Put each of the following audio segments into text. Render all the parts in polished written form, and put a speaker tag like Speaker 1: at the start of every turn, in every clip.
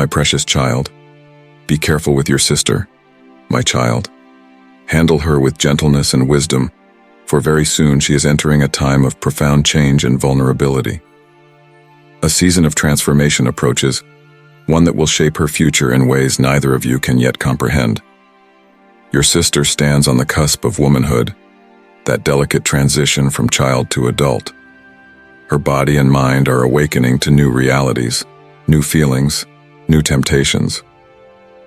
Speaker 1: my precious child. Be careful with your sister, my child. Handle her with gentleness and wisdom, for very soon she is entering a time of profound change and vulnerability. A season of transformation approaches, one that will shape her future in ways neither of you can yet comprehend. Your sister stands on the cusp of womanhood, that delicate transition from child to adult. Her body and mind are awakening to new realities, new feelings, new temptations.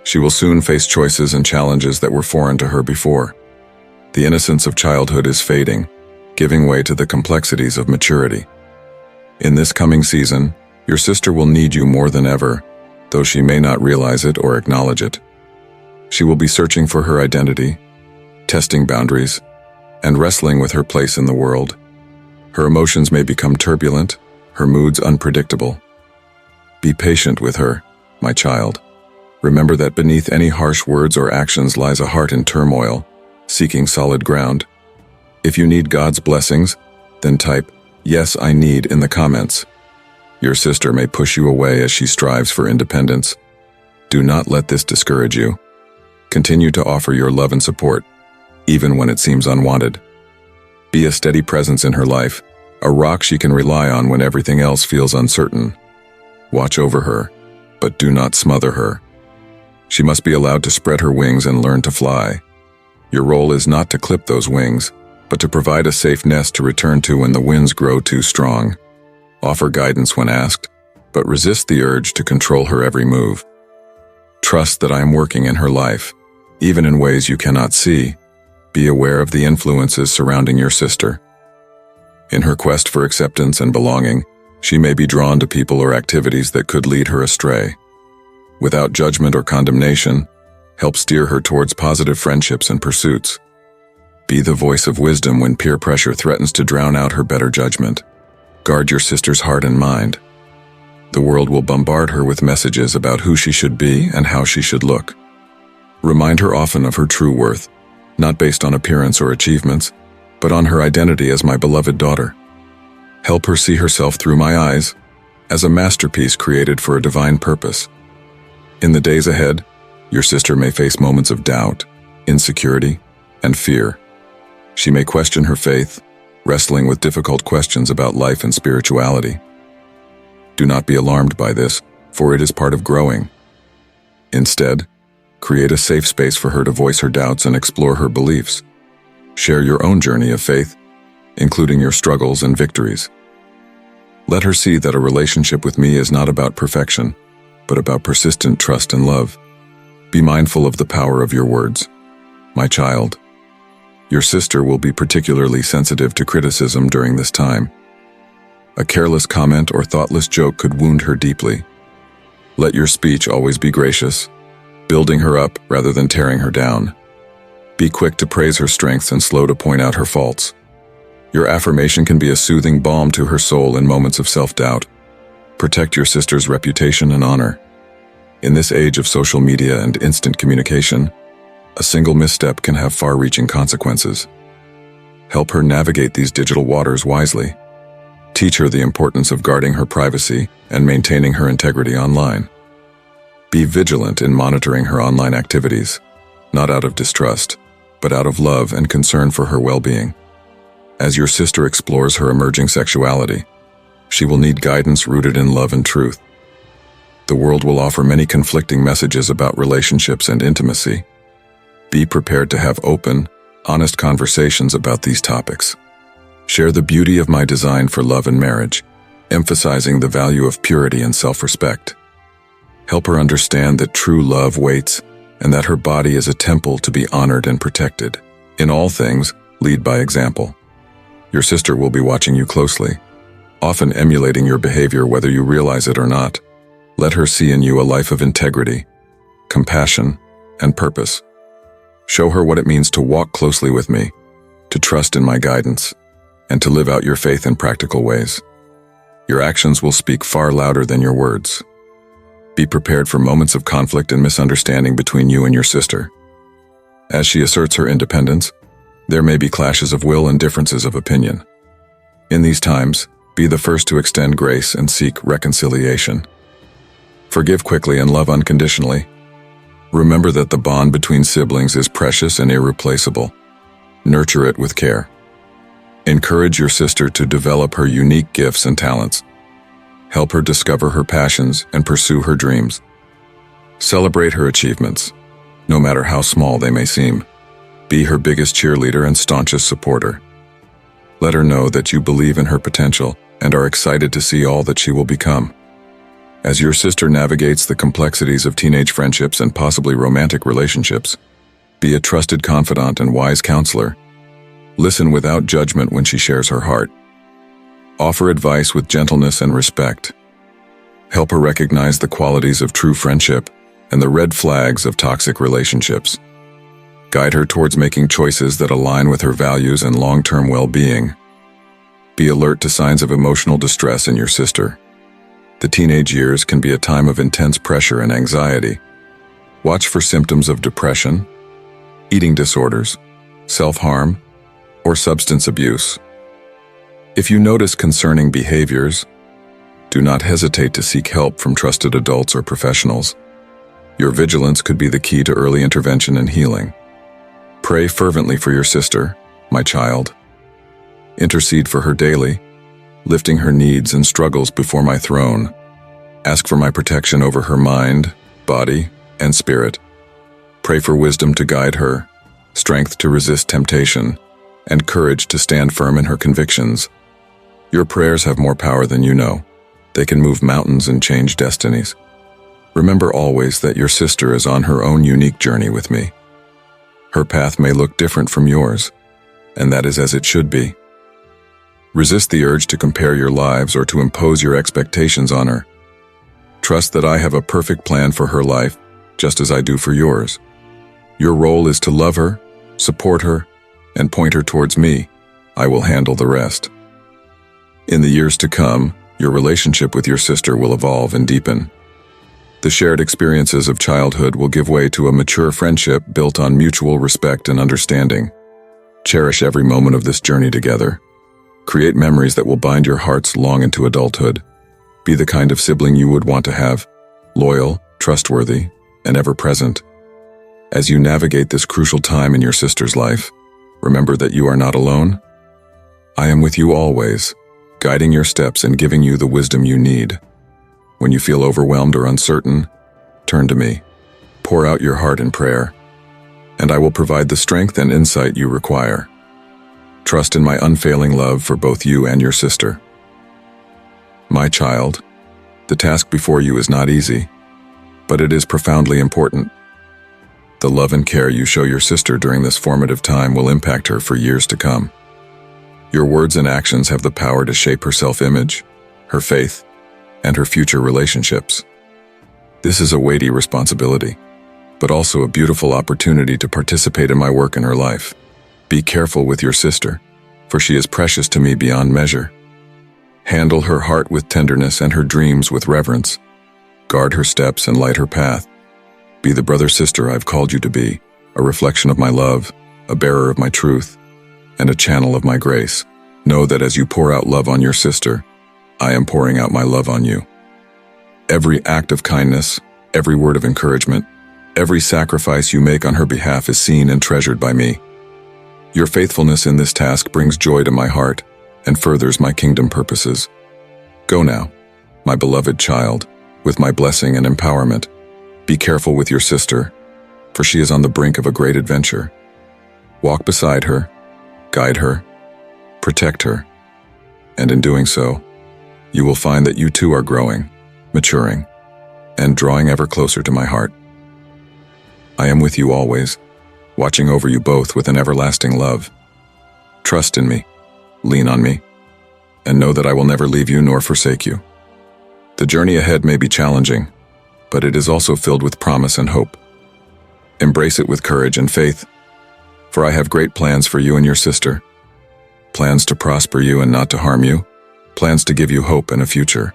Speaker 1: She will soon face choices and challenges that were foreign to her before. The innocence of childhood is fading, giving way to the complexities of maturity. In this coming season, your sister will need you more than ever, though she may not realize it or acknowledge it. She will be searching for her identity, testing boundaries, and wrestling with her place in the world. Her emotions may become turbulent, her moods unpredictable. Be patient with her, my child. Remember that beneath any harsh words or actions lies a heart in turmoil, seeking solid ground. If you need God's blessings, then type, "Yes, I need" in the comments. Your sister may push you away as she strives for independence. Do not let this discourage you. Continue to offer your love and support, even when it seems unwanted. Be a steady presence in her life, a rock she can rely on when everything else feels uncertain. Watch over her, but do not smother her. She must be allowed to spread her wings and learn to fly. Your role is not to clip those wings, but to provide a safe nest to return to when the winds grow too strong. Offer guidance when asked, but resist the urge to control her every move. Trust that I am working in her life, even in ways you cannot see. Be aware of the influences surrounding your sister. In her quest for acceptance and belonging, she may be drawn to people or activities that could lead her astray. Without judgment or condemnation, help steer her towards positive friendships and pursuits. Be the voice of wisdom when peer pressure threatens to drown out her better judgment. Guard your sister's heart and mind. The world will bombard her with messages about who she should be and how she should look. Remind her often of her true worth, not based on appearance or achievements, but on her identity as my beloved daughter. Help her see herself through my eyes, as a masterpiece created for a divine purpose. In the days ahead, your sister may face moments of doubt, insecurity, and fear. She may question her faith, wrestling with difficult questions about life and spirituality. Do not be alarmed by this, for it is part of growing. Instead, create a safe space for her to voice her doubts and explore her beliefs. Share your own journey of faith, including your struggles and victories. Let her see that a relationship with me is not about perfection, but about persistent trust and love. Be mindful of the power of your words, my child. Your sister will be particularly sensitive to criticism during this time. A careless comment or thoughtless joke could wound her deeply. Let your speech always be gracious, building her up rather than tearing her down. Be quick to praise her strengths and slow to point out her faults. Your affirmation can be a soothing balm to her soul in moments of self-doubt. Protect your sister's reputation and honor. In this age of social media and instant communication, a single misstep can have far-reaching consequences. Help her navigate these digital waters wisely. Teach her the importance of guarding her privacy and maintaining her integrity online. Be vigilant in monitoring her online activities, not out of distrust, but out of love and concern for her well-being. As your sister explores her emerging sexuality, she will need guidance rooted in love and truth. The world will offer many conflicting messages about relationships and intimacy. Be prepared to have open, honest conversations about these topics. Share the beauty of my design for love and marriage, emphasizing the value of purity and self-respect. Help her understand that true love waits and that her body is a temple to be honored and protected. In all things, lead by example. Your sister will be watching you closely, often emulating your behavior whether you realize it or not. Let her see in you a life of integrity, compassion, and purpose. Show her what it means to walk closely with me, to trust in my guidance, and to live out your faith in practical ways. Your actions will speak far louder than your words. Be prepared for moments of conflict and misunderstanding between you and your sister. As she asserts her independence, there may be clashes of will and differences of opinion. In these times, be the first to extend grace and seek reconciliation. Forgive quickly and love unconditionally. Remember that the bond between siblings is precious and irreplaceable. Nurture it with care. Encourage your sister to develop her unique gifts and talents. Help her discover her passions and pursue her dreams. Celebrate her achievements, no matter how small they may seem. Be her biggest cheerleader and staunchest supporter. Let her know that you believe in her potential and are excited to see all that she will become. As your sister navigates the complexities of teenage friendships and possibly romantic relationships, be a trusted confidant and wise counselor. Listen without judgment when she shares her heart. Offer advice with gentleness and respect. Help her recognize the qualities of true friendship and the red flags of toxic relationships. Guide her towards making choices that align with her values and long-term well-being. Be alert to signs of emotional distress in your sister. The teenage years can be a time of intense pressure and anxiety. Watch for symptoms of depression, eating disorders, self-harm, or substance abuse. If you notice concerning behaviors, do not hesitate to seek help from trusted adults or professionals. Your vigilance could be the key to early intervention and healing. Pray fervently for your sister, my child. Intercede for her daily, lifting her needs and struggles before my throne. Ask for my protection over her mind, body, and spirit. Pray for wisdom to guide her, strength to resist temptation, and courage to stand firm in her convictions. Your prayers have more power than you know. They can move mountains and change destinies. Remember always that your sister is on her own unique journey with me. Her path may look different from yours, and that is as it should be. Resist the urge to compare your lives or to impose your expectations on her. Trust that I have a perfect plan for her life, just as I do for yours. Your role is to love her, support her, and point her towards me. I will handle the rest. In the years to come, your relationship with your sister will evolve and deepen. The shared experiences of childhood will give way to a mature friendship built on mutual respect and understanding. Cherish every moment of this journey together. Create memories that will bind your hearts long into adulthood. Be the kind of sibling you would want to have, loyal, trustworthy, and ever-present. As you navigate this crucial time in your sister's life, remember that you are not alone. I am with you always, guiding your steps and giving you the wisdom you need. When you feel overwhelmed or uncertain, turn to me. Pour out your heart in prayer, and I will provide the strength and insight you require. Trust in my unfailing love for both you and your sister. My child, the task before you is not easy, but it is profoundly important. The love and care you show your sister during this formative time will impact her for years to come. Your words and actions have the power to shape her self-image, her faith, and her future relationships. This is a weighty responsibility, but also a beautiful opportunity to participate in my work in her life. Be careful with your sister, for she is precious to me beyond measure. Handle her heart with tenderness and her dreams with reverence. Guard her steps and light her path. Be the brother-sister I've called you to be, a reflection of my love, a bearer of my truth, and a channel of my grace. Know that as you pour out love on your sister, I am pouring out my love on you. Every act of kindness, every word of encouragement, every sacrifice you make on her behalf is seen and treasured by me. Your faithfulness in this task brings joy to my heart and furthers my kingdom purposes. Go now, my beloved child, with my blessing and empowerment. Be careful with your sister, for she is on the brink of a great adventure. Walk beside her, guide her, protect her, and in doing so, you will find that you too are growing, maturing, and drawing ever closer to my heart. I am with you always, watching over you both with an everlasting love. Trust in me, lean on me, and know that I will never leave you nor forsake you. The journey ahead may be challenging, but it is also filled with promise and hope. Embrace it with courage and faith, for I have great plans for you and your sister. Plans to prosper you and not to harm you. Plans to give you hope and a future.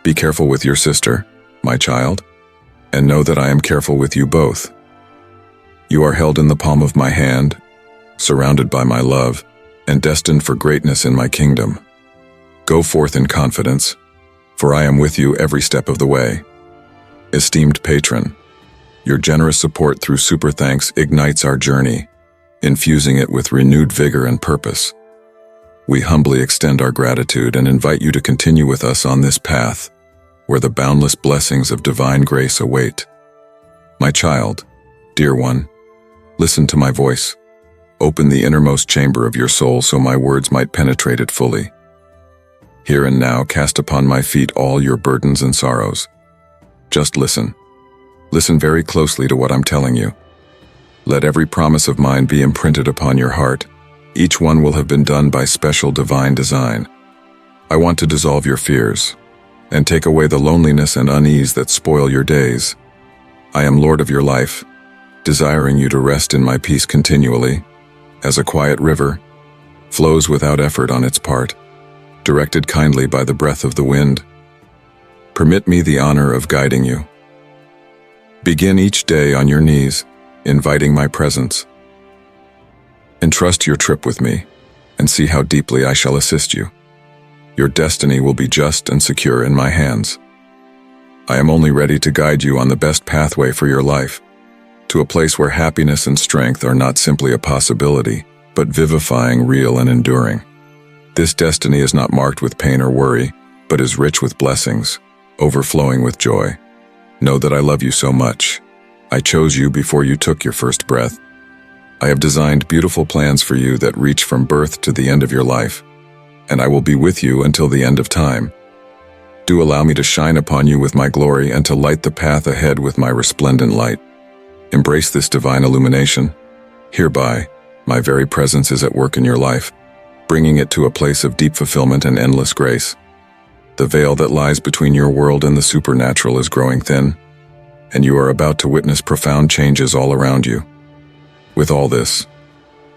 Speaker 1: Be careful with your sister, my child, and know that I am careful with you both. You are held in the palm of my hand, surrounded by my love, and destined for greatness in my kingdom. Go forth in confidence, for I am with you every step of the way. Esteemed patron, your generous support through Super Thanks ignites our journey, infusing it with renewed vigor and purpose. We humbly extend our gratitude and invite you to continue with us on this path, where the boundless blessings of divine grace await. My child, dear one, listen to my voice. Open the innermost chamber of your soul so my words might penetrate it fully. Here and now cast upon my feet all your burdens and sorrows. Just listen. Listen very closely to what I'm telling you. Let every promise of mine be imprinted upon your heart. Each one will have been done by special divine design. I want to dissolve your fears and take away the loneliness and unease that spoil your days. I am Lord of your life, desiring you to rest in my peace continually, as a quiet river flows without effort on its part, directed kindly by the breath of the wind. Permit me the honor of guiding you. Begin each day on your knees, inviting my presence. Entrust your trip with me, and see how deeply I shall assist you. Your destiny will be just and secure in my hands. I am only ready to guide you on the best pathway for your life, to a place where happiness and strength are not simply a possibility, but vivifying, real, and enduring. This destiny is not marked with pain or worry, but is rich with blessings, overflowing with joy. Know that I love you so much. I chose you before you took your first breath. I have designed beautiful plans for you that reach from birth to the end of your life, and I will be with you until the end of time. Do allow me to shine upon you with my glory and to light the path ahead with my resplendent light. Embrace this divine illumination. Hereby, my very presence is at work in your life, bringing it to a place of deep fulfillment and endless grace. The veil that lies between your world and the supernatural is growing thin, and you are about to witness profound changes all around you. With all this,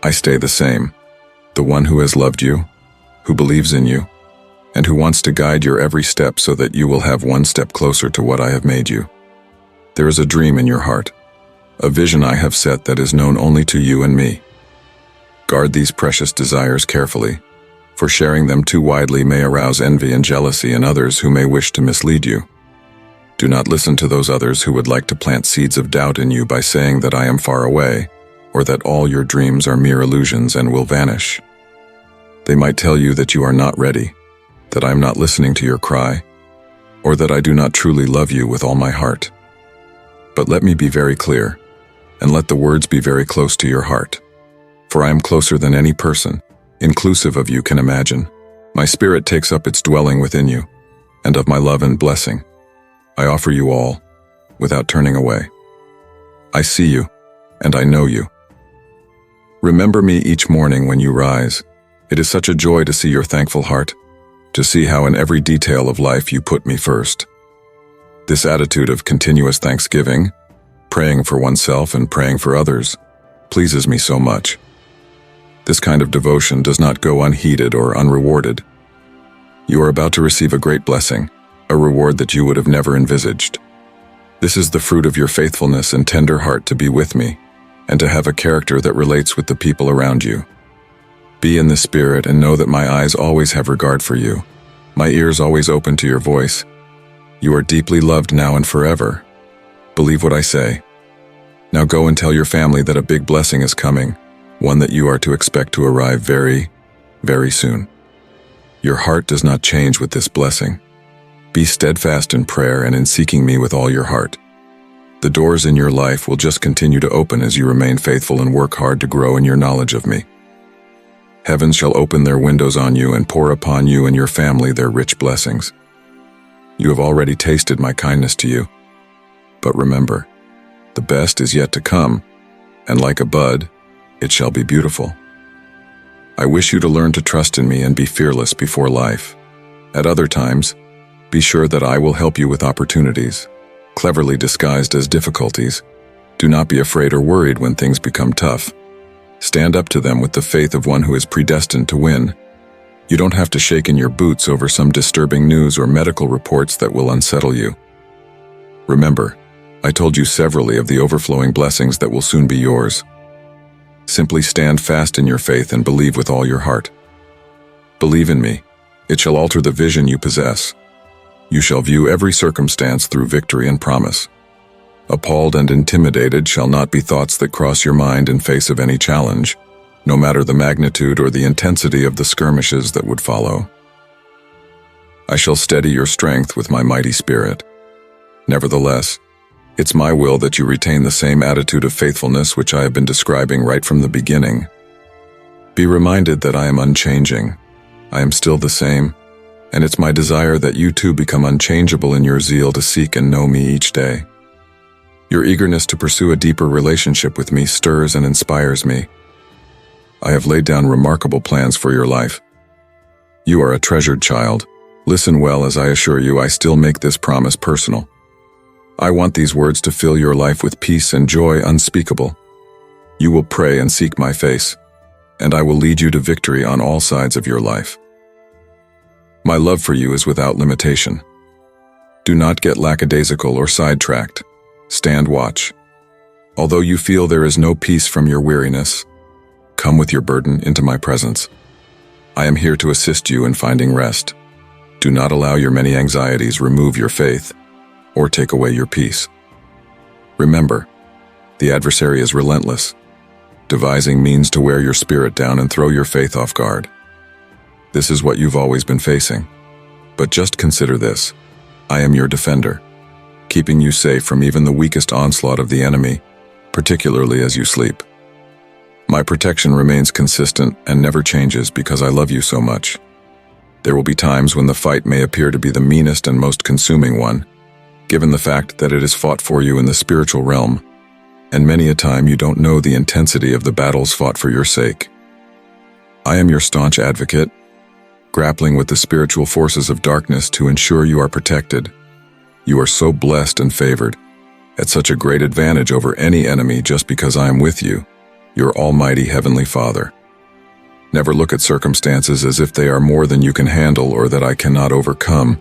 Speaker 1: I stay the same, the one who has loved you, who believes in you, and who wants to guide your every step so that you will have one step closer to what I have made you. There is a dream in your heart, a vision I have set that is known only to you and me. Guard these precious desires carefully, for sharing them too widely may arouse envy and jealousy in others who may wish to mislead you. Do not listen to those others who would like to plant seeds of doubt in you by saying that I am far away, or that all your dreams are mere illusions and will vanish. They might tell you that you are not ready, that I am not listening to your cry, or that I do not truly love you with all my heart. But let me be very clear, and let the words be very close to your heart. For I am closer than any person, inclusive of you, can imagine. My spirit takes up its dwelling within you, and of my love and blessing, I offer you all, without turning away. I see you, and I know you. Remember me each morning when you rise. It is such a joy to see your thankful heart, to see how in every detail of life you put me first. This attitude of continuous thanksgiving, praying for oneself and praying for others, pleases me so much. This kind of devotion does not go unheeded or unrewarded. You are about to receive a great blessing, a reward that you would have never envisaged. This is the fruit of your faithfulness and tender heart to be with me, and to have a character that relates with the people around you. Be in the spirit and know that my eyes always have regard for you, my ears always open to your voice. You are deeply loved now and forever. Believe what I say. Now go and tell your family that a big blessing is coming, one that you are to expect to arrive very, very soon. Your heart does not change with this blessing. Be steadfast in prayer and in seeking me with all your heart. The doors in your life will just continue to open as you remain faithful and work hard to grow in your knowledge of me. Heavens shall open their windows on you and pour upon you and your family their rich blessings. You have already tasted my kindness to you. But remember, the best is yet to come, and like a bud, it shall be beautiful. I wish you to learn to trust in me and be fearless before life. At other times, be sure that I will help you with opportunities, cleverly disguised as difficulties. Do not be afraid or worried when things become tough. Stand up to them with the faith of one who is predestined to win. You don't have to shake in your boots over some disturbing news or medical reports that will unsettle you. Remember, I told you severally of the overflowing blessings that will soon be yours. Simply stand fast in your faith and believe with all your heart. Believe in me. It shall alter the vision you possess. You shall view every circumstance through victory and promise. Appalled and intimidated shall not be thoughts that cross your mind in face of any challenge, no matter the magnitude or the intensity of the skirmishes that would follow. I shall steady your strength with my mighty spirit. Nevertheless, it's my will that you retain the same attitude of faithfulness which I have been describing right from the beginning. Be reminded that I am unchanging. I am still the same, and it's my desire that you too become unchangeable in your zeal to seek and know me each day. Your eagerness to pursue a deeper relationship with me stirs and inspires me. I have laid down remarkable plans for your life. You are a treasured child. Listen well as I assure you I still make this promise personal. I want these words to fill your life with peace and joy unspeakable. You will pray and seek my face, and I will lead you to victory on all sides of your life. My love for you is without limitation. Do not get lackadaisical or sidetracked. Stand watch. Although you feel there is no peace from your weariness, come with your burden into my presence. I am here to assist you in finding rest. Do not allow your many anxieties remove your faith or take away your peace. Remember, the adversary is relentless, devising means to wear your spirit down and throw your faith off guard. This is what you've always been facing. But just consider this: I am your defender, keeping you safe from even the weakest onslaught of the enemy, particularly as you sleep. My protection remains consistent and never changes because I love you so much. There will be times when the fight may appear to be the meanest and most consuming one, given the fact that it is fought for you in the spiritual realm, and many a time you don't know the intensity of the battles fought for your sake. I am your staunch advocate, grappling with the spiritual forces of darkness to ensure you are protected. You are so blessed and favored, at such a great advantage over any enemy just because I am with you, your almighty Heavenly Father. Never look at circumstances as if they are more than you can handle or that I cannot overcome.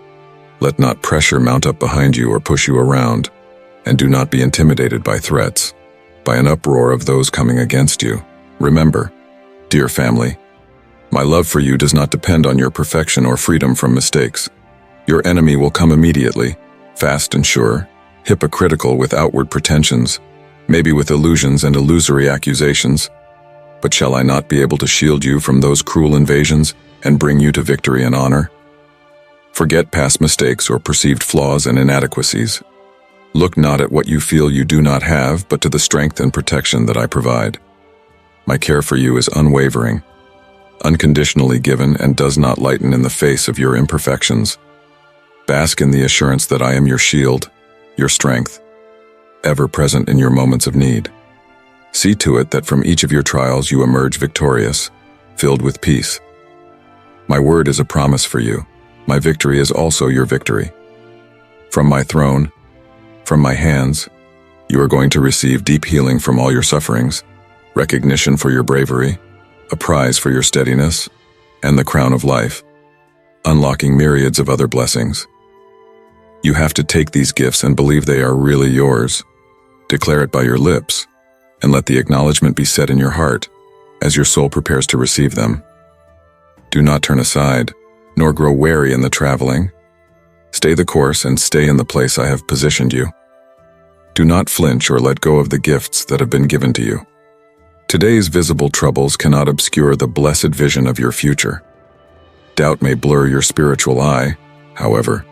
Speaker 1: Let not pressure mount up behind you or push you around, and do not be intimidated by threats, by an uproar of those coming against you. Remember, dear family, my love for you does not depend on your perfection or freedom from mistakes. Your enemy will come immediately, fast and sure, hypocritical with outward pretensions, maybe with illusions and illusory accusations. But shall I not be able to shield you from those cruel invasions and bring you to victory and honor? Forget past mistakes or perceived flaws and inadequacies. Look not at what you feel you do not have, but to the strength and protection that I provide. My care for you is unwavering, unconditionally given, and does not lighten in the face of your imperfections. Bask in the assurance that I am your shield, your strength, ever present in your moments of need. See to it that from each of your trials you emerge victorious, filled with peace. My word is a promise for you. My victory is also your victory. From my throne, from my hands, you are going to receive deep healing from all your sufferings, recognition for your bravery, a prize for your steadiness, and the crown of life, unlocking myriads of other blessings. You have to take these gifts and believe they are really yours. Declare it by your lips, and let the acknowledgement be set in your heart as your soul prepares to receive them. Do not turn aside, nor grow weary in the traveling. Stay the course and stay in the place I have positioned you. Do not flinch or let go of the gifts that have been given to you. Today's visible troubles cannot obscure the blessed vision of your future. Doubt may blur your spiritual eye, however.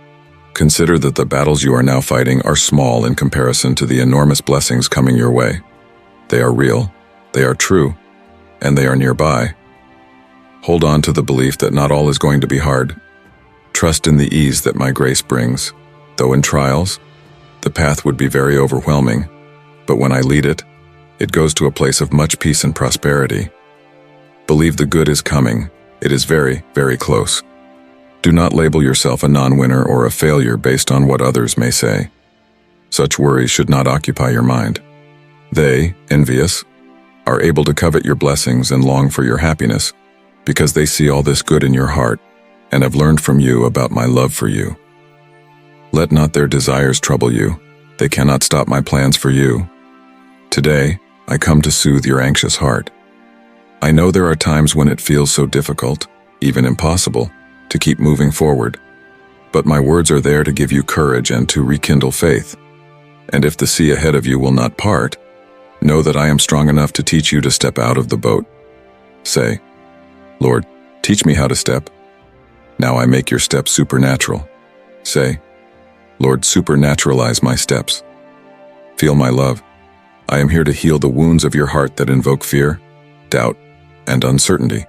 Speaker 1: Consider that the battles you are now fighting are small in comparison to the enormous blessings coming your way. They are real, they are true, and they are nearby. Hold on to the belief that not all is going to be hard. Trust in the ease that my grace brings. Though in trials, the path would be very overwhelming, but when I lead it, it goes to a place of much peace and prosperity. Believe the good is coming. It is very, very close. Do not label yourself a non-winner or a failure based on what others may say. Such worries should not occupy your mind. They, envious, are able to covet your blessings and long for your happiness because they see all this good in your heart and have learned from you about my love for you. Let not their desires trouble you. They cannot stop my plans for you. Today, I come to soothe your anxious heart. I know there are times when it feels so difficult, even impossible, to keep moving forward. but my words are there to give you courage and to rekindle faith. And if the sea ahead of you will not part, know that I am strong enough to teach you to step out of the boat. Say, Lord, teach me how to step. Now I make your steps supernatural. Say, Lord, supernaturalize my steps. Feel my love. I am here to heal the wounds of your heart that invoke fear, doubt, and uncertainty.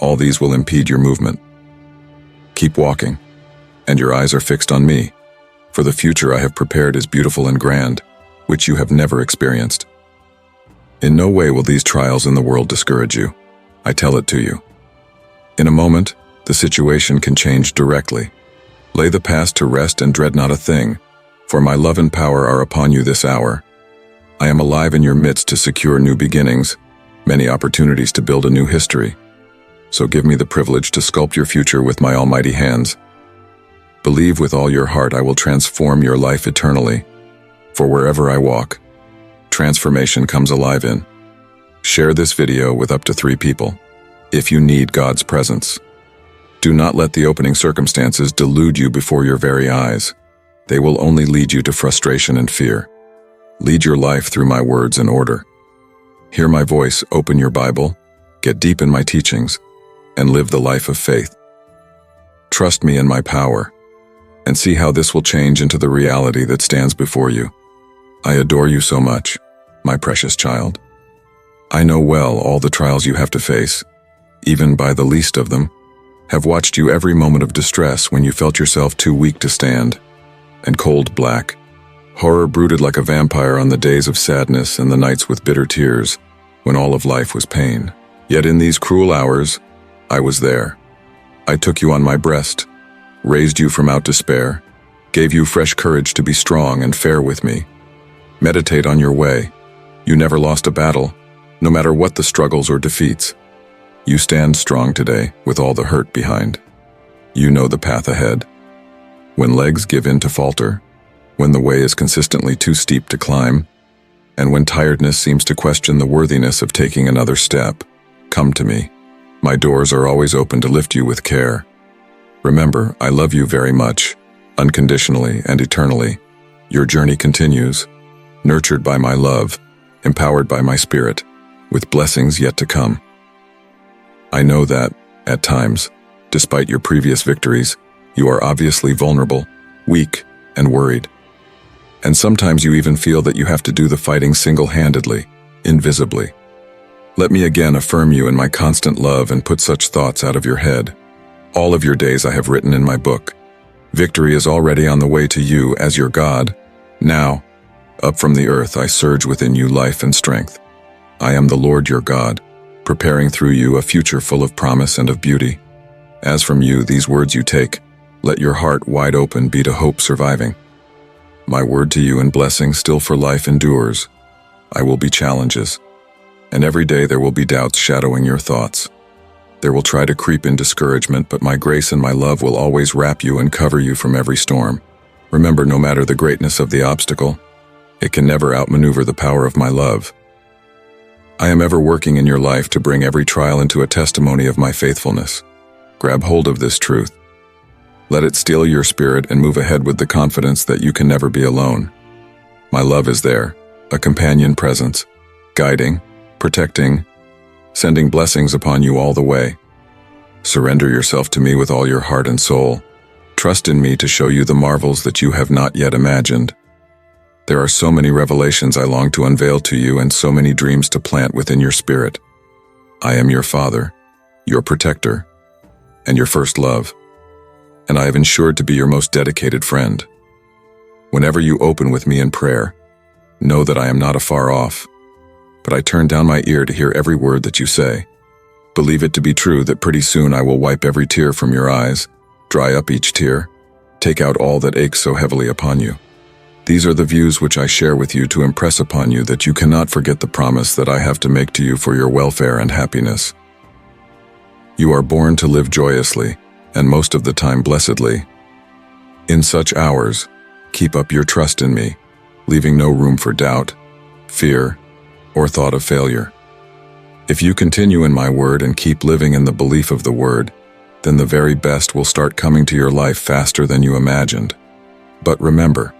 Speaker 1: All these will impede your movement. Keep walking, and your eyes are fixed on me, for the future I have prepared is beautiful and grand, which you have never experienced. In no way will these trials in the world discourage you. I tell it to you. In a moment, the situation can change directly. Lay the past to rest and dread not a thing, for my love and power are upon you this hour. I am alive in your midst to secure new beginnings, many opportunities to build a new history. So give me the privilege to sculpt your future with my almighty hands. Believe with all your heart I will transform your life eternally, for wherever I walk, transformation comes alive in. Share this video with up to 3 people, if you need God's presence. Do not let the opening circumstances delude you before your very eyes. They will only lead you to frustration and fear. Lead your life through my words and order. Hear my voice, open your Bible, get deep in my teachings, and live the life of faith. Trust me in my power, and see how this will change into the reality that stands before you. I adore you so much, my precious child. I know well all the trials you have to face, even by the least of them, have watched you every moment of distress when you felt yourself too weak to stand, and cold black. Horror brooded like a vampire on the days of sadness and the nights with bitter tears, when all of life was pain. Yet in these cruel hours, I was there. I took you on my breast, raised you from out despair, gave you fresh courage to be strong and fair with me. Meditate on your way. You never lost a battle, no matter what the struggles or defeats. You stand strong today with all the hurt behind. You know the path ahead. When legs give in to falter, when the way is consistently too steep to climb, and when tiredness seems to question the worthiness of taking another step, come to me. My doors are always open to lift you with care. Remember, I love you very much, unconditionally and eternally. Your journey continues, nurtured by my love, empowered by my spirit, with blessings yet to come. I know that, at times, despite your previous victories, you are obviously vulnerable, weak, and worried. And sometimes you even feel that you have to do the fighting single-handedly, invisibly. Let me again affirm you in my constant love and put such thoughts out of your head. All of your days I have written in my book. Victory is already on the way to you as your God. Now, up from the earth I surge within you life and strength. I am the Lord your God, preparing through you a future full of promise and of beauty. As from you these words you take, let your heart wide open be to hope surviving. My word to you in blessing still for life endures. I will be challenges, and every day there will be doubts shadowing your thoughts. There will try to creep in discouragement, but my grace and my love will always wrap you and cover you from every storm. Remember, no matter the greatness of the obstacle, it can never outmaneuver the power of my love. I am ever working in your life to bring every trial into a testimony of my faithfulness. Grab hold of this truth. Let it steel your spirit and move ahead with the confidence that you can never be alone. My love is there, a companion presence, guiding, protecting, sending blessings upon you all the way. Surrender yourself to me with all your heart and soul. Trust in me to show you the marvels that you have not yet imagined. There are so many revelations I long to unveil to you and so many dreams to plant within your spirit. I am your Father, your protector, and your first love, and I have ensured to be your most dedicated friend. Whenever you open with me in prayer, know that I am not afar off, but I turn down my ear to hear every word that you say. Believe it to be true that pretty soon I will wipe every tear from your eyes, dry up each tear, take out all that aches so heavily upon you. These are the views which I share with you to impress upon you that you cannot forget the promise that I have to make to you for your welfare and happiness. You are born to live joyously, and most of the time blessedly. In such hours, keep up your trust in me, leaving no room for doubt, fear, or thought of failure. If you continue in my word and keep living in the belief of the word, then the very best will start coming to your life faster than you imagined. But remember,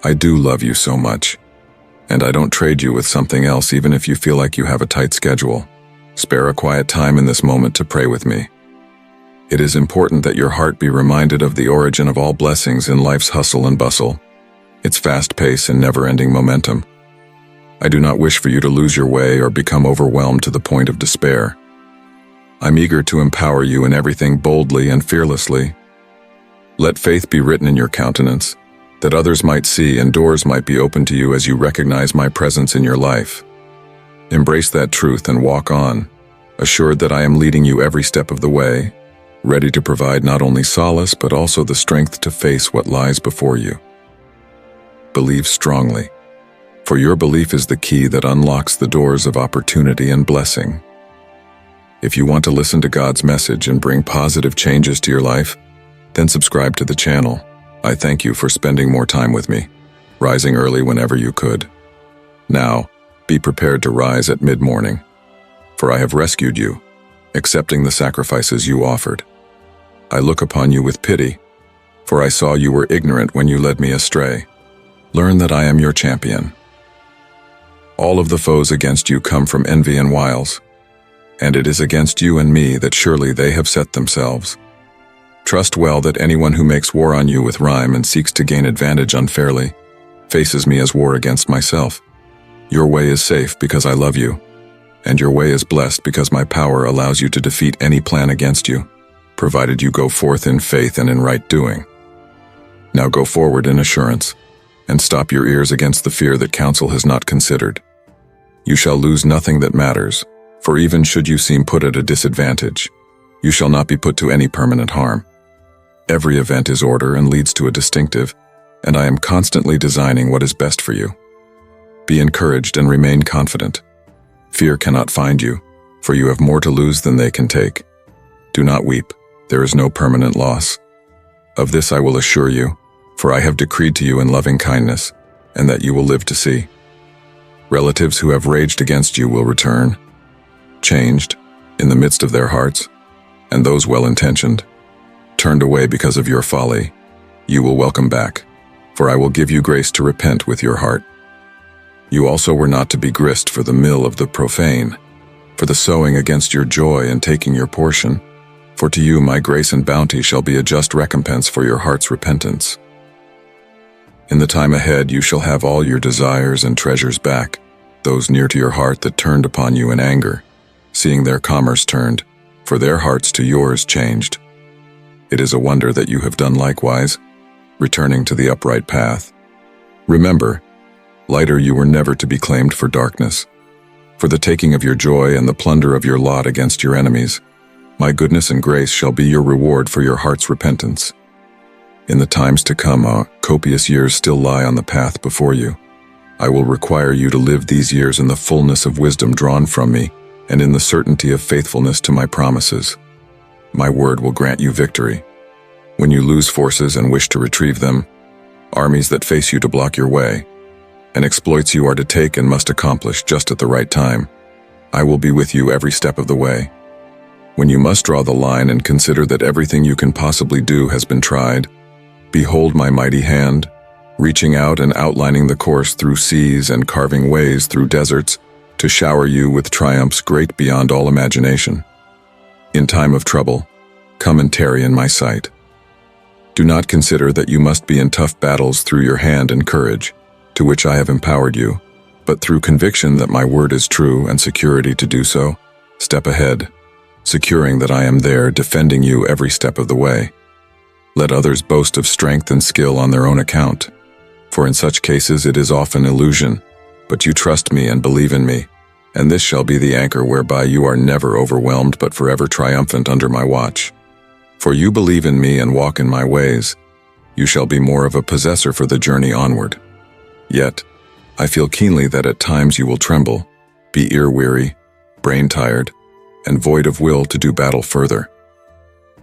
Speaker 1: I do love you so much, and I don't trade you with something else even if you feel like you have a tight schedule. Spare a quiet time in this moment to pray with me. It is important that your heart be reminded of the origin of all blessings in life's hustle and bustle, its fast pace and never-ending momentum. I do not wish for you to lose your way or become overwhelmed to the point of despair. I'm eager to empower you in everything boldly and fearlessly. Let faith be written in your countenance, that others might see and doors might be opened to you as you recognize my presence in your life. Embrace that truth and walk on, assured that I am leading you every step of the way, ready to provide not only solace but also the strength to face what lies before you. Believe strongly, for your belief is the key that unlocks the doors of opportunity and blessing. If you want to listen to God's message and bring positive changes to your life, then subscribe to the channel. I thank you for spending more time with me, rising early whenever you could. Now, be prepared to rise at mid-morning, for I have rescued you, accepting the sacrifices you offered. I look upon you with pity, for I saw you were ignorant when you led me astray. Learn that I am your champion. All of the foes against you come from envy and wiles, and it is against you and me that surely they have set themselves. Trust well that anyone who makes war on you with rhyme and seeks to gain advantage unfairly faces me as war against myself. Your way is safe because I love you, and your way is blessed because my power allows you to defeat any plan against you, provided you go forth in faith and in right doing. Now go forward in assurance, and stop your ears against the fear that counsel has not considered. You shall lose nothing that matters, for even should you seem put at a disadvantage, you shall not be put to any permanent harm. Every event is order and leads to a distinctive, and I am constantly designing what is best for you. Be encouraged and remain confident. Fear cannot find you, for you have more to lose than they can take. Do not weep, there is no permanent loss. Of this I will assure you, for I have decreed to you in loving kindness, and that you will live to see. Relatives who have raged against you will return, changed, in the midst of their hearts, and those well-intentioned, turned away because of your folly, you will welcome back, for I will give you grace to repent with your heart. You also were not to be grist for the mill of the profane, for the sowing against your joy and taking your portion, for to you my grace and bounty shall be a just recompense for your heart's repentance. In the time ahead you shall have all your desires and treasures back, those near to your heart that turned upon you in anger, seeing their commerce turned, for their hearts to yours changed. It is a wonder that you have done likewise, returning to the upright path. Remember, lighter you were never to be claimed for darkness, for the taking of your joy and the plunder of your lot against your enemies. My goodness and grace shall be your reward for your heart's repentance. In the times to come, copious years still lie on the path before you. I will require you to live these years in the fullness of wisdom drawn from me, and in the certainty of faithfulness to my promises. My word will grant you victory. When you lose forces and wish to retrieve them, armies that face you to block your way, and exploits you are to take and must accomplish just at the right time, I will be with you every step of the way. When you must draw the line and consider that everything you can possibly do has been tried, behold my mighty hand, reaching out and outlining the course through seas and carving ways through deserts, to shower you with triumphs great beyond all imagination. In time of trouble, come and tarry in my sight. Do not consider that you must be in tough battles through your hand and courage, to which I have empowered you, but through conviction that my word is true and security to do so, step ahead, securing that I am there defending you every step of the way. Let others boast of strength and skill on their own account, for in such cases it is often illusion, but you trust me and believe in me, and this shall be the anchor whereby you are never overwhelmed but forever triumphant under my watch. For you believe in me and walk in my ways, you shall be more of a possessor for the journey onward. Yet, I feel keenly that at times you will tremble, be ear-weary, brain-tired, and void of will to do battle further.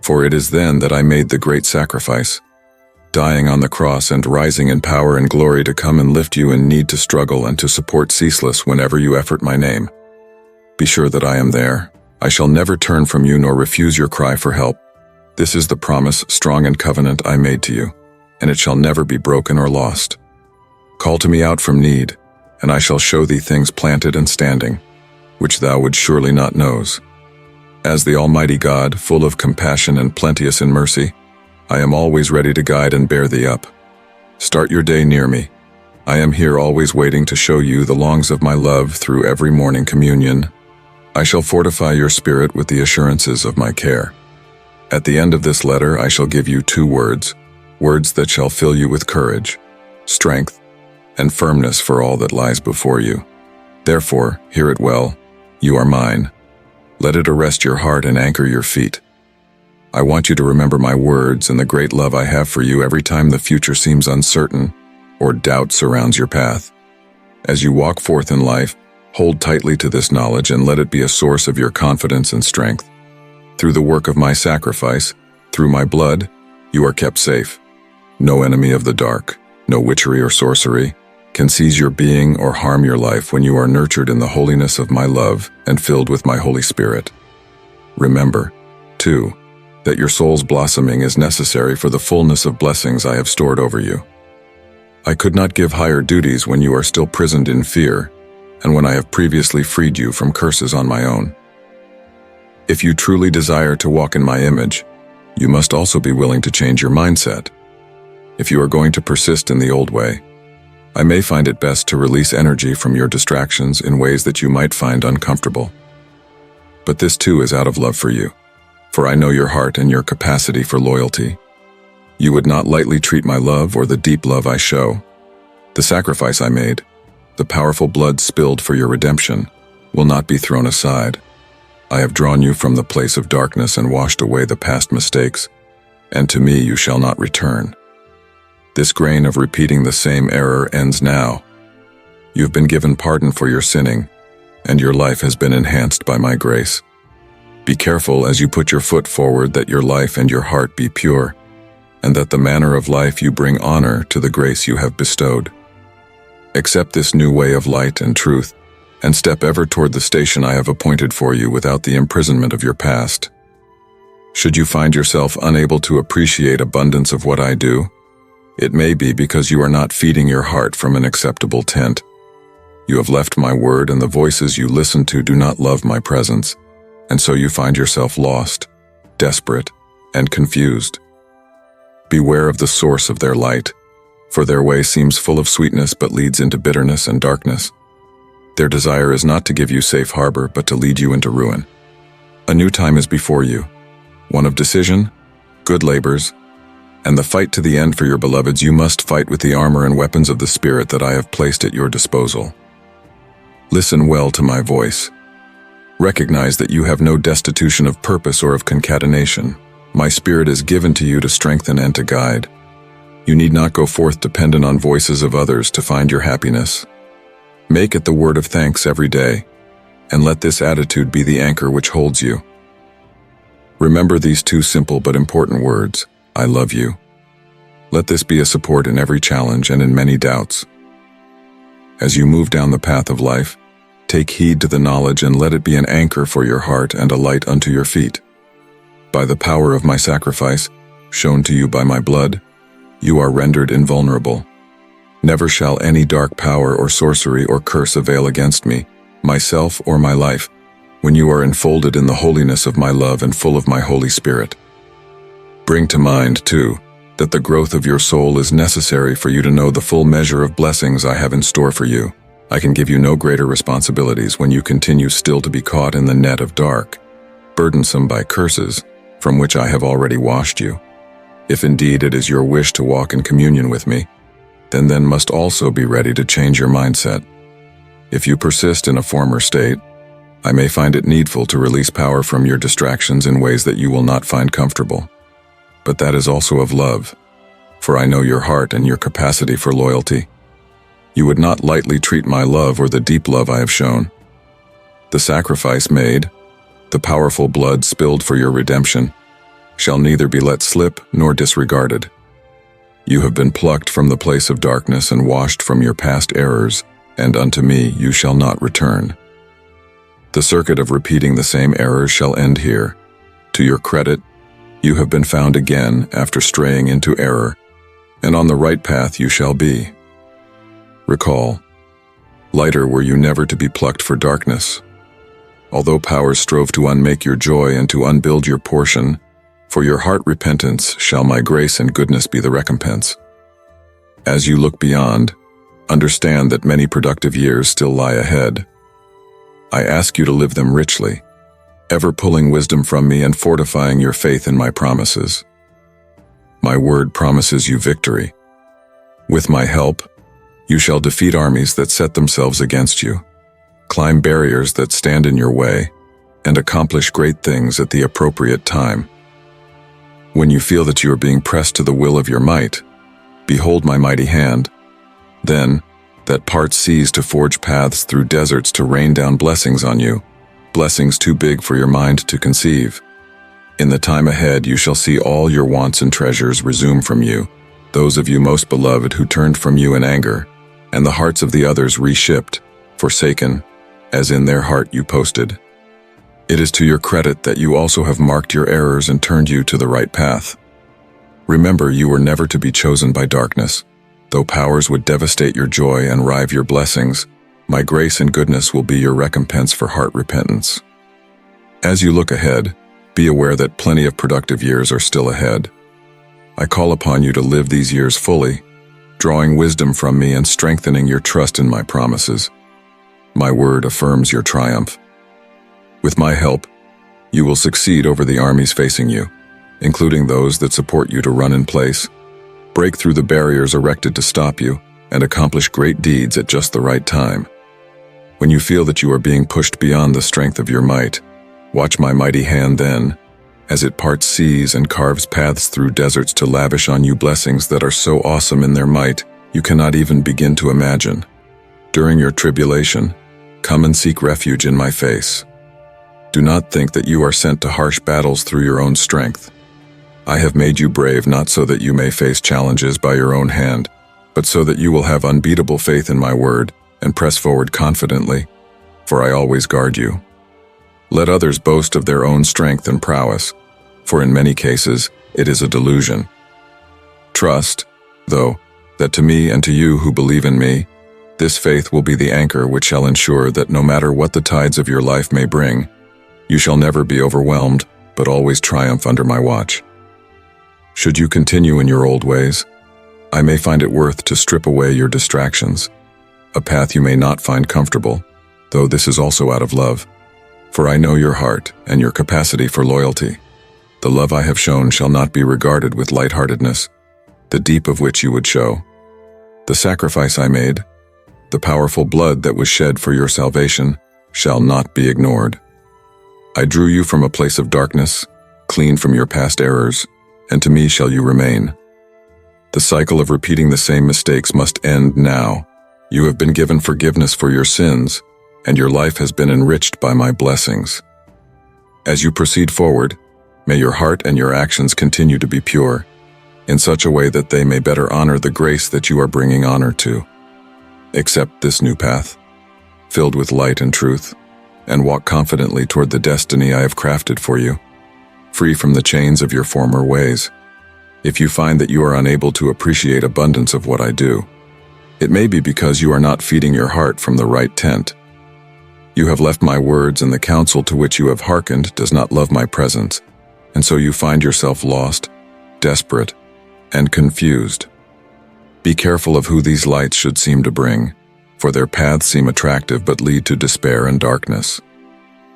Speaker 1: For it is then that I made the great sacrifice, dying on the cross and rising in power and glory to come and lift you in need to struggle and to support ceaseless whenever you effort my name. Be sure that I am there. I shall never turn from you nor refuse your cry for help, This is the promise, strong and covenant I made to you, and it shall never be broken or lost. Call to me out from need, and I shall show thee things planted and standing, which thou wouldst surely not knows. As the Almighty God, full of compassion and plenteous in mercy, I am always ready to guide and bear thee up. Start your day near me. I am here always waiting to show you the longs of my love through every morning communion. I shall fortify your spirit with the assurances of my care. At the end of this letter I shall give you 2 words, words that shall fill you with courage, strength, and firmness for all that lies before you. Therefore, hear it well, you are mine. Let it arrest your heart and anchor your feet. I want you to remember my words and the great love I have for you every time the future seems uncertain or doubt surrounds your path. As you walk forth in life, hold tightly to this knowledge and let it be a source of your confidence and strength. Through the work of my sacrifice, through my blood, you are kept safe. No enemy of the dark, no witchery or sorcery, can seize your being or harm your life when you are nurtured in the holiness of my love and filled with my Holy Spirit. Remember, too, that your soul's blossoming is necessary for the fullness of blessings I have stored over you. I could not give higher duties when you are still prisoned in fear, and when I have previously freed you from curses on my own. If you truly desire to walk in my image, you must also be willing to change your mindset. If you are going to persist in the old way, I may find it best to release energy from your distractions in ways that you might find uncomfortable. But this too is out of love for you, for I know your heart and your capacity for loyalty. You would not lightly treat my love or the deep love I show. The sacrifice I made, the powerful blood spilled for your redemption, will not be thrown aside. I have drawn you from the place of darkness and washed away the past mistakes, and to me you shall not return. This grain of repeating the same error ends now. You have been given pardon for your sinning, and your life has been enhanced by my grace. Be careful as you put your foot forward that your life and your heart be pure, and that the manner of life you bring honor to the grace you have bestowed. Accept this new way of light and truth, and step ever toward the station I have appointed for you without the imprisonment of your past. Should you find yourself unable to appreciate abundance of what I do, it may be because you are not feeding your heart from an acceptable tent. You have left my word, and the voices you listen to do not love my presence, and so you find yourself lost, desperate, and confused. Beware of the source of their light, for their way seems full of sweetness but leads into bitterness and darkness. Their desire is not to give you safe harbor, but to lead you into ruin. A new time is before you, one of decision, good labors, and the fight to the end for your beloveds. You must fight with the armor and weapons of the Spirit that I have placed at your disposal. Listen well to my voice. Recognize that you have no destitution of purpose or of concatenation. My Spirit is given to you to strengthen and to guide. You need not go forth dependent on voices of others to find your happiness. Make it the word of thanks every day, and let this attitude be the anchor which holds you. Remember these 2 simple but important words: I love you. Let this be a support in every challenge and in many doubts. As you move down the path of life, take heed to the knowledge and let it be an anchor for your heart and a light unto your feet. By the power of my sacrifice, shown to you by my blood, you are rendered invulnerable. Never shall any dark power or sorcery or curse avail against me, myself or my life, when you are enfolded in the holiness of my love and full of my Holy Spirit. Bring to mind, too, that the growth of your soul is necessary for you to know the full measure of blessings I have in store for you. I can give you no greater responsibilities when you continue still to be caught in the net of dark, burdensome by curses, from which I have already washed you. If indeed it is your wish to walk in communion with me, then must also be ready to change your mindset. If you persist in a former state, I may find it needful to release power from your distractions in ways that you will not find comfortable. But that is also of love, for I know your heart and your capacity for loyalty. You would not lightly treat my love or the deep love I have shown. The sacrifice made, the powerful blood spilled for your redemption, shall neither be let slip nor disregarded. You have been plucked from the place of darkness and washed from your past errors, and unto me you shall not return. The circuit of repeating the same errors shall end here. To your credit, You have been found again after straying into error, and on the right path you shall be. Recall, lighter were you never to be plucked for darkness. Although powers strove to unmake your joy and to unbuild your portion, for your heart repentance shall my grace and goodness be the recompense. As you look beyond, understand that many productive years still lie ahead. I ask you to live them richly, ever pulling wisdom from me and fortifying your faith in my promises. My word promises you victory. With my help, you shall defeat armies that set themselves against you, climb barriers that stand in your way, and accomplish great things at the appropriate time. When you feel that you are being pressed to the will of your might, behold my mighty hand. Then, that parts seas to forge paths through deserts to rain down blessings on you, blessings too big for your mind to conceive. In the time ahead you shall see all your wants and treasures resume from you, those of you most beloved who turned from you in anger, and the hearts of the others reshipped, forsaken, as in their heart you posted. It is to your credit that you also have marked your errors and turned you to the right path. Remember, you were never to be chosen by darkness. Though powers would devastate your joy and rive your blessings, my grace and goodness will be your recompense for heart repentance. As you look ahead, be aware that plenty of productive years are still ahead. I call upon you to live these years fully, drawing wisdom from me and strengthening your trust in my promises. My word affirms your triumph. With my help, you will succeed over the armies facing you, including those that support you to run in place, break through the barriers erected to stop you, and accomplish great deeds at just the right time. When you feel that you are being pushed beyond the strength of your might, watch my mighty hand then, as it parts seas and carves paths through deserts to lavish on you blessings that are so awesome in their might, you cannot even begin to imagine. During your tribulation, come and seek refuge in my face. Do not think that you are sent to harsh battles through your own strength. I have made you brave not so that you may face challenges by your own hand, but so that you will have unbeatable faith in my word and press forward confidently, for I always guard you. Let others boast of their own strength and prowess, for in many cases it is a delusion. Trust, though, that to me and to you who believe in me, this faith will be the anchor which shall ensure that no matter what the tides of your life may bring, you shall never be overwhelmed, but always triumph under my watch. Should you continue in your old ways, I may find it worth to strip away your distractions, a path you may not find comfortable, though this is also out of love. For I know your heart and your capacity for loyalty. The love I have shown shall not be regarded with lightheartedness, the deep of which you would show. The sacrifice I made, the powerful blood that was shed for your salvation, shall not be ignored. I drew you from a place of darkness, clean from your past errors, and to me shall you remain. The cycle of repeating the same mistakes must end now. You have been given forgiveness for your sins, and your life has been enriched by my blessings. As you proceed forward, may your heart and your actions continue to be pure, in such a way that they may better honor the grace that you are bringing honor to. Accept this new path, filled with light and truth, and walk confidently toward the destiny I have crafted for you, free from the chains of your former ways. If you find that you are unable to appreciate abundance of what I do, it may be because you are not feeding your heart from the right tent. You have left my words, and the counsel to which you have hearkened does not love my presence, and so you find yourself lost, desperate, and confused. Be careful of who these lights should seem to bring, for their paths seem attractive but lead to despair and darkness.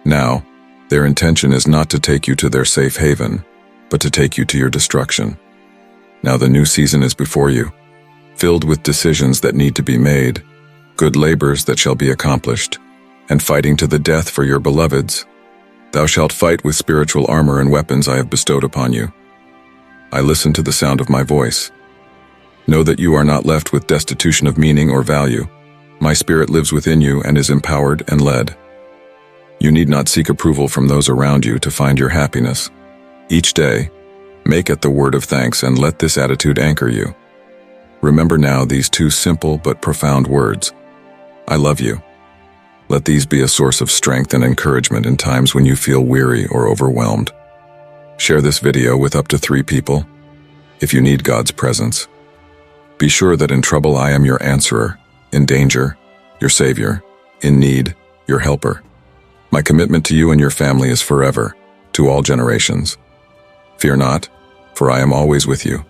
Speaker 1: Now, their intention is not to take you to their safe haven, but to take you to your destruction. Now the new season is before you, filled with decisions that need to be made, good labors that shall be accomplished, and fighting to the death for your beloveds. Thou shalt fight with spiritual armor and weapons I have bestowed upon you. I listen to the sound of my voice. Know that you are not left with destitution of meaning or value. My spirit lives within you and is empowered and led. You need not seek approval from those around you to find your happiness. Each day, make it the word of thanks and let this attitude anchor you. Remember now these two simple but profound words. I love you. Let these be a source of strength and encouragement in times when you feel weary or overwhelmed. Share this video with up to 3 people if you need God's presence. Be sure that in trouble I am your answerer, in danger, your savior, in need, your helper. My commitment to you and your family is forever, to all generations. Fear not, for I am always with you.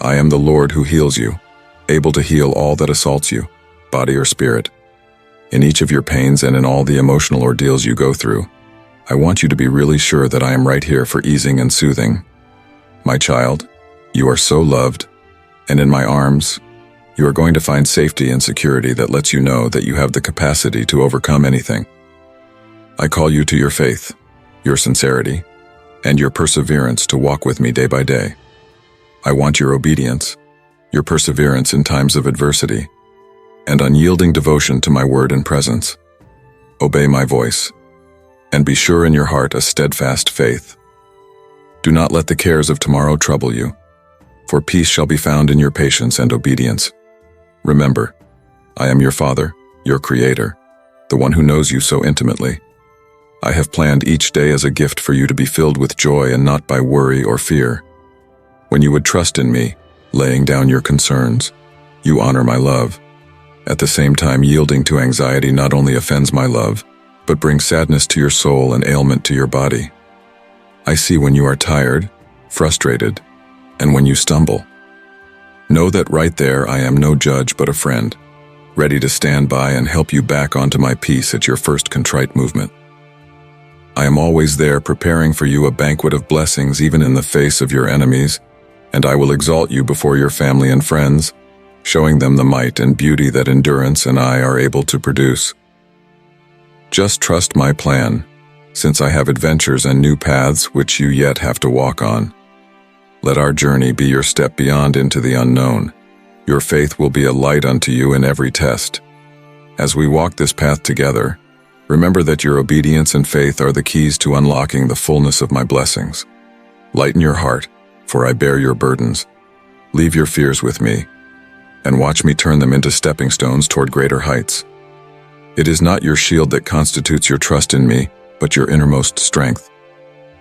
Speaker 1: I am the Lord who heals you, able to heal all that assaults you, body or spirit. In each of your pains and in all the emotional ordeals you go through, I want you to be really sure that I am right here for easing and soothing. My child, you are so loved, and in my arms, you are going to find safety and security that lets you know that you have the capacity to overcome anything. I call you to your faith, your sincerity, and your perseverance to walk with me day by day. I want your obedience, your perseverance in times of adversity, and unyielding devotion to my word and presence. Obey my voice, and be sure in your heart a steadfast faith. Do not let the cares of tomorrow trouble you, for peace shall be found in your patience and obedience. Remember, I am your Father, your Creator, the one who knows you so intimately. I have planned each day as a gift for you to be filled with joy and not by worry or fear. When you would trust in me, laying down your concerns, you honor my love. At the same time, yielding to anxiety not only offends my love, but brings sadness to your soul and ailment to your body. I see when you are tired, frustrated, and when you stumble. Know that right there I am no judge but a friend, ready to stand by and help you back onto my peace at your first contrite movement. I am always there preparing for you a banquet of blessings even in the face of your enemies, and I will exalt you before your family and friends, showing them the might and beauty that endurance and I are able to produce. Just trust my plan, since I have adventures and new paths which you yet have to walk on. Let our journey be your step beyond into the unknown. Your faith will be a light unto you in every test. As we walk this path together, remember that your obedience and faith are the keys to unlocking the fullness of my blessings. Lighten your heart, for I bear your burdens. Leave your fears with me, and watch me turn them into stepping stones toward greater heights. It is not your shield that constitutes your trust in me, but your innermost strength.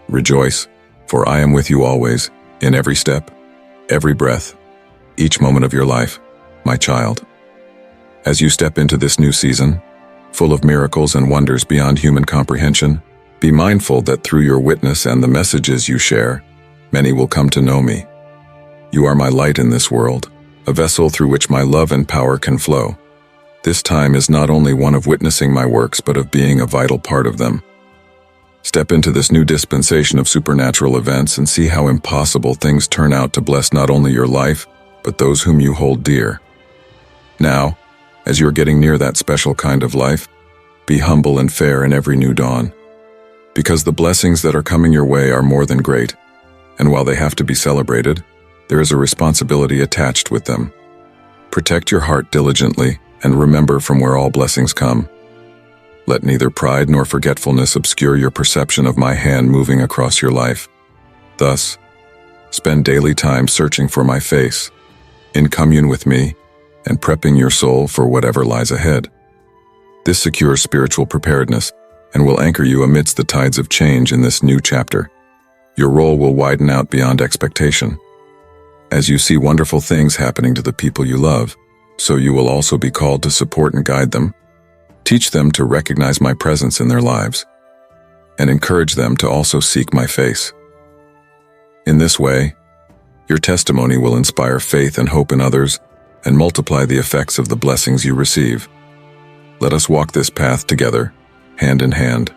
Speaker 1: Rejoice, for I am with you always, in every step, every breath, each moment of your life, my child. As you step into this new season, full of miracles and wonders beyond human comprehension, be mindful that through your witness and the messages you share, many will come to know me. You are my light in this world, a vessel through which my love and power can flow. This time is not only one of witnessing my works, but of being a vital part of them. Step into this new dispensation of supernatural events and see how impossible things turn out to bless not only your life, but those whom you hold dear. Now, as you're getting near that special kind of life, be humble and fair in every new dawn. Because the blessings that are coming your way are more than great, and while they have to be celebrated, there is a responsibility attached with them. Protect your heart diligently, and remember from where all blessings come. Let neither pride nor forgetfulness obscure your perception of my hand moving across your life. Thus, spend daily time searching for my face, in commune with me, and prepping your soul for whatever lies ahead. This secures spiritual preparedness and will anchor you amidst the tides of change in this new chapter. Your role will widen out beyond expectation. As you see wonderful things happening to the people you love, so you will also be called to support and guide them. Teach them to recognize my presence in their lives, and encourage them to also seek my face. In this way, your testimony will inspire faith and hope in others and multiply the effects of the blessings you receive. Let us walk this path together, hand in hand.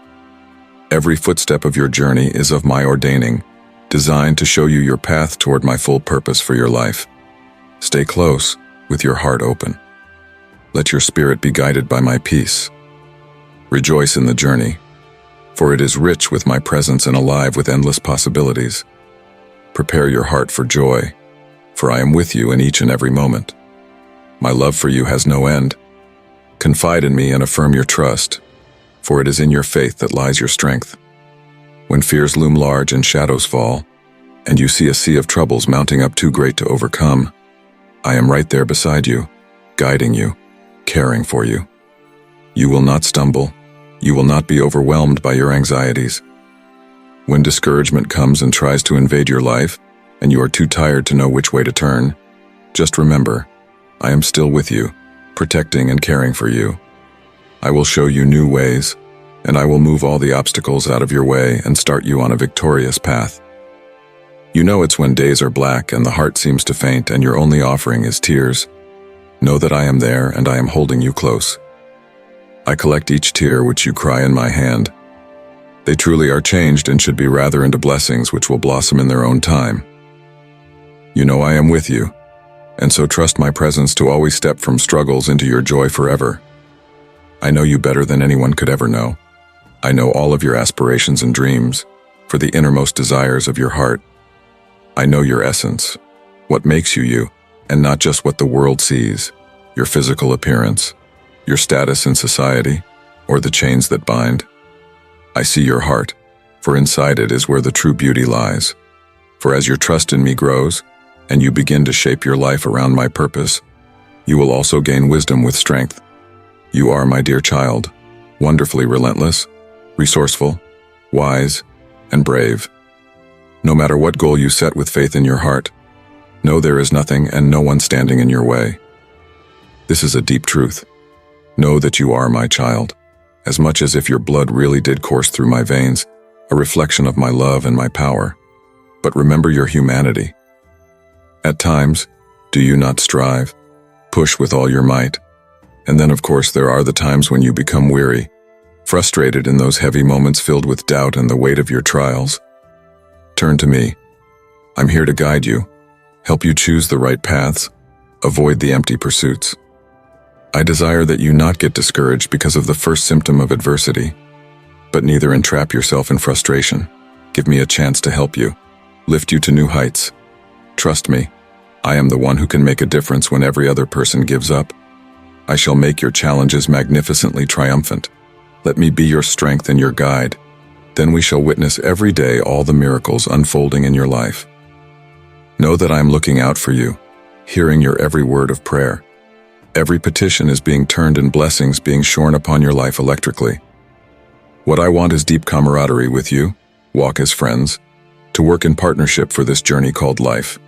Speaker 1: Every footstep of your journey is of my ordaining, designed to show you your path toward my full purpose for your life. Stay close, with your heart open. Let your spirit be guided by my peace. Rejoice in the journey, for it is rich with my presence and alive with endless possibilities. Prepare your heart for joy, for I am with you in each and every moment. My love for you has no end. Confide in me and affirm your trust, for it is in your faith that lies your strength. When fears loom large and shadows fall, and you see a sea of troubles mounting up too great to overcome, I am right there beside you, guiding you, caring for you. You will not stumble. You will not be overwhelmed by your anxieties. When discouragement comes and tries to invade your life, and you are too tired to know which way to turn, just remember, I am still with you, protecting and caring for you. I will show you new ways, and I will move all the obstacles out of your way and start you on a victorious path. You know it's when days are black and the heart seems to faint and your only offering is tears. Know that I am there and I am holding you close. I collect each tear which you cry in my hand. They truly are changed and should be rather into blessings which will blossom in their own time. You know I am with you, and so trust my presence to always step from struggles into your joy forever. I know you better than anyone could ever know. I know all of your aspirations and dreams, for the innermost desires of your heart. I know your essence, what makes you you, and not just what the world sees, your physical appearance, your status in society, or the chains that bind. I see your heart, for inside it is where the true beauty lies. For as your trust in me grows, and you begin to shape your life around my purpose, you will also gain wisdom with strength. You are, my dear child, wonderfully relentless, resourceful, wise, and brave. No matter what goal you set with faith in your heart, know there is nothing and no one standing in your way. This is a deep truth. Know that you are my child, as much as if your blood really did course through my veins, a reflection of my love and my power. But remember your humanity. At times, do you not strive, push with all your might? And then of course there are the times when you become weary, frustrated in those heavy moments filled with doubt and the weight of your trials. Turn to me. I'm here to guide you, help you choose the right paths, avoid the empty pursuits. I desire that you not get discouraged because of the first symptom of adversity, but neither entrap yourself in frustration. Give me a chance to help you, lift you to new heights. Trust me, I am the one who can make a difference when every other person gives up. I shall make your challenges magnificently triumphant. Let me be your strength and your guide. Then we shall witness every day all the miracles unfolding in your life. Know that I am looking out for you, hearing your every word of prayer. Every petition is being turned in blessings being shorn upon your life electrically. What I want is deep camaraderie with you, walk as friends, to work in partnership for this journey called life.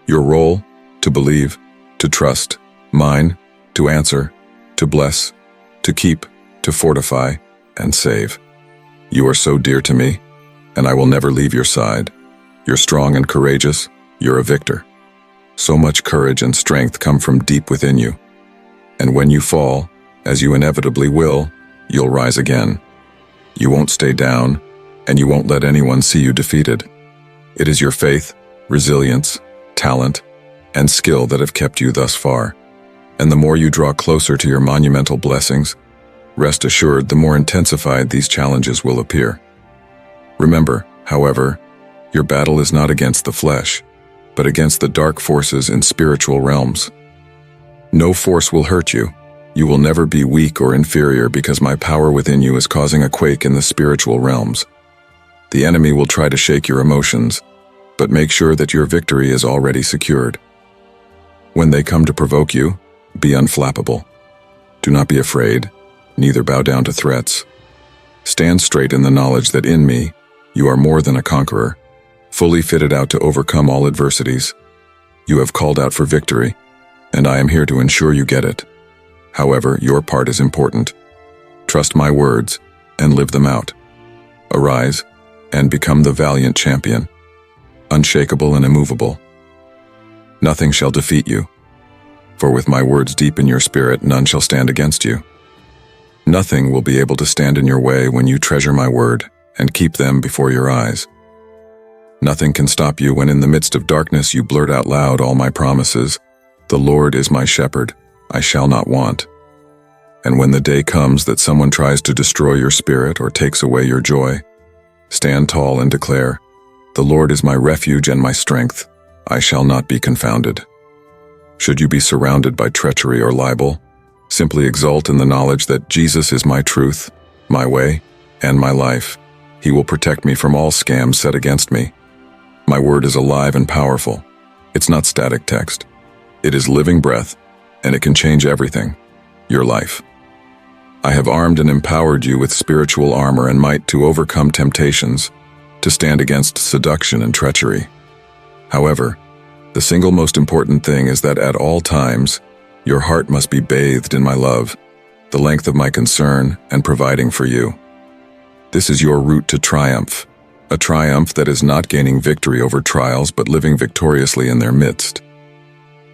Speaker 1: Your role, to believe, to trust. Mine, to answer, to bless, to keep, to fortify, and save. You are so dear to me, and I will never leave your side. You're strong and courageous, you're a victor. So much courage and strength come from deep within you. And when you fall, as you inevitably will, you'll rise again. You won't stay down, and you won't let anyone see you defeated. It is your faith, resilience, talent, and skill that have kept you thus far. And the more you draw closer to your monumental blessings, rest assured the more intensified these challenges will appear. Remember, however, your battle is not against the flesh, but against the dark forces in spiritual realms. No force will hurt you. You will never be weak or inferior because my power within you is causing a quake in the spiritual realms. The enemy will try to shake your emotions, but make sure that your victory is already secured. When they come to provoke you, be unflappable. Do not be afraid, neither bow down to threats. Stand straight in the knowledge that in me, you are more than a conqueror, fully fitted out to overcome all adversities. You have called out for victory, and I am here to ensure you get it. However, your part is important. Trust my words and live them out. Arise and become the valiant champion, unshakable and immovable. Nothing shall defeat you, for with my words deep in your spirit, none shall stand against you. Nothing will be able to stand in your way when you treasure my word and keep them before your eyes. Nothing can stop you when in the midst of darkness you blurt out loud all my promises. The Lord is my shepherd, I shall not want. And when the day comes that someone tries to destroy your spirit or takes away your joy, stand tall and declare, the Lord is my refuge and my strength, I shall not be confounded. Should you be surrounded by treachery or libel, simply exult in the knowledge that Jesus is my truth, my way, and my life. He will protect me from all scams set against me. My word is alive and powerful. It's not static text. It is living breath, and it can change everything, your life. I have armed and empowered you with spiritual armor and might to overcome temptations, to stand against seduction and treachery. However, the single most important thing is that at all times, your heart must be bathed in my love, the length of my concern, and providing for you. This is your route to triumph, a triumph that is not gaining victory over trials but living victoriously in their midst.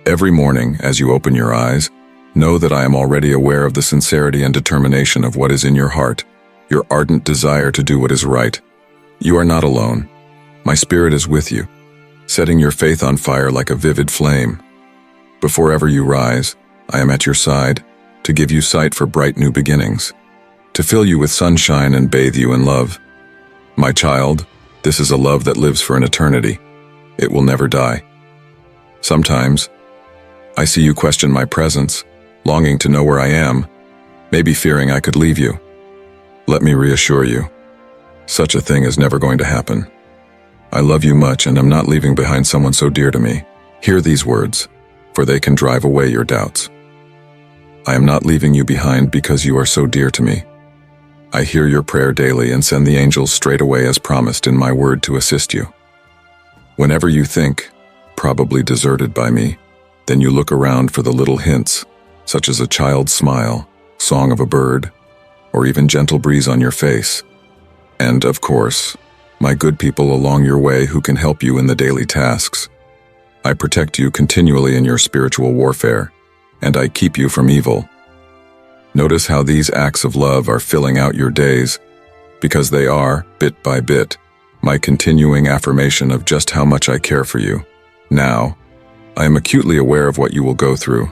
Speaker 1: Every morning, as you open your eyes, know that I am already aware of the sincerity and determination of what is in your heart, your ardent desire to do what is right. You are not alone. My spirit is with you, setting your faith on fire like a vivid flame. Before ever you rise, I am at your side, to give you sight for bright new beginnings, to fill you with sunshine and bathe you in love. My child, this is a love that lives for an eternity. It will never die. Sometimes, I see you question my presence, longing to know where I am, maybe fearing I could leave you. Let me reassure you, such a thing is never going to happen. I love you much and am not leaving behind someone so dear to me. Hear these words, for they can drive away your doubts. I am not leaving you behind because you are so dear to me. I hear your prayer daily and send the angels straight away as promised in my word to assist you. Whenever you think, probably deserted by me, then you look around for the little hints, such as a child's smile, song of a bird, or even gentle breeze on your face. And, of course, my good people along your way who can help you in the daily tasks. I protect you continually in your spiritual warfare, and I keep you from evil. Notice how these acts of love are filling out your days, because they are, bit by bit, my continuing affirmation of just how much I care for you. Now, I am acutely aware of what you will go through.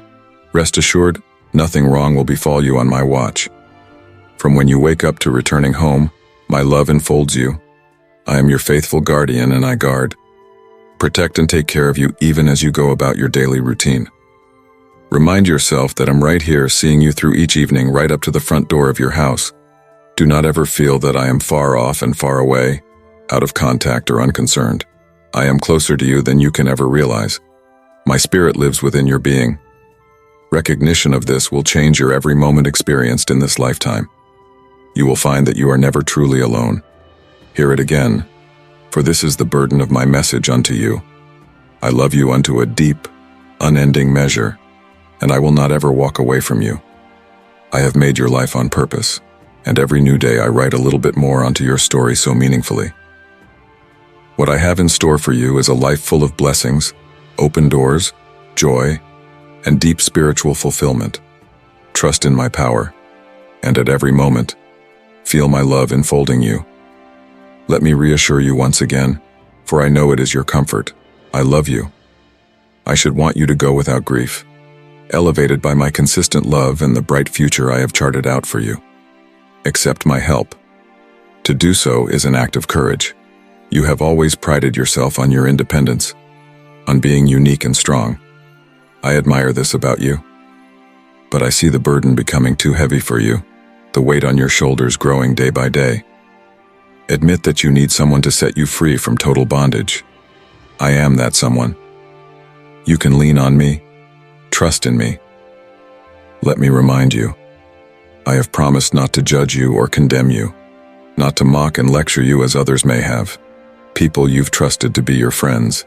Speaker 1: Rest assured, nothing wrong will befall you on my watch. From when you wake up to returning home, my love enfolds you. I am your faithful guardian and I guard, protect and take care of you even as you go about your daily routine. Remind yourself that I'm right here seeing you through each evening right up to the front door of your house. Do not ever feel that I am far off and far away, out of contact or unconcerned. I am closer to you than you can ever realize. My spirit lives within your being. Recognition of this will change your every moment experienced in this lifetime. You will find that you are never truly alone. Hear it again, for this is the burden of my message unto you. I love you unto a deep, unending measure, and I will not ever walk away from you. I have made your life on purpose, and every new day I write a little bit more onto your story so meaningfully. What I have in store for you is a life full of blessings, open doors, joy, and deep spiritual fulfillment. Trust in my power, and at every moment, feel my love enfolding you. Let me reassure you once again, for I know it is your comfort. I love you. I should want you to go without grief, elevated by my consistent love and the bright future I have charted out for you. Accept my help. To do so is an act of courage. You have always prided yourself on your independence, on being unique and strong. I admire this about you. But I see the burden becoming too heavy for you, the weight on your shoulders growing day by day. Admit that you need someone to set you free from total bondage. I am that someone. You can lean on me. Trust in me. Let me remind you, I have promised not to judge you or condemn you, not to mock and lecture you as others may have, people you've trusted to be your friends.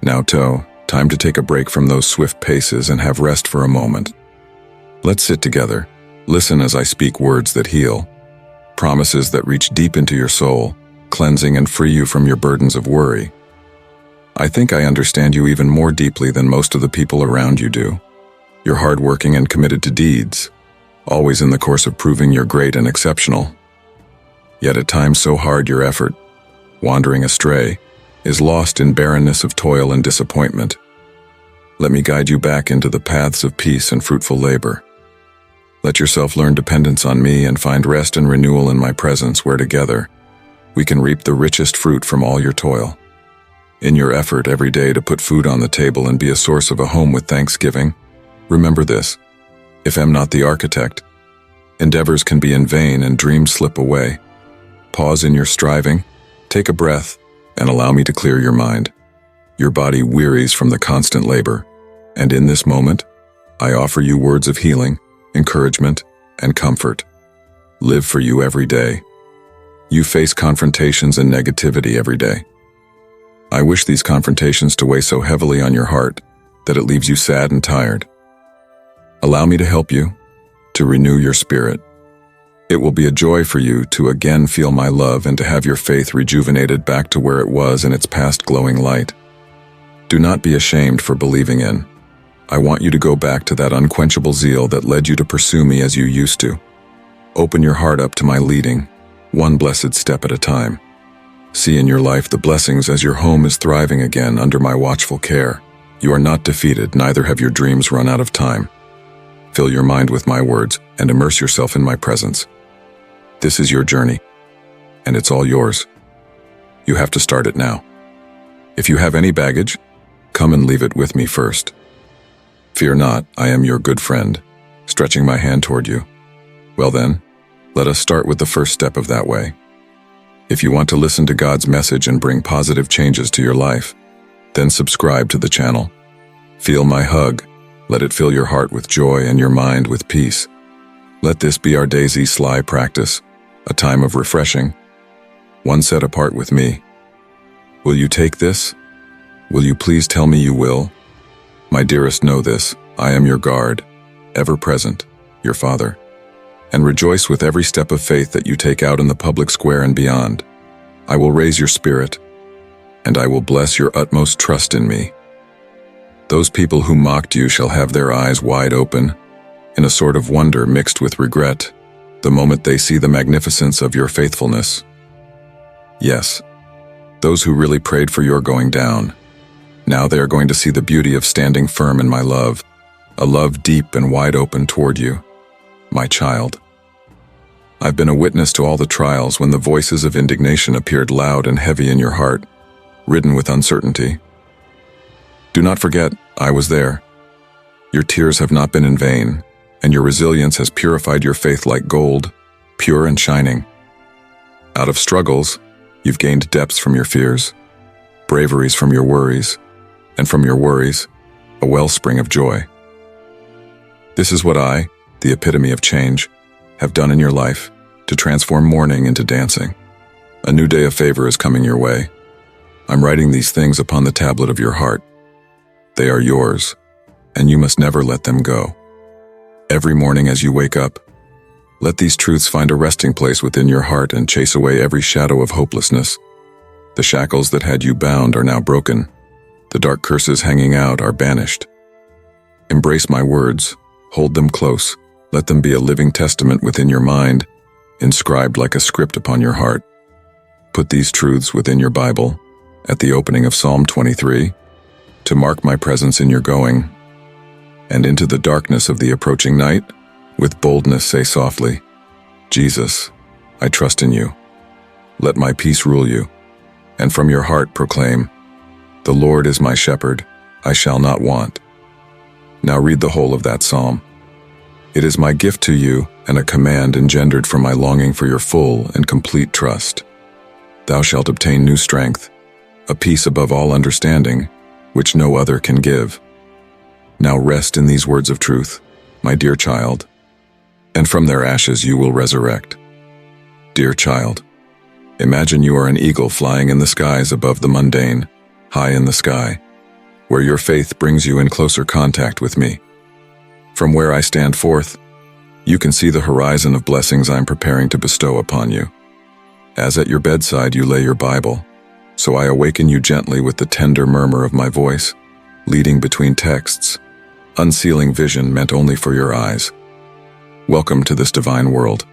Speaker 1: Now, time to take a break from those swift paces and have rest for a moment. Let's sit together, listen as I speak words that heal, promises that reach deep into your soul, cleansing and free you from your burdens of worry. I think I understand you even more deeply than most of the people around you do. You're hardworking and committed to deeds, always in the course of proving you're great and exceptional. Yet at times so hard your effort, wandering astray, is lost in barrenness of toil and disappointment. Let me guide you back into the paths of peace and fruitful labor. Let yourself learn dependence on me and find rest and renewal in my presence where together we can reap the richest fruit from all your toil. In your effort every day to put food on the table and be a source of a home with thanksgiving, remember this: if I'm not the architect, endeavors can be in vain and dreams slip away. Pause in your striving, take a breath, and allow me to clear your mind. Your body wearies from the constant labor, and in this moment, I offer you words of healing, encouragement, and comfort. Live for you every day. You face confrontations and negativity every day. I wish these confrontations to weigh so heavily on your heart that it leaves you sad and tired. Allow me to help you, to renew your spirit. It will be a joy for you to again feel my love and to have your faith rejuvenated back to where it was in its past glowing light. Do not be ashamed for believing in. I want you to go back to that unquenchable zeal that led you to pursue me as you used to. Open your heart up to my leading, one blessed step at a time. See in your life the blessings as your home is thriving again under my watchful care. You are not defeated, neither have your dreams run out of time. Fill your mind with my words and immerse yourself in my presence. This is your journey, and it's all yours. You have to start it now. If you have any baggage, come and leave it with me first. Fear not, I am your good friend, stretching my hand toward you. Well then, let us start with the first step of that way. If you want to listen to God's message and bring positive changes to your life, then subscribe to the channel. Feel my hug. Let it fill your heart with joy and your mind with peace. Let this be our daisy sly practice, a time of refreshing, one set apart with me. Will you take this? Will you please tell me you will? My dearest, know this, I am your guard, ever present, your Father. And rejoice with every step of faith that you take out in the public square and beyond. I will raise your spirit, and I will bless your utmost trust in me. Those people who mocked you shall have their eyes wide open, in a sort of wonder mixed with regret, the moment they see the magnificence of your faithfulness. Yes, those who really prayed for your going down, now they are going to see the beauty of standing firm in my love, a love deep and wide open toward you, my child. I've been a witness to all the trials when the voices of indignation appeared loud and heavy in your heart, ridden with uncertainty. Do not forget, I was there. Your tears have not been in vain, and your resilience has purified your faith like gold, pure and shining. Out of struggles, you've gained depths from your fears, braveries from your worries, and from your worries, a wellspring of joy. This is what I, the epitome of change, have done in your life to transform mourning into dancing. A new day of favor is coming your way. I'm writing these things upon the tablet of your heart. They are yours, and you must never let them go. Every morning as you wake up, let these truths find a resting place within your heart and chase away every shadow of hopelessness. The shackles that had you bound are now broken. The dark curses hanging out are banished. Embrace my words, hold them close, let them be a living testament within your mind, inscribed like a script upon your heart. Put these truths within your Bible, at the opening of Psalm 23, to mark my presence in your going, and into the darkness of the approaching night, with boldness say softly, Jesus, I trust in you. Let my peace rule you, and from your heart proclaim, the Lord is my shepherd, I shall not want. Now read the whole of that psalm. It is my gift to you and a command engendered from my longing for your full and complete trust. Thou shalt obtain new strength, a peace above all understanding, which no other can give. Now rest in these words of truth, my dear child, and from their ashes you will resurrect. Dear child, imagine you are an eagle flying in the skies above the mundane, high in the sky, where your faith brings you in closer contact with me. From where I stand forth, you can see the horizon of blessings I'm preparing to bestow upon you. As at your bedside you lay your Bible, so I awaken you gently with the tender murmur of my voice, leading between texts, unsealing vision meant only for your eyes. Welcome to this divine world,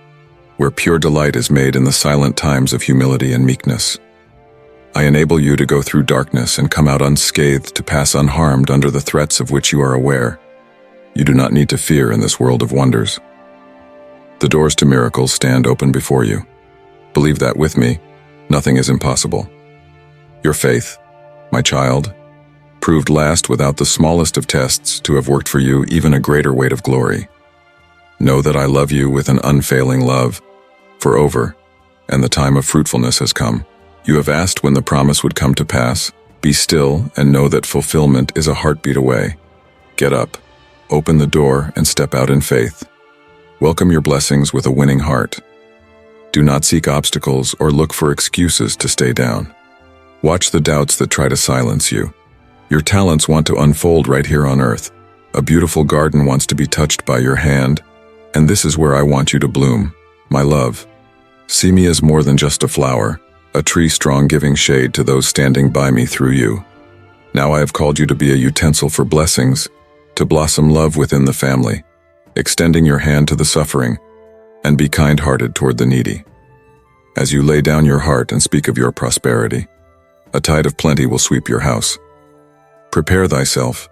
Speaker 1: where pure delight is made in the silent times of humility and meekness. I enable you to go through darkness and come out unscathed to pass unharmed under the threats of which you are aware. You do not need to fear in this world of wonders. The doors to miracles stand open before you. Believe that with me, nothing is impossible. Your faith, my child, proved last without the smallest of tests to have worked for you even a greater weight of glory. Know that I love you with an unfailing love, for over, and the time of fruitfulness has come. You have asked when the promise would come to pass. Be still and know that fulfillment is a heartbeat away. Get up, open the door, and step out in faith. Welcome your blessings with a winning heart. Do not seek obstacles or look for excuses to stay down. Watch the doubts that try to silence you. Your talents want to unfold right here on earth. A beautiful garden wants to be touched by your hand, and this is where I want you to bloom, my love. See me as more than just a flower, a tree strong giving shade to those standing by me through you. Now I have called you to be a utensil for blessings, to blossom love within the family, extending your hand to the suffering, and be kind-hearted toward the needy. As you lay down your heart and speak of your prosperity, a tide of plenty will sweep your house. Prepare thyself,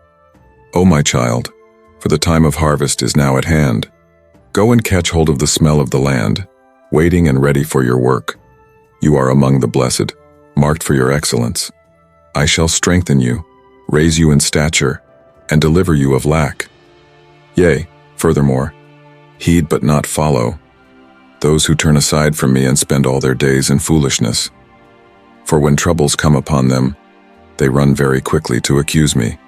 Speaker 1: O my child, for the time of harvest is now at hand. Go and catch hold of the smell of the land, waiting and ready for your work. You are among the blessed, marked for your excellence. I shall strengthen you, raise you in stature, and deliver you of lack. Yea, furthermore, heed but not follow those who turn aside from me and spend all their days in foolishness. For when troubles come upon them, they run very quickly to accuse me.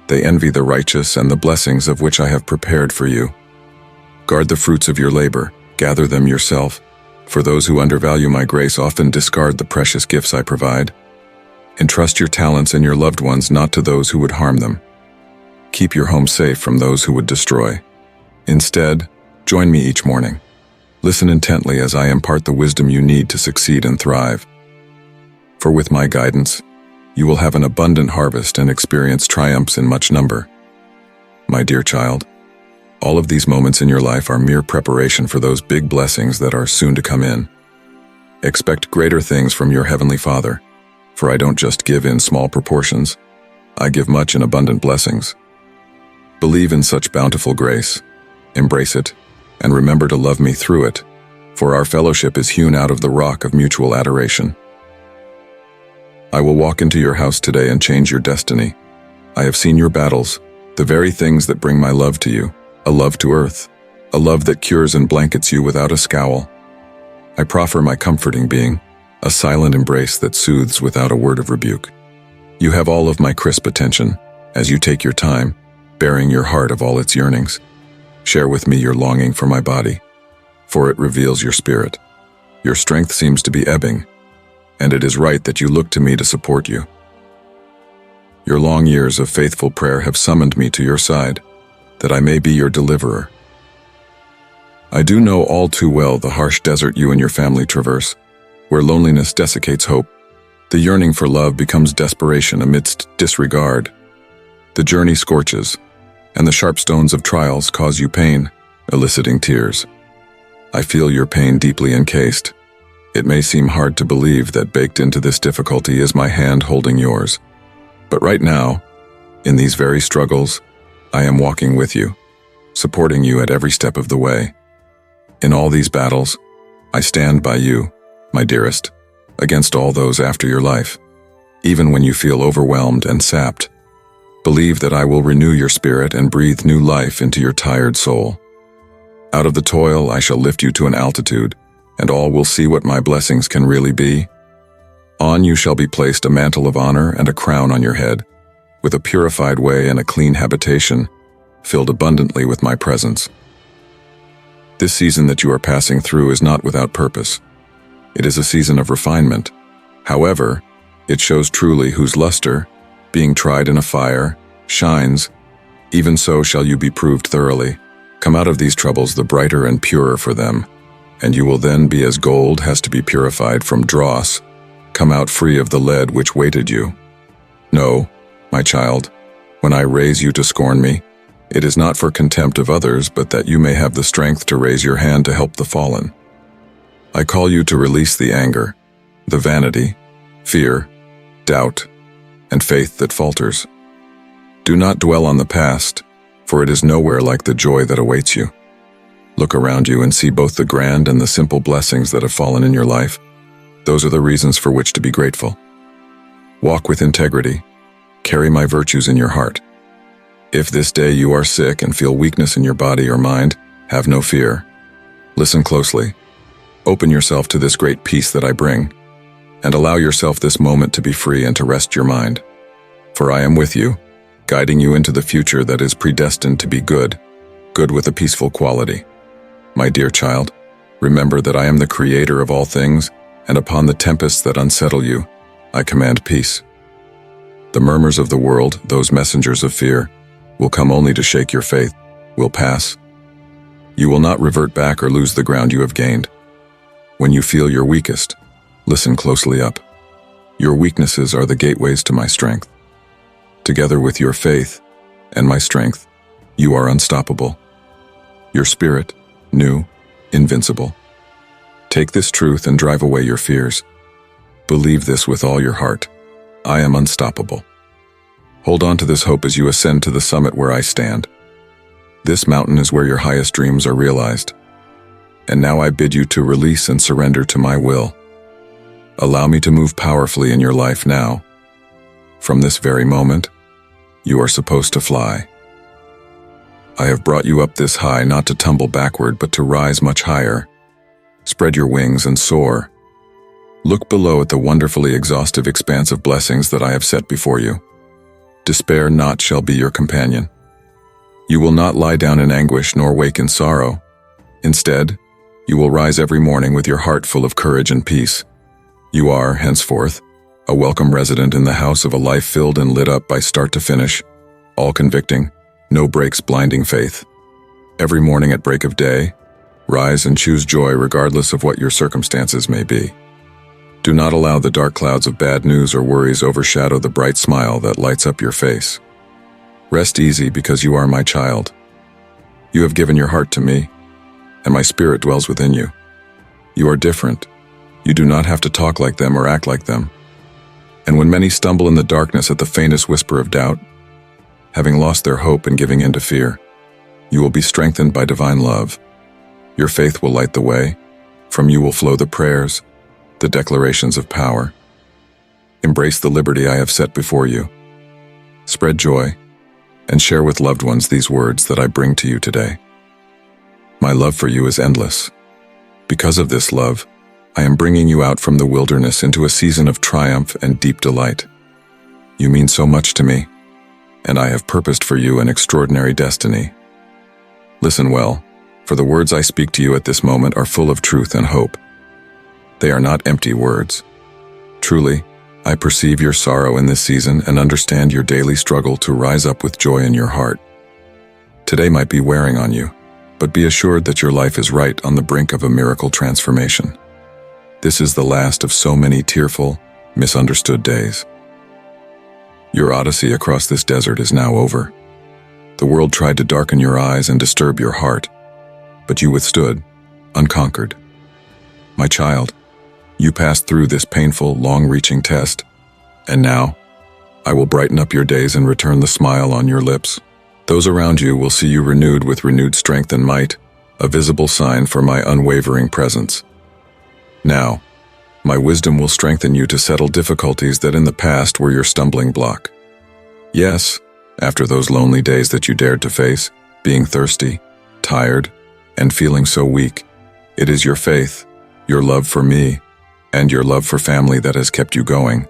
Speaker 1: They envy the righteous and the blessings of which I have prepared for you. Guard the fruits of your labor, gather them yourself, for those who undervalue my grace often discard the precious gifts I provide. Entrust your talents and your loved ones not to those who would harm them. Keep your home safe from those who would destroy. Instead, join me each morning. Listen intently as I impart the wisdom you need to succeed and thrive. For with my guidance, you will have an abundant harvest and experience triumphs in much number. My dear child, all of these moments in your life are mere preparation for those big blessings that are soon to come in. Expect greater things from your Heavenly Father, for I don't just give in small proportions, I give much in abundant blessings. Believe in such bountiful grace, embrace it, and remember to love me through it, for our fellowship is hewn out of the rock of mutual adoration. I will walk into your house today and change your destiny. I have seen your battles, the very things that bring my love to you, a love to earth, a love that cures and blankets you without a scowl. I proffer my comforting being, a silent embrace that soothes without a word of rebuke. You have all of my crisp attention, as you take your time, bearing your heart of all its yearnings. Share with me your longing for my body, for it reveals your spirit. Your strength seems to be ebbing, and it is right that you look to me to support you. Your long years of faithful prayer have summoned me to your side, that I may be your deliverer. I do know all too well the harsh desert you and your family traverse, where loneliness desiccates hope. The yearning for love becomes desperation amidst disregard. The journey scorches, and the sharp stones of trials cause you pain, eliciting tears. I feel your pain deeply encased. It may seem hard to believe that baked into this difficulty is my hand holding yours. But right now, in these very struggles, I am walking with you, supporting you at every step of the way. In all these battles, I stand by you, my dearest, against all those after your life. Even when you feel overwhelmed and sapped, believe that I will renew your spirit and breathe new life into your tired soul. Out of the toil, I shall lift you to an altitude, and all will see what my blessings can really be. On you shall be placed a mantle of honor and a crown on your head, with a purified way and a clean habitation, filled abundantly with my presence. This season that you are passing through is not without purpose. It is a season of refinement. However, it shows truly whose luster, being tried in a fire, shines. Even so shall you be proved thoroughly. Come out of these troubles the brighter and purer for them, and you will then be as gold has to be purified from dross. Come out free of the lead which weighted you. No, my child, when I raise you to scorn me, it is not for contempt of others, but that you may have the strength to raise your hand to help the fallen. I call you to release the anger, the vanity, fear, doubt, and faith that falters. Do not dwell on the past, for it is nowhere like the joy that awaits you. Look around you and see both the grand and the simple blessings that have fallen in your life. Those are the reasons for which to be grateful. Walk with integrity. Carry my virtues in your heart. If this day you are sick and feel weakness in your body or mind, have no fear. Listen closely. Open yourself to this great peace that I bring, and allow yourself this moment to be free and to rest your mind. For I am with you, guiding you into the future that is predestined to be good, good with a peaceful quality. My dear child, Remember that I am the creator of all things, and upon the tempests that unsettle you, I command peace. The murmurs of the world, those messengers of fear, will come only to shake your faith, will pass. You will not revert back or lose the ground you have gained. When you feel your weakest, listen closely up. Your weaknesses are the gateways to my strength. Together with your faith and my strength, you are unstoppable. Your spirit, new, invincible. Take this truth and drive away your fears. Believe this with all your heart. I am unstoppable. Hold on to this hope as you ascend to the summit where I stand. This mountain is where your highest dreams are realized. And now I bid you to release and surrender to my will. Allow me to move powerfully in your life now. From this very moment, you are supposed to fly. I have brought you up this high not to tumble backward but to rise much higher. Spread your wings and soar. Look below at the wonderfully exhaustive expanse of blessings that I have set before you. Despair not shall be your companion. You will not lie down in anguish nor wake in sorrow. Instead, you will rise every morning with your heart full of courage and peace. You are, henceforth, a welcome resident in the house of a life filled and lit up by start to finish, all convicting, no breaks blinding faith. Every morning at break of day, rise and choose joy regardless of what your circumstances may be. Do not allow the dark clouds of bad news or worries overshadow the bright smile that lights up your face. Rest easy because you are my child. You have given your heart to me, and my spirit dwells within you. You are different. You do not have to talk like them or act like them. And when many stumble in the darkness at the faintest whisper of doubt, having lost their hope and giving in to fear, you will be strengthened by divine love. Your faith will light the way. From you will flow the prayers, the declarations of power. Embrace the liberty I have set before you. Spread joy, and share with loved ones these words that I bring to you today. My love for you is endless. Because of this love, I am bringing you out from the wilderness into a season of triumph and deep delight. You mean so much to me, and I have purposed for you an extraordinary destiny. Listen well, for the words I speak to you at this moment are full of truth and hope. They are not empty words. Truly, I perceive your sorrow in this season and understand your daily struggle to rise up with joy in your heart. Today might be wearing on you, but be assured that your life is right on the brink of a miracle transformation. This is the last of so many tearful, misunderstood days. Your odyssey across this desert is now over. The world tried to darken your eyes and disturb your heart, but you withstood, unconquered. My child, you passed through this painful, long-reaching test, and now, I will brighten up your days and return the smile on your lips. Those around you will see you renewed with renewed strength and might, a visible sign for my unwavering presence. Now, my wisdom will strengthen you to settle difficulties that in the past were your stumbling block. Yes, after those lonely days that you dared to face, being thirsty, tired, and feeling so weak, it is your faith, your love for me, and your love for family that has kept you going.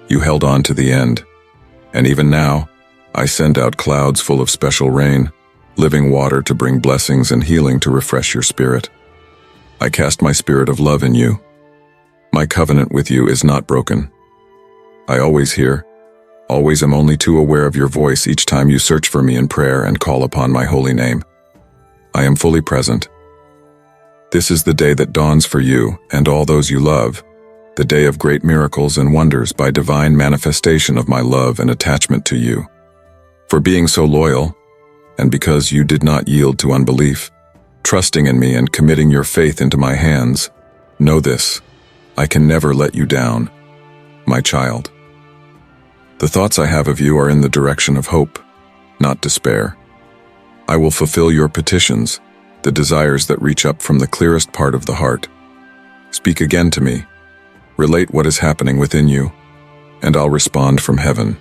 Speaker 1: You held on to the end. And even now, I send out clouds full of special rain, living water to bring blessings and healing to refresh your spirit. I cast my spirit of love in you. My covenant with you is not broken. I always hear, always am only too aware of your voice each time you search for me in prayer and call upon my holy name. I am fully present. This is the day that dawns for you and all those you love, the day of great miracles and wonders by divine manifestation of my love and attachment to you. For being so loyal, and because you did not yield to unbelief, trusting in me and committing your faith into my hands, know this, I can never let you down, my child. The thoughts I have of you are in the direction of hope, not despair. I will fulfill your petitions, the desires that reach up from the clearest part of the heart. Speak again to me. Relate what is happening within you, and I'll respond from heaven.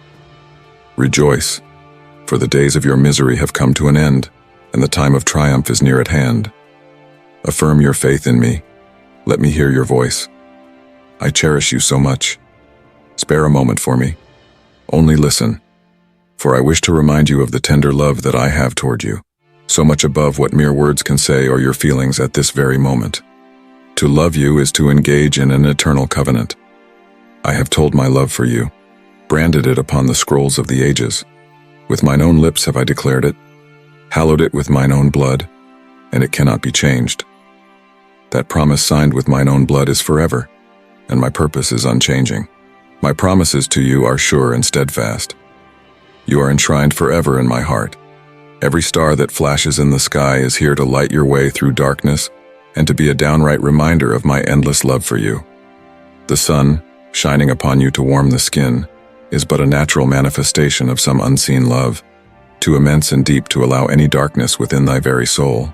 Speaker 1: Rejoice, for the days of your misery have come to an end, and the time of triumph is near at hand. Affirm your faith in me. Let me hear your voice. I cherish you so much. Spare a moment for me. Only listen, for I wish to remind you of the tender love that I have toward you, so much above what mere words can say or your feelings at this very moment. To love you is to engage in an eternal covenant. I have told my love for you, branded it upon the scrolls of the ages. With mine own lips have I declared it, hallowed it with mine own blood, and it cannot be changed. That promise signed with mine own blood is forever, and my purpose is unchanging. My promises to you are sure and steadfast. You are enshrined forever in my heart. Every star that flashes in the sky is here to light your way through darkness and to be a downright reminder of my endless love for you. The sun, shining upon you to warm the skin, is but a natural manifestation of some unseen love, too immense and deep to allow any darkness within thy very soul.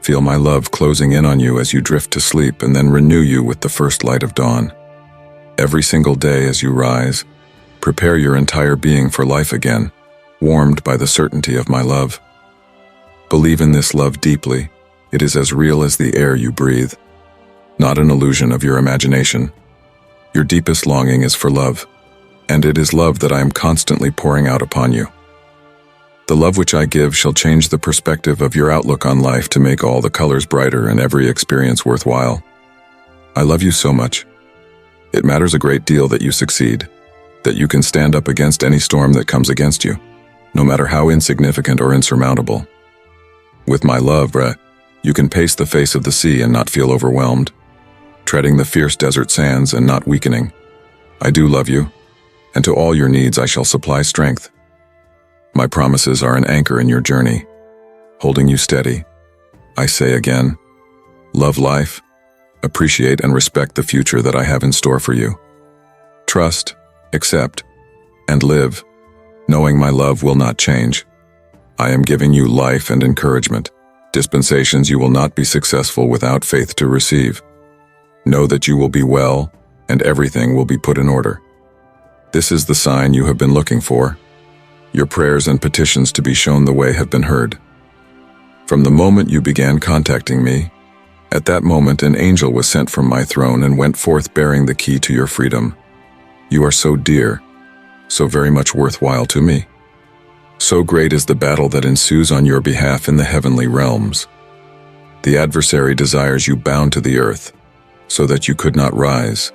Speaker 1: Feel my love closing in on you as you drift to sleep and then renew you with the first light of dawn. Every single day as you rise, prepare your entire being for life again, warmed by the certainty of my love. Believe in this love deeply. It is as real as the air you breathe, not an illusion of your imagination. Your deepest longing is for love, and it is love that I am constantly pouring out upon you. The love which I give shall change the perspective of your outlook on life to make all the colors brighter and every experience worthwhile. I love you so much. It matters a great deal that you succeed, that you can stand up against any storm that comes against you, no matter how insignificant or insurmountable. With my love, you can pace the face of the sea and not feel overwhelmed, treading the fierce desert sands and not weakening. I do love you, and to all your needs I shall supply strength. My promises are an anchor in your journey, holding you steady. I say again, love life, appreciate and respect the future that I have in store for you. Trust, accept, and live, knowing my love will not change. I am giving you life and encouragement, dispensations you will not be successful without faith to receive. Know that you will be well, and everything will be put in order. This is the sign you have been looking for. Your prayers and petitions to be shown the way have been heard. From the moment you began contacting me, at that moment an angel was sent from my throne and went forth bearing the key to your freedom. You are so dear, so very much worthwhile to me. So great is the battle that ensues on your behalf in the heavenly realms. The adversary desires you bound to the earth, so that you could not rise.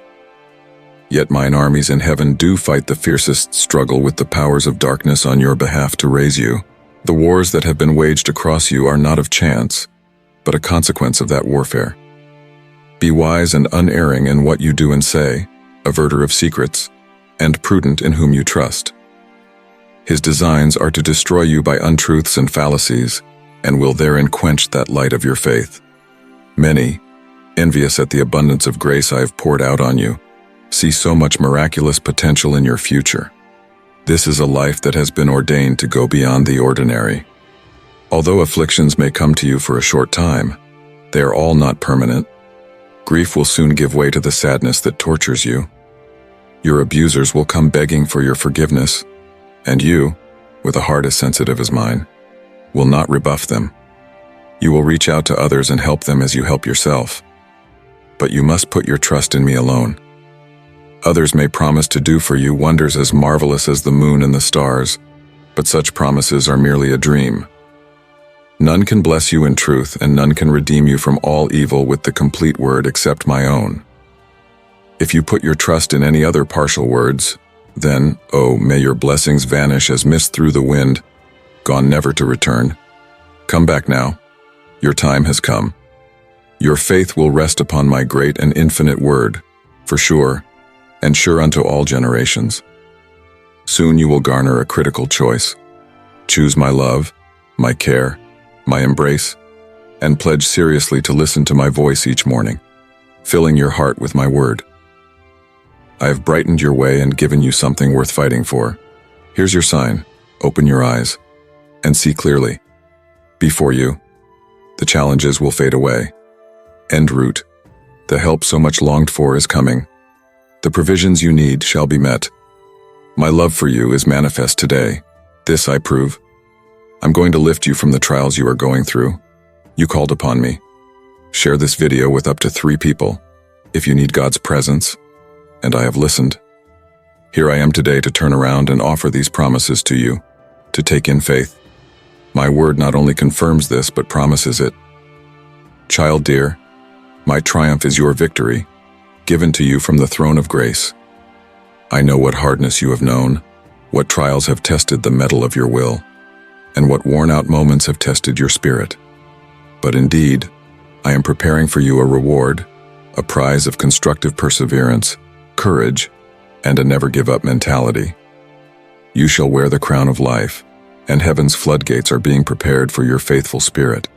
Speaker 1: Yet mine armies in heaven do fight the fiercest struggle with the powers of darkness on your behalf to raise you. The wars that have been waged across you are not of chance, but a consequence of that warfare. Be wise and unerring in what you do and say, averter of secrets, and prudent in whom you trust. His designs are to destroy you by untruths and fallacies, and will therein quench that light of your faith. Many, envious at the abundance of grace I have poured out on you, see so much miraculous potential in your future. This is a life that has been ordained to go beyond the ordinary. Although afflictions may come to you for a short time, they are all not permanent. Grief will soon give way to the sadness that tortures you. Your abusers will come begging for your forgiveness, and you, with a heart as sensitive as mine, will not rebuff them. You will reach out to others and help them as you help yourself. But you must put your trust in me alone. Others may promise to do for you wonders as marvelous as the moon and the stars, but such promises are merely a dream. None can bless you in truth, and none can redeem you from all evil with the complete word except my own. If you put your trust in any other partial words, then, oh, may your blessings vanish as mist through the wind, gone never to return. Come back now. Your time has come. Your faith will rest upon my great and infinite word, for sure, and sure unto all generations. Soon you will garner a critical choice. Choose my love, my care, my embrace, and pledge seriously to listen to my voice each morning, filling your heart with my word. I have brightened your way and given you something worth fighting for. Here's your sign. Open your eyes and see clearly. Before you, the challenges will fade away. En route, the help so much longed for is coming. The provisions you need shall be met. My love for you is manifest today. This I prove. I'm going to lift you from the trials you are going through. You called upon me. Share this video with up to 3 people if you need God's presence, and I have listened. Here I am today to turn around and offer these promises to you, to take in faith. My word not only confirms this, but promises it. Child dear, My triumph is your victory, given to you from the throne of grace. I know what hardness you have known, what trials have tested the mettle of your will, and what worn-out moments have tested your spirit. But indeed, I am preparing for you a reward, a prize of constructive perseverance, courage, and a never-give-up mentality. You shall wear the crown of life, and heaven's floodgates are being prepared for your faithful spirit.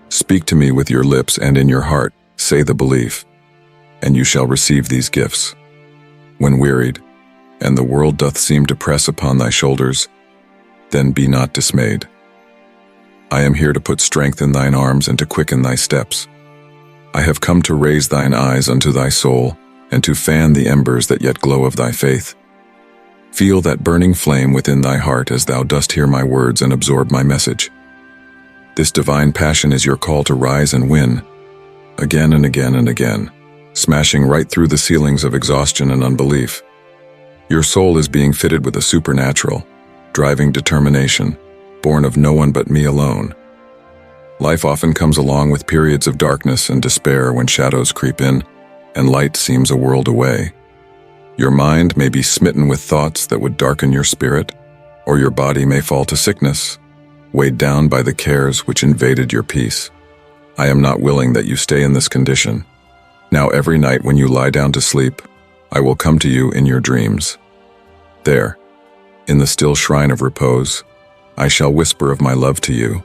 Speaker 1: Speak to me with your lips, and in your heart say the belief, and you shall receive these gifts. When wearied, and the world doth seem to press upon thy shoulders, then be not dismayed. I am here to put strength in thine arms and to quicken thy steps. I have come to raise thine eyes unto thy soul, and to fan the embers that yet glow of thy faith. Feel that burning flame within thy heart as thou dost hear my words and absorb my message. This divine passion is your call to rise and win, again and again and again, smashing right through the ceilings of exhaustion and unbelief. Your soul is being fitted with a supernatural, driving determination, born of no one but me alone. Life often comes along with periods of darkness and despair when shadows creep in, and light seems a world away. Your mind may be smitten with thoughts that would darken your spirit, or your body may fall to sickness, weighed down by the cares which invaded your peace. I am not willing that you stay in this condition. Now every night when you lie down to sleep, I will come to you in your dreams. There, in the still shrine of repose, I shall whisper of my love to you,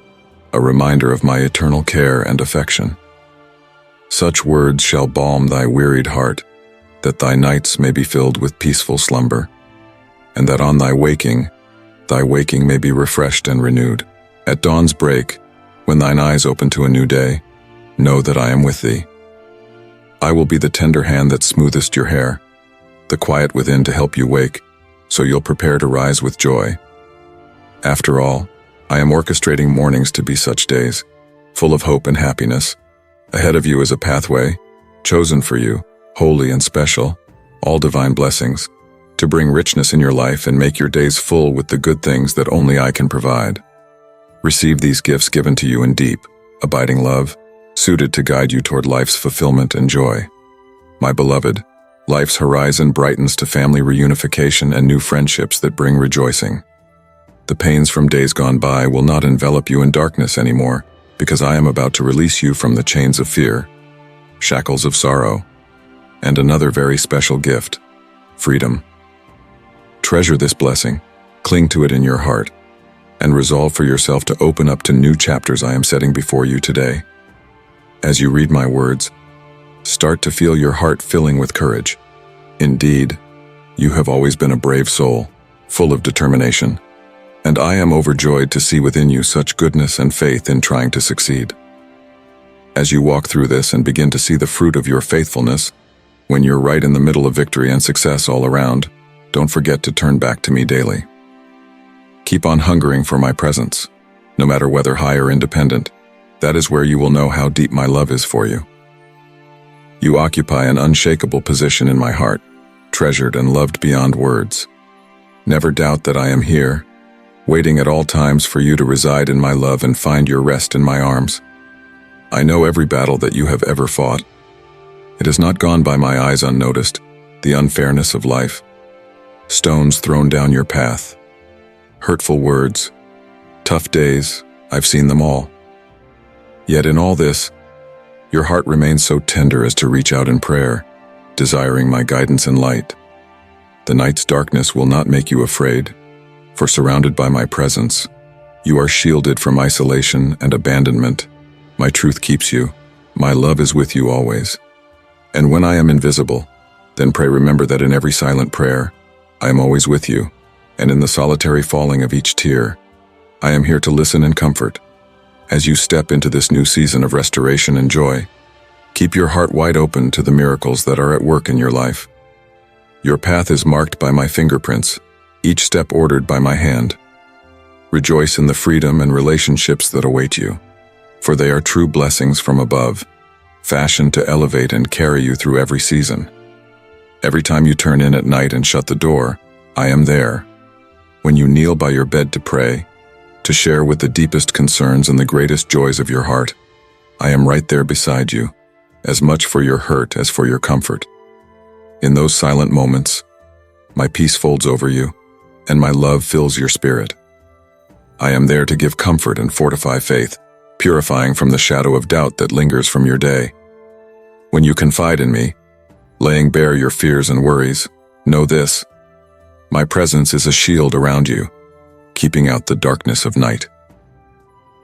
Speaker 1: a reminder of my eternal care and affection. Such words shall balm thy wearied heart, that thy nights may be filled with peaceful slumber, and that on thy waking may be refreshed and renewed. At dawn's break, when thine eyes open to a new day, know that I am with thee. I will be the tender hand that smoothest your hair, the quiet within to help you wake, so you'll prepare to rise with joy. After all, I am orchestrating mornings to be such days, full of hope and happiness. Ahead of you is a pathway, chosen for you, holy and special, all divine blessings, to bring richness in your life and make your days full with the good things that only I can provide. Receive these gifts given to you in deep, abiding love, suited to guide you toward life's fulfillment and joy. My beloved, life's horizon brightens to family reunification and new friendships that bring rejoicing. The pains from days gone by will not envelop you in darkness anymore, because I am about to release you from the chains of fear, shackles of sorrow, and another very special gift, freedom. Treasure this blessing, cling to it in your heart, and resolve for yourself to open up to new chapters I am setting before you today. As you read my words, start to feel your heart filling with courage. Indeed, you have always been a brave soul, full of determination, and I am overjoyed to see within you such goodness and faith in trying to succeed. As you walk through this and begin to see the fruit of your faithfulness, when you're right in the middle of victory and success all around, don't forget to turn back to me daily. Keep on hungering for my presence, no matter whether high or independent. That is where you will know how deep my love is for you. You occupy an unshakable position in my heart, treasured and loved beyond words. Never doubt that I am here, waiting at all times for you to reside in my love and find your rest in my arms. I know every battle that you have ever fought. It has not gone by my eyes unnoticed, the unfairness of life. Stones thrown down your path, hurtful words, tough days, I've seen them all. Yet in all this, your heart remains so tender as to reach out in prayer, desiring my guidance and light. The night's darkness will not make you afraid, for surrounded by my presence, you are shielded from isolation and abandonment. My truth keeps you, my love is with you always. And when I am invisible, then pray remember that in every silent prayer, I am always with you, and in the solitary falling of each tear, I am here to listen and comfort. As you step into this new season of restoration and joy, keep your heart wide open to the miracles that are at work in your life. Your path is marked by my fingerprints, each step ordered by my hand. Rejoice in the freedom and relationships that await you, for they are true blessings from above, fashioned to elevate and carry you through every season. Every time you turn in at night and shut the door, I am there. When you kneel by your bed to pray, to share with the deepest concerns and the greatest joys of your heart, I am right there beside you, as much for your hurt as for your comfort. In those silent moments, my peace folds over you, and my love fills your spirit. I am there to give comfort and fortify faith, purifying from the shadow of doubt that lingers from your day. When you confide in me, laying bare your fears and worries, know this: my presence is a shield around you, keeping out the darkness of night.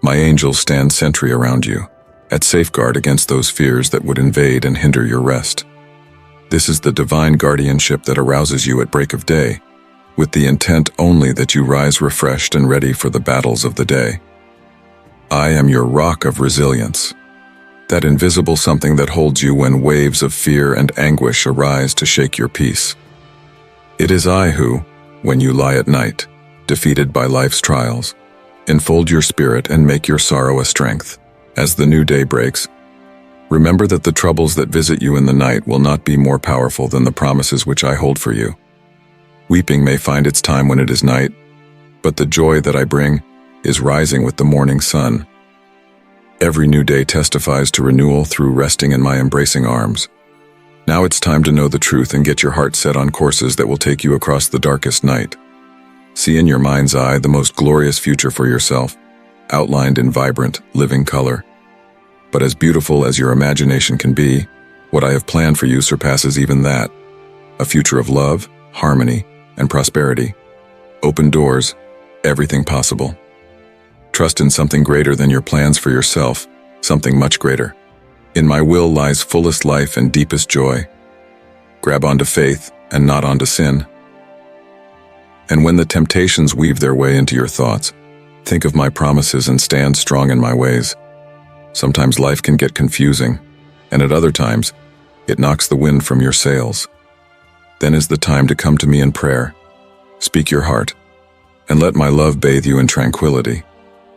Speaker 1: My angels stand sentry around you, at safeguard against those fears that would invade and hinder your rest. This is the divine guardianship that arouses you at break of day, with the intent only that you rise refreshed and ready for the battles of the day. I am your rock of resilience, that invisible something that holds you when waves of fear and anguish arise to shake your peace. It is I who, when you lie at night, defeated by life's trials, enfold your spirit and make your sorrow a strength. As the new day breaks, remember that the troubles that visit you in the night will not be more powerful than the promises which I hold for you. Weeping may find its time when it is night, but the joy that I bring is rising with the morning sun. Every new day testifies to renewal through resting in my embracing arms. Now it's time to know the truth and get your heart set on courses that will take you across the darkest night. See in your mind's eye the most glorious future for yourself, outlined in vibrant, living color. But as beautiful as your imagination can be, what I have planned for you surpasses even that. A future of love, harmony, and prosperity. Open doors, everything possible. Trust in something greater than your plans for yourself, something much greater. In my will lies fullest life and deepest joy. Grab onto faith and not onto sin. And when the temptations weave their way into your thoughts, think of my promises and stand strong in my ways. Sometimes life can get confusing, and at other times, it knocks the wind from your sails. Then is the time to come to me in prayer. Speak your heart, and let my love bathe you in tranquility,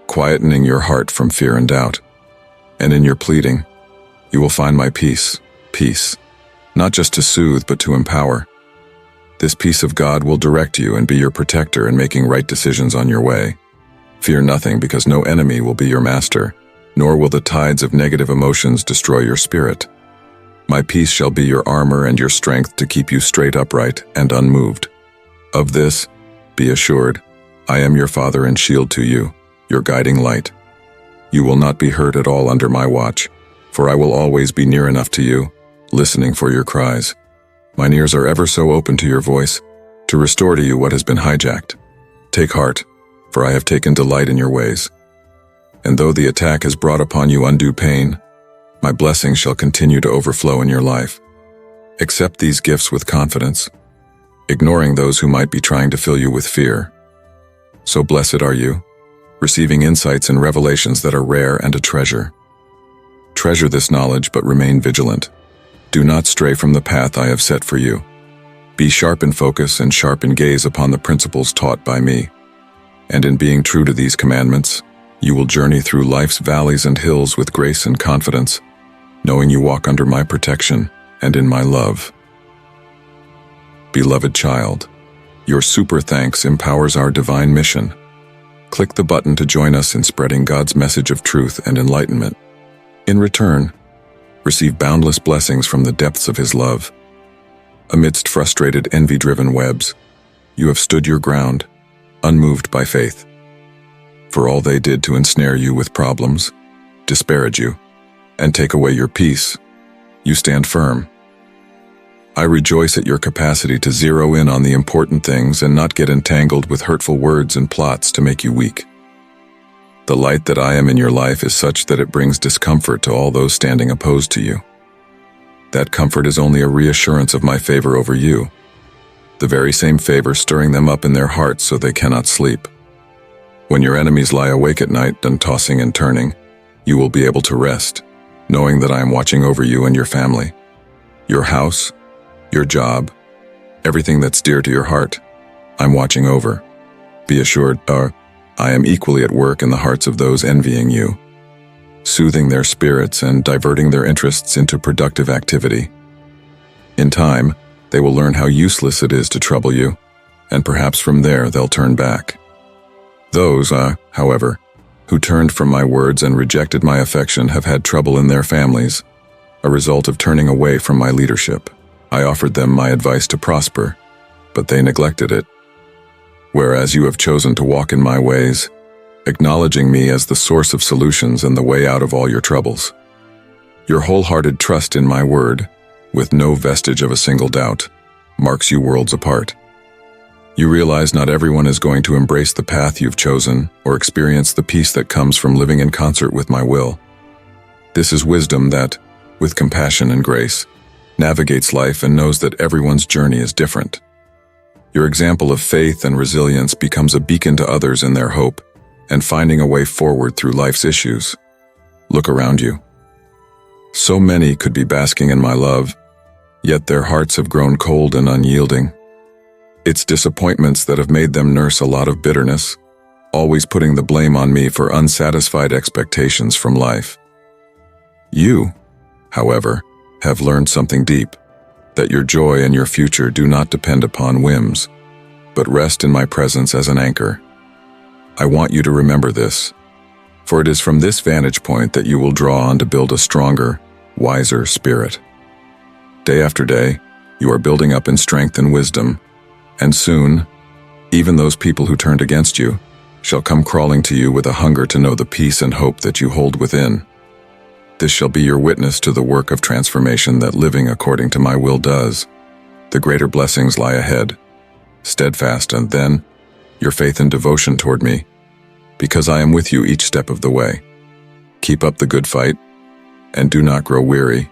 Speaker 1: quietening your heart from fear and doubt. And in your pleading, you will find my peace, not just to soothe but to empower. This peace of God will direct you and be your protector in making right decisions on your way. Fear nothing, because no enemy will be your master, nor will the tides of negative emotions destroy your spirit. My peace shall be your armor and your strength to keep you straight upright and unmoved. Of this, be assured, I am your Father and shield to you, your guiding light. You will not be hurt at all under my watch, for I will always be near enough to you, listening for your cries. Mine ears are ever so open to your voice, to restore to you what has been hijacked. Take heart, for I have taken delight in your ways. And though the attack has brought upon you undue pain, my blessings shall continue to overflow in your life. Accept these gifts with confidence, ignoring those who might be trying to fill you with fear. So blessed are you, receiving insights and revelations that are rare and a treasure. Treasure this knowledge, but remain vigilant. Do not stray from the path I have set for you. Be sharp in focus and sharp in gaze upon the principles taught by me. And in being true to these commandments, you will journey through life's valleys and hills with grace and confidence, knowing you walk under my protection and in my love. Beloved child, your super thanks empowers our divine mission. Click the button to join us in spreading God's message of truth and enlightenment. In return, receive boundless blessings from the depths of His love. Amidst frustrated, envy-driven webs, you have stood your ground, unmoved by faith. For all they did to ensnare you with problems, disparage you, and take away your peace, you stand firm. I rejoice at your capacity to zero in on the important things and not get entangled with hurtful words and plots to make you weak. The light that I am in your life is such that it brings discomfort to all those standing opposed to you. That comfort is only a reassurance of my favor over you, the very same favor stirring them up in their hearts so they cannot sleep. When your enemies lie awake at night and tossing and turning, you will be able to rest, knowing that I am watching over you and your family, your house, your job, everything that's dear to your heart. I'm watching over. Be assured, I am equally at work in the hearts of those envying you, soothing their spirits and diverting their interests into productive activity. In time, they will learn how useless it is to trouble you, and perhaps from there they'll turn back. Those, however, who turned from my words and rejected my affection have had trouble in their families, a result of turning away from my leadership. I offered them my advice to prosper, but they neglected it. Whereas you have chosen to walk in my ways, acknowledging me as the source of solutions and the way out of all your troubles. Your wholehearted trust in my word, with no vestige of a single doubt, marks you worlds apart. You realize not everyone is going to embrace the path you've chosen or experience the peace that comes from living in concert with my will. This is wisdom that, with compassion and grace, navigates life and knows that everyone's journey is different. Your example of faith and resilience becomes a beacon to others in their hope and finding a way forward through life's issues. Look around you. So many could be basking in my love, yet their hearts have grown cold and unyielding. It's disappointments that have made them nurse a lot of bitterness, always putting the blame on me for unsatisfied expectations from life. You, however, have learned something deep, that your joy and your future do not depend upon whims, but rest in my presence as an anchor. I want you to remember this, for it is from this vantage point that you will draw on to build a stronger, wiser spirit. Day after day, you are building up in strength and wisdom, and soon, even those people who turned against you shall come crawling to you with a hunger to know the peace and hope that you hold within. This shall be your witness to the work of transformation that living according to my will does. The greater blessings lie ahead, steadfast, and then your faith and devotion toward me, because I am with you each step of the way. Keep up the good fight, and do not grow weary,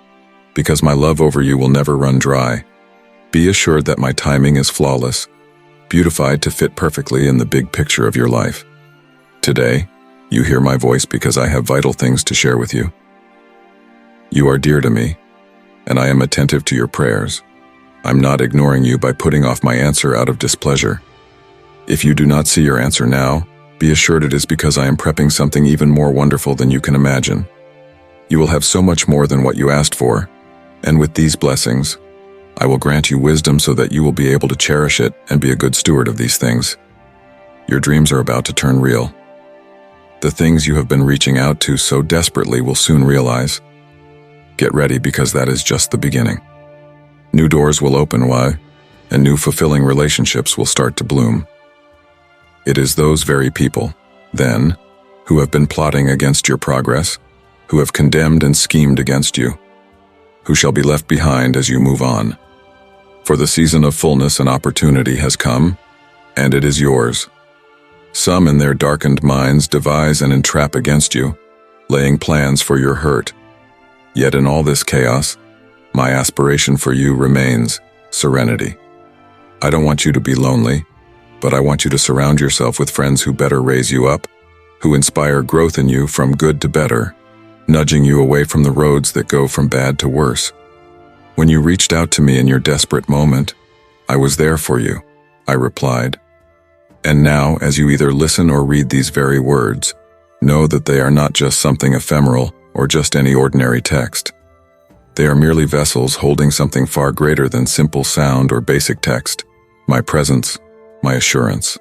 Speaker 1: because my love over you will never run dry. Be assured that my timing is flawless, beautified to fit perfectly in the big picture of your life. Today, you hear my voice because I have vital things to share with you. You are dear to me, and I am attentive to your prayers. I'm not ignoring you by putting off my answer out of displeasure. If you do not see your answer now, be assured it is because I am prepping something even more wonderful than you can imagine. You will have so much more than what you asked for, and with these blessings, I will grant you wisdom so that you will be able to cherish it and be a good steward of these things. Your dreams are about to turn real. The things you have been reaching out to so desperately will soon realize. Get ready, because that is just the beginning. New doors will open wide, and new fulfilling relationships will start to bloom. It is those very people, then, who have been plotting against your progress, who have condemned and schemed against you, who shall be left behind as you move on. For the season of fullness and opportunity has come, and it is yours. Some in their darkened minds devise and entrap against you, laying plans for your hurt. Yet in all this chaos, my aspiration for you remains serenity. I don't want you to be lonely, but I want you to surround yourself with friends who better raise you up, who inspire growth in you from good to better, nudging you away from the roads that go from bad to worse. When you reached out to me in your desperate moment, I was there for you, I replied. And now, as you either listen or read these very words, know that they are not just something ephemeral or just any ordinary text. They are merely vessels holding something far greater than simple sound or basic text, my presence, my assurance.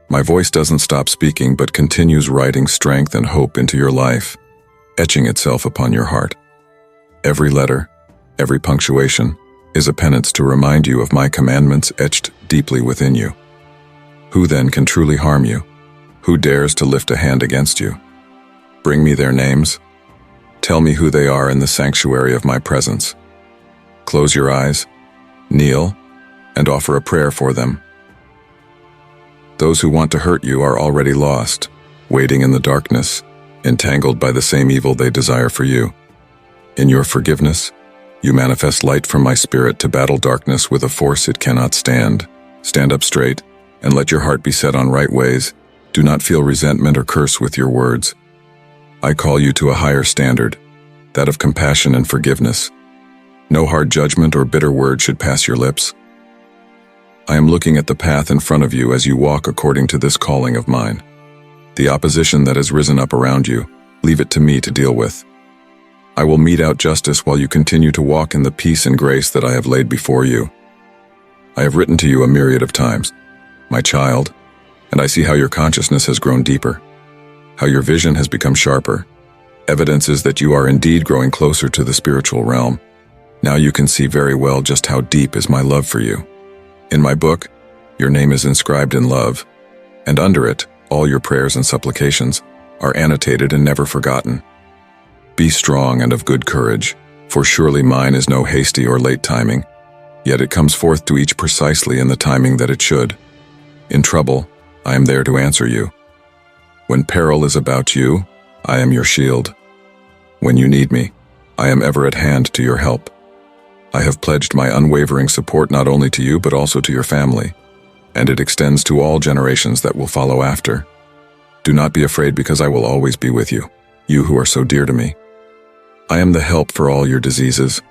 Speaker 1: My voice doesn't stop speaking but continues writing strength and hope into your life, etching itself upon your heart. Every letter, every punctuation, is a penance to remind you of my commandments etched deeply within you. Who then can truly harm you? Who dares to lift a hand against you? Bring me their names. Tell me who they are in the sanctuary of my presence. Close your eyes, kneel, and offer a prayer for them. Those who want to hurt you are already lost, waiting in the darkness, entangled by the same evil they desire for you. In your forgiveness, you manifest light from my spirit to battle darkness with a force it cannot stand. Stand up straight, and let your heart be set on right ways. Do not feel resentment or curse with your words. I call you to a higher standard, that of compassion and forgiveness. No hard judgment or bitter word should pass your lips. I am looking at the path in front of you as you walk according to this calling of mine. The opposition that has risen up around you, leave it to me to deal with. I will mete out justice while you continue to walk in the peace and grace that I have laid before you. I have written to you a myriad of times, my child, and I see how your consciousness has grown deeper, how your vision has become sharper, Evidence is that you are indeed growing closer to the spiritual realm. Now you can see very well just how deep is my love for you. In my book, your name is inscribed in love, and under it, all your prayers and supplications are annotated and never forgotten. Be strong and of good courage, for surely mine is no hasty or late timing, yet it comes forth to each precisely in the timing that it should. In trouble, I am there to answer you. When peril is about you, I am your shield. When you need me, I am ever at hand to your help. I have pledged my unwavering support not only to you but also to your family, and it extends to all generations that will follow after. Do not be afraid because I will always be with you, you who are so dear to me. I am the help for all your diseases,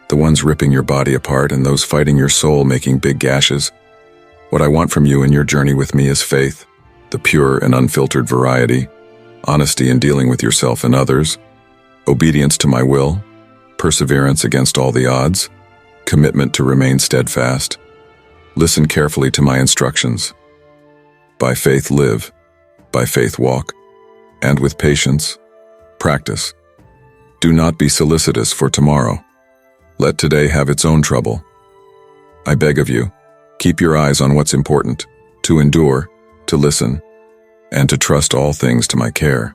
Speaker 1: the ones ripping your body apart and those fighting your soul making big gashes. What I want from you in your journey with me is faith, the pure and unfiltered variety, honesty in dealing with yourself and others, obedience to my will, perseverance against all the odds, commitment to remain steadfast. Listen carefully to my instructions. By faith live, by faith walk, and with patience, practice. Do not be solicitous for tomorrow. Let today have its own trouble. I beg of you, keep your eyes on what's important, to endure, to listen, and to trust all things to my care.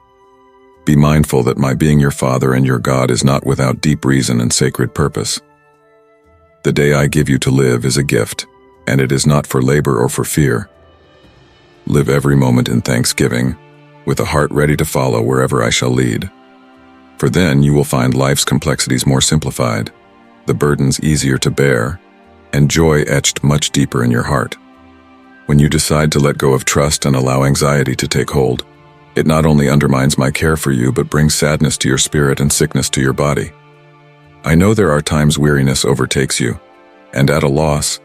Speaker 1: Be mindful that my being your Father and your God is not without deep reason and sacred purpose. The day I give you to live is a gift, and it is not for labor or for fear. Live every moment in thanksgiving, with a heart ready to follow wherever I shall lead. For then you will find life's complexities more simplified, the burdens easier to bear, and joy etched much deeper in your heart. When you decide to let go of trust and allow anxiety to take hold, it not only undermines my care for you but brings sadness to your spirit and sickness to your body. I know there are times weariness overtakes you, and at a loss,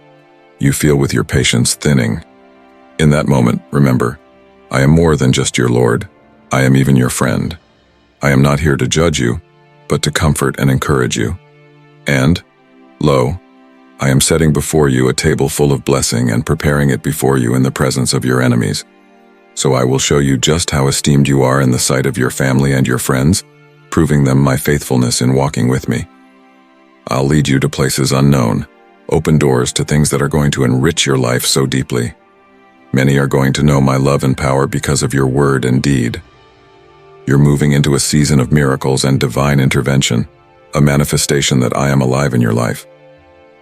Speaker 1: you feel with your patience thinning. In that moment, remember, I am more than just your Lord, I am even your friend. I am not here to judge you, but to comfort and encourage you. And, lo, I am setting before you a table full of blessing and preparing it before you in the presence of your enemies. So I will show you just how esteemed you are in the sight of your family and your friends, proving them my faithfulness in walking with me. I'll lead you to places unknown, open doors to things that are going to enrich your life so deeply. Many are going to know my love and power because of your word and deed. You're moving into a season of miracles and divine intervention, a manifestation that I am alive in your life.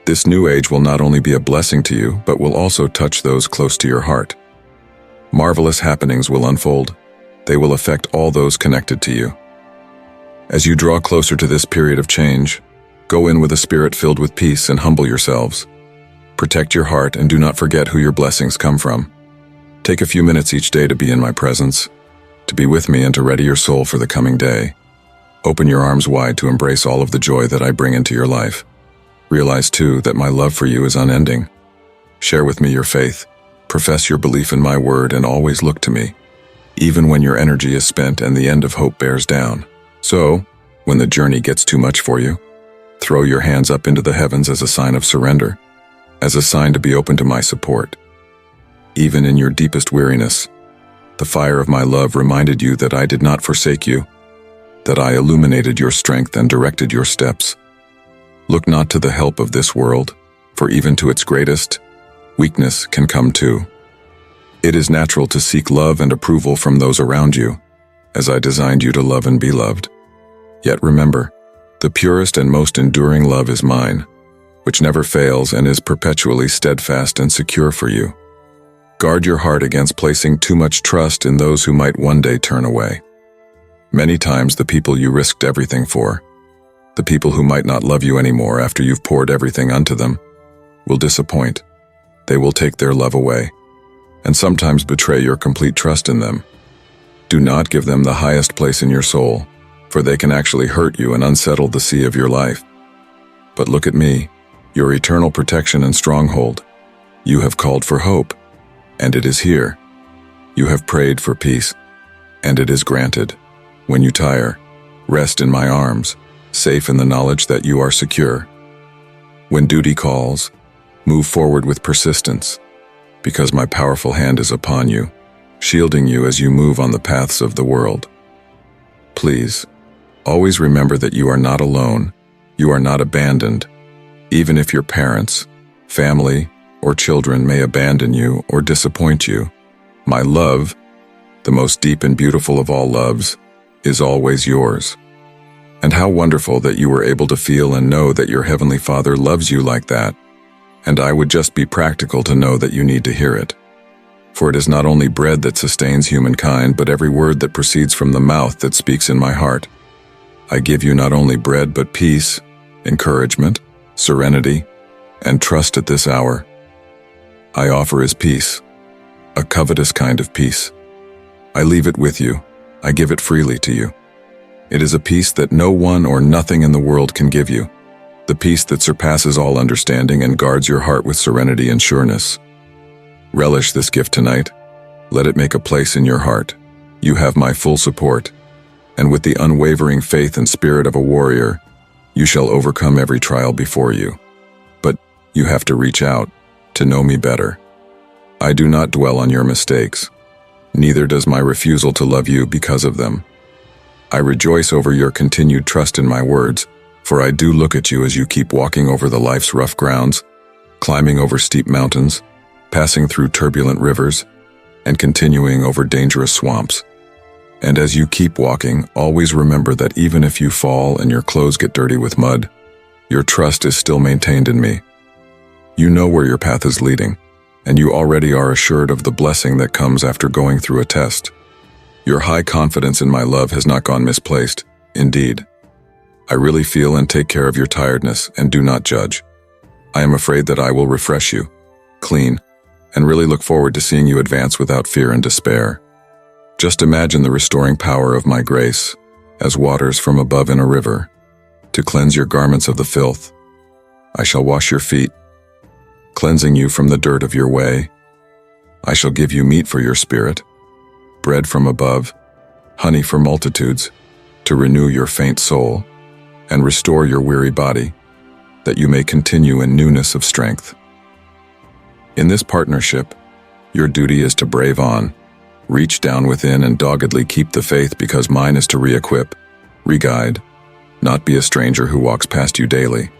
Speaker 1: This new age will not only be a blessing to you, but will also touch those close to your heart. Marvelous happenings will unfold. They will affect all those connected to you. As you draw closer to this period of change, go in with a spirit filled with peace and humble yourselves. Protect your heart and do not forget who your blessings come from. Take a few minutes each day to be in my presence, to be with me and to ready your soul for the coming day. Open your arms wide to embrace all of the joy that I bring into your life. Realize, too, that my love for you is unending. Share with me your faith, profess your belief in my word, and always look to me, even when your energy is spent and the end of hope bears down. So, when the journey gets too much for you, throw your hands up into the heavens as a sign of surrender, as a sign to be open to my support. Even in your deepest weariness, the fire of my love reminded you that I did not forsake you, that I illuminated your strength and directed your steps. Look not to the help of this world, for even to its greatest, weakness can come too. It is natural to seek love and approval from those around you, as I designed you to love and be loved. Yet remember, the purest and most enduring love is mine, which never fails and is perpetually steadfast and secure for you. Guard your heart against placing too much trust in those who might one day turn away. Many times the people you risked everything for, the people who might not love you anymore after you've poured everything unto them, will disappoint. They will take their love away, and sometimes betray your complete trust in them. Do not give them the highest place in your soul, for they can actually hurt you and unsettle the sea of your life. But look at me, your eternal protection and stronghold. You have called for hope, and it is here. You have prayed for peace, and it is granted. When you tire, rest in my arms, safe in the knowledge that you are secure. When duty calls, move forward with persistence, because my powerful hand is upon you, shielding you as you move on the paths of the world. Please, Always remember that you are not alone. You are not abandoned. Even if your parents, family, or children may abandon you or disappoint you, my love, the most deep and beautiful of all loves, is always yours. And how wonderful that you were able to feel and know that your Heavenly Father loves you like that. And I would just be practical to know that you need to hear it. For it is not only bread that sustains humankind, but every word that proceeds from the mouth that speaks in my heart. I give you not only bread, but peace, encouragement, serenity, and trust at this hour. I offer is peace, a covetous kind of peace. I leave it with you. I give it freely to you. It is a peace that no one or nothing in the world can give you, the peace that surpasses all understanding and guards your heart with serenity and sureness. Relish this gift tonight. Let it make a place in your heart. You have my full support, and with the unwavering faith and spirit of a warrior, you shall overcome every trial before you. But you have to reach out to know me better. I do not dwell on your mistakes. Neither does my refusal to love you because of them. I rejoice over your continued trust in my words, for I do look at you as you keep walking over the life's rough grounds, climbing over steep mountains, passing through turbulent rivers, and continuing over dangerous swamps. And as you keep walking, always remember that even if you fall and your clothes get dirty with mud, your trust is still maintained in me. You know where your path is leading, and you already are assured of the blessing that comes after going through a test. Your high confidence in my love has not gone misplaced. Indeed, I really feel and take care of your tiredness and do not judge. I am afraid that I will refresh you, clean, and really look forward to seeing you advance without fear and despair. Just imagine the restoring power of my grace, as waters from above in a river, to cleanse your garments of the filth. I shall wash your feet, cleansing you from the dirt of your way. I shall give you meat for your spirit, bread from above, honey for multitudes, to renew your faint soul, and restore your weary body, that you may continue in newness of strength. In this partnership, your duty is to brave on, reach down within and doggedly keep the faith, because mine is to re-equip, re-guide, not be a stranger who walks past you daily.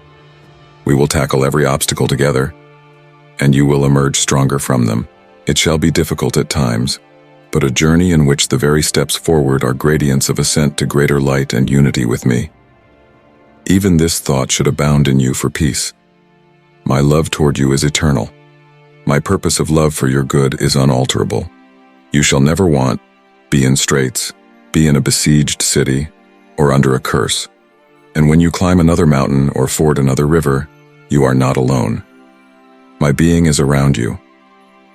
Speaker 1: We will tackle every obstacle together, and you will emerge stronger from them. It shall be difficult at times, but a journey in which the very steps forward are gradients of ascent to greater light and unity with me. Even this thought should abound in you for peace. My love toward you is eternal. My purpose of love for your good is unalterable. You shall never want, be in straits, be in a besieged city, or under a curse. And when you climb another mountain or ford another river, you are not alone. My being is around you.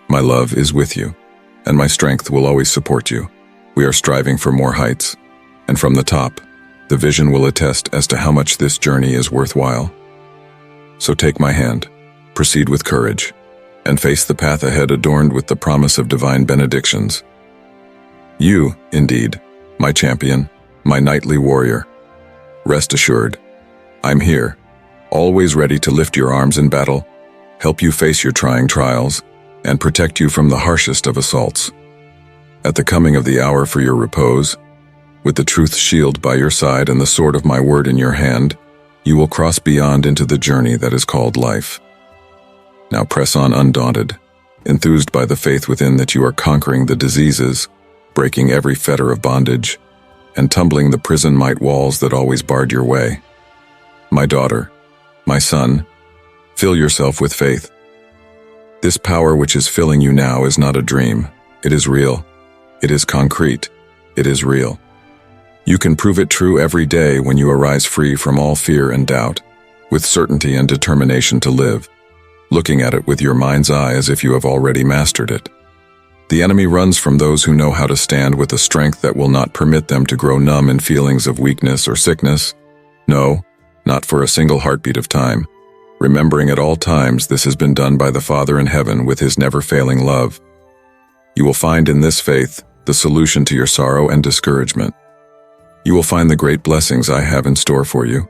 Speaker 1: My love is with you, and my strength will always support you. We are striving for more heights, and from the top, the vision will attest as to how much this journey is worthwhile. So take my hand, proceed with courage, and face the path ahead adorned with the promise of divine benedictions. You, indeed, my champion, my knightly warrior. Rest assured, I'm here, always ready to lift your arms in battle, help you face your trying trials, and protect you from the harshest of assaults. At the coming of the hour for your repose, with the truth shield by your side and the sword of my word in your hand, you will cross beyond into the journey that is called life. Now press on undaunted, enthused by the faith within that you are conquering the diseases, breaking every fetter of bondage, and tumbling the prison might walls that always barred your way. My daughter, my son, fill yourself with faith. This power which is filling you now is not a dream. It is real. It is concrete. It is real. You can prove it true every day when you arise free from all fear and doubt, with certainty and determination to live, looking at it with your mind's eye as if you have already mastered it. The enemy runs from those who know how to stand with a strength that will not permit them to grow numb in feelings of weakness or sickness. No, not for a single heartbeat of time. Remembering at all times this has been done by the Father in heaven with his never-failing love. You will find in this faith the solution to your sorrow and discouragement. You will find the great blessings I have in store for you.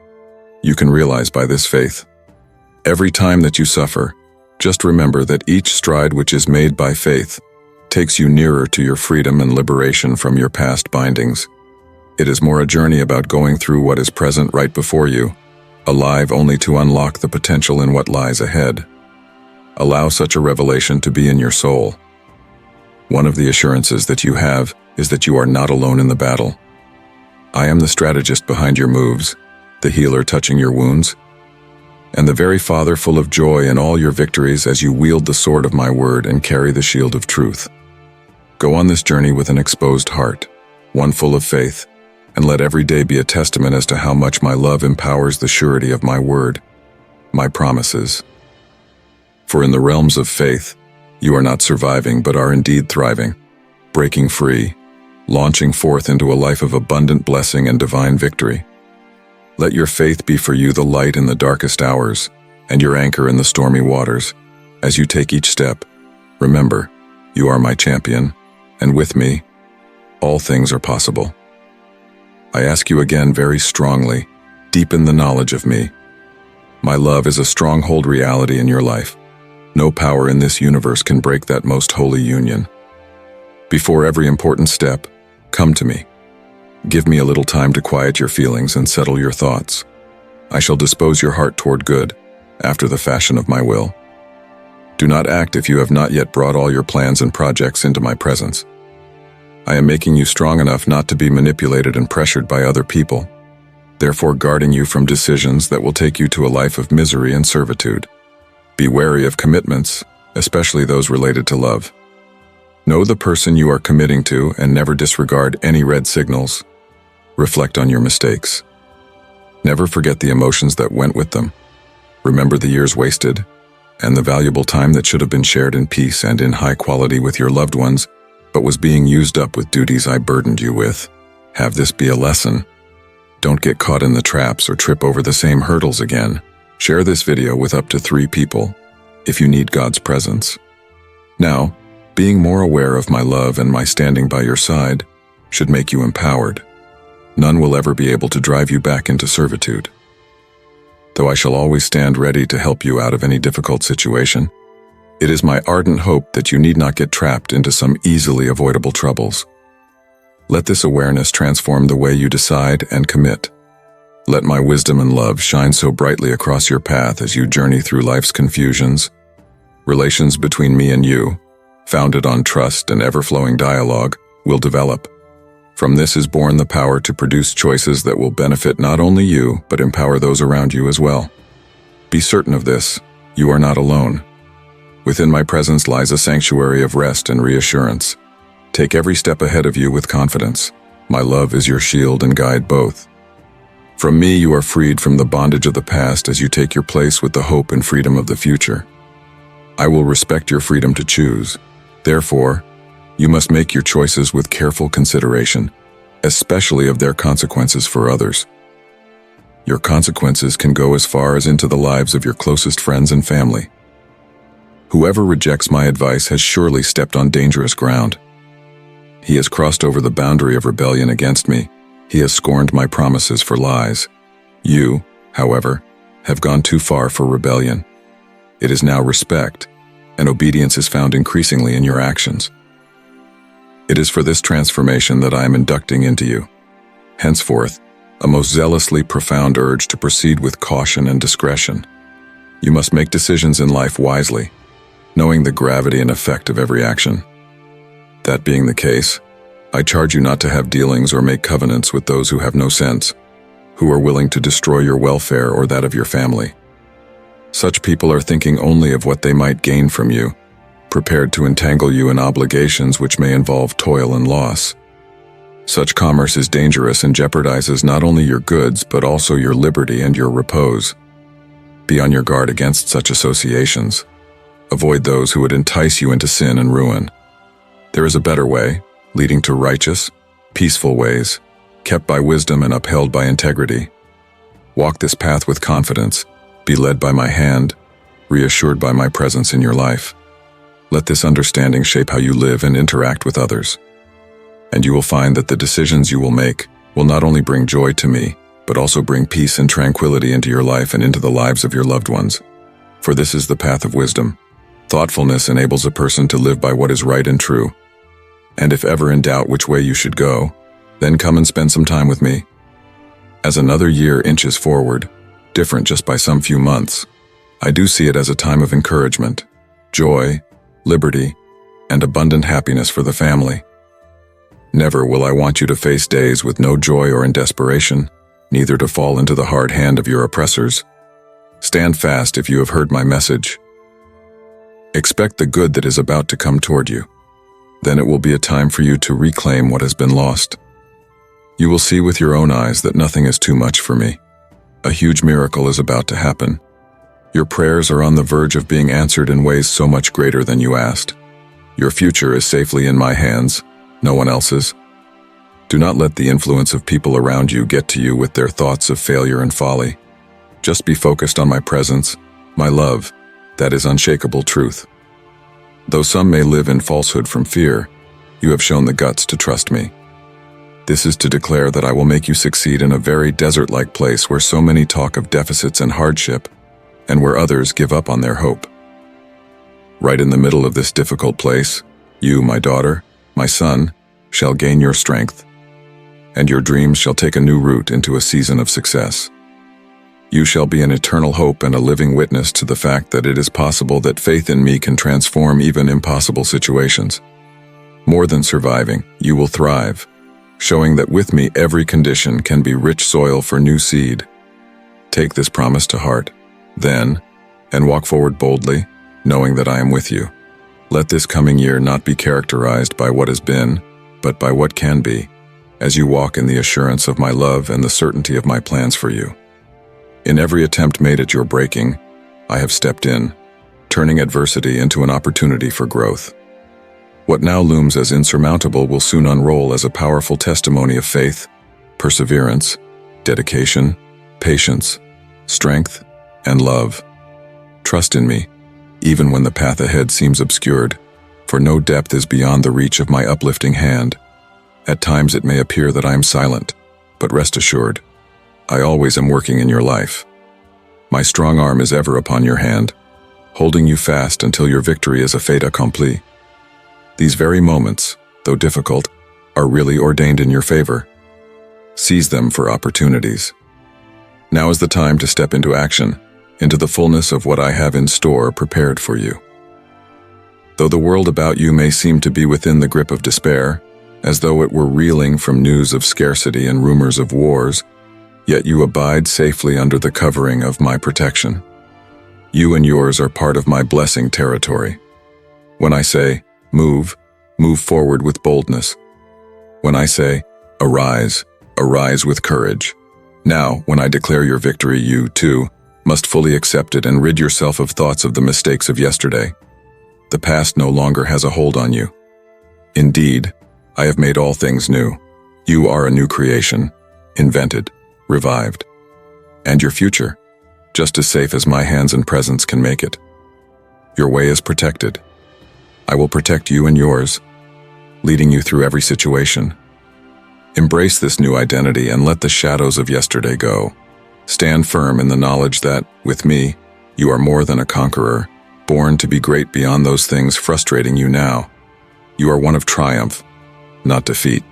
Speaker 1: You can realize by this faith. Every time that you suffer, just remember that each stride which is made by faith takes you nearer to your freedom and liberation from your past bindings. It is more a journey about going through what is present right before you, alive only to unlock the potential in what lies ahead. Allow such a revelation to be in your soul. One of the assurances that you have is that you are not alone in the battle. I am the strategist behind your moves, the healer touching your wounds, and the very Father full of joy in all your victories as you wield the sword of my word and carry the shield of truth. Go on this journey with an exposed heart, one full of faith, and let every day be a testament as to how much my love empowers the surety of my word, my promises. For in the realms of faith, you are not surviving but are indeed thriving, breaking free, launching forth into a life of abundant blessing and divine victory. Let your faith be for you the light in the darkest hours, and your anchor in the stormy waters. As you take each step, remember, you are my champion, and with me, all things are possible. I ask you again very strongly, deepen the knowledge of me. My love is a stronghold reality in your life. No power in this universe can break that most holy union. Before every important step, come to me. Give me a little time to quiet your feelings and settle your thoughts. I shall dispose your heart toward good, after the fashion of my will. Do not act if you have not yet brought all your plans and projects into my presence. I am making you strong enough not to be manipulated and pressured by other people, therefore guarding you from decisions that will take you to a life of misery and servitude. Be wary of commitments, especially those related to love. Know the person you are committing to and never disregard any red signals. Reflect on your mistakes. Never forget the emotions that went with them. Remember the years wasted, and the valuable time that should have been shared in peace and in high quality with your loved ones, but was being used up with duties I burdened you with. Have this be a lesson. Don't get caught in the traps or trip over the same hurdles again. Share this video with up to 3 people, if you need God's presence. Now, being more aware of my love and my standing by your side should make you empowered. None will ever be able to drive you back into servitude. Though I shall always stand ready to help you out of any difficult situation, it is my ardent hope that you need not get trapped into some easily avoidable troubles. Let this awareness transform the way you decide and commit. Let my wisdom and love shine so brightly across your path as you journey through life's confusions. Relations between me and you, founded on trust and ever-flowing dialogue, will develop. From this is born the power to produce choices that will benefit not only you, but empower those around you as well. Be certain of this, you are not alone. Within my presence lies a sanctuary of rest and reassurance. Take every step ahead of you with confidence. My love is your shield and guide both. From me you are freed from the bondage of the past as you take your place with the hope and freedom of the future. I will respect your freedom to choose. Therefore, you must make your choices with careful consideration, especially of their consequences for others. Your consequences can go as far as into the lives of your closest friends and family. Whoever rejects my advice has surely stepped on dangerous ground. He has crossed over the boundary of rebellion against me. He has scorned my promises for lies. You, however, have gone too far for rebellion. It is now respect, and obedience is found increasingly in your actions. It is for this transformation that I am inducting into you. Henceforth, a most zealously profound urge to proceed with caution and discretion. You must make decisions in life wisely, knowing the gravity and effect of every action. That being the case, I charge you not to have dealings or make covenants with those who have no sense, who are willing to destroy your welfare or that of your family. Such people are thinking only of what they might gain from you, prepared to entangle you in obligations which may involve toil and loss. Such commerce is dangerous and jeopardizes not only your goods but also your liberty and your repose. Be on your guard against such associations. Avoid those who would entice you into sin and ruin. There is a better way, leading to righteous, peaceful ways, kept by wisdom and upheld by integrity. Walk this path with confidence, be led by my hand, reassured by my presence in your life. Let this understanding shape how you live and interact with others. And you will find that the decisions you will make will not only bring joy to me, but also bring peace and tranquility into your life and into the lives of your loved ones. For this is the path of wisdom. Thoughtfulness enables a person to live by what is right and true. And if ever in doubt which way you should go, Then come and spend some time with me. As another year inches forward, different just by some few months, I do see it as a time of encouragement, joy, liberty, and abundant happiness for the family. Never will I want you to face days with no joy or in desperation, neither to fall into the hard hand of your oppressors. Stand fast if you have heard my message. Expect the good that is about to come toward you. Then it will be a time for you to reclaim what has been lost. You will see with your own eyes that nothing is too much for me. A huge miracle is about to happen. Your prayers are on the verge of being answered in ways so much greater than you asked. Your future is safely in my hands, no one else's. Do not let the influence of people around you get to you with their thoughts of failure and folly. Just be focused on my presence, my love, that is unshakable truth. Though some may live in falsehood from fear, you have shown the guts to trust me. This is to declare that I will make you succeed in a very desert-like place where so many talk of deficits and hardship, and where others give up on their hope. Right in the middle of this difficult place, you, my daughter, my son, shall gain your strength, and your dreams shall take a new route into a season of success. You shall be an eternal hope and a living witness to the fact that it is possible that faith in me can transform even impossible situations. More than surviving, you will thrive, showing that with me every condition can be rich soil for new seed. Take this promise to heart, then, and walk forward boldly, knowing that I am with you. Let this coming year not be characterized by what has been, but by what can be, as you walk in the assurance of my love and the certainty of my plans for you. In every attempt made at your breaking, I have stepped in, turning adversity into an opportunity for growth. What now looms as insurmountable will soon unroll as a powerful testimony of faith, perseverance, dedication, patience, strength, and love. Trust in me, even when the path ahead seems obscured, for no depth is beyond the reach of my uplifting hand. At times it may appear that I am silent, but rest assured, I always am working in your life. My strong arm is ever upon your hand, holding you fast until your victory is a fait accompli. These very moments, though difficult, are really ordained in your favor. Seize them for opportunities. Now is the time to step into action, into the fullness of what I have in store prepared for you. Though the world about you may seem to be within the grip of despair, as though it were reeling from news of scarcity and rumors of wars, yet you abide safely under the covering of my protection. You and yours are part of my blessing territory. When I say, move forward with boldness. When I say, arise with courage. Now, when I declare your victory, you, too, must fully accept it and rid yourself of thoughts of the mistakes of yesterday. The past no longer has a hold on you. Indeed, I have made all things new. You are a new creation, invented, revived. And your future, just as safe as my hands and presence can make it. Your way is protected. I will protect you and yours, leading you through every situation. Embrace this new identity and let the shadows of yesterday go. Stand firm in the knowledge that, with me, you are more than a conqueror, born to be great beyond those things frustrating you now. You are one of triumph, not defeat.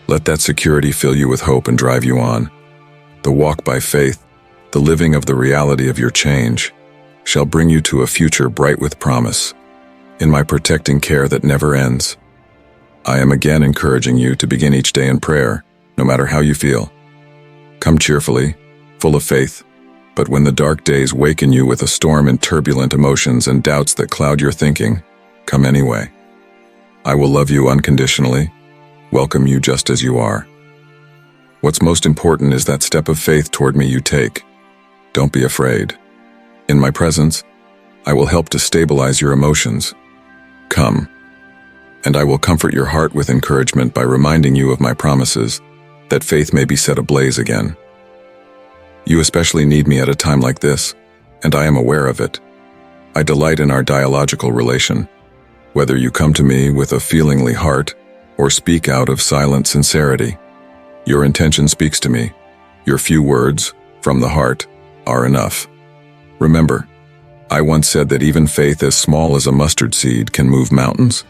Speaker 1: Let that security fill you with hope and drive you on. The walk by faith, the living of the reality of your change, shall bring you to a future bright with promise, in my protecting care that never ends. I am again encouraging you to begin each day in prayer, no matter how you feel. Come cheerfully, full of faith, but when the dark days waken you with a storm in turbulent emotions and doubts that cloud your thinking, come anyway. I will love you unconditionally, welcome you just as you are. What's most important is that step of faith toward me you take. Don't be afraid. In my presence, I will help to stabilize your emotions. Come, and I will comfort your heart with encouragement by reminding you of my promises, that faith may be set ablaze again. You especially need me at a time like this, and I am aware of it. I delight in our dialogical relation, whether you come to me with a feelingly heart or speak out of silent sincerity. Your intention speaks to me. Your few words, from the heart, are enough. Remember, I once said that even faith as small as a mustard seed can move mountains.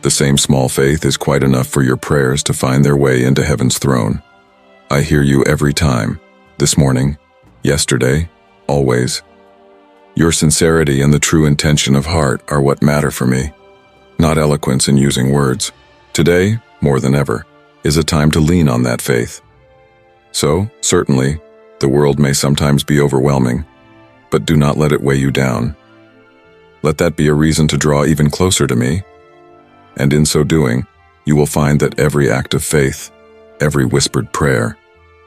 Speaker 1: The same small faith is quite enough for your prayers to find their way into heaven's throne. I hear you every time, this morning, yesterday, always. Your sincerity and the true intention of heart are what matter for me, not eloquence in using words. Today, more than ever, is a time to lean on that faith. So, certainly, the world may sometimes be overwhelming, but do not let it weigh you down. Let that be a reason to draw even closer to me, and in so doing, you will find that every act of faith, every whispered prayer,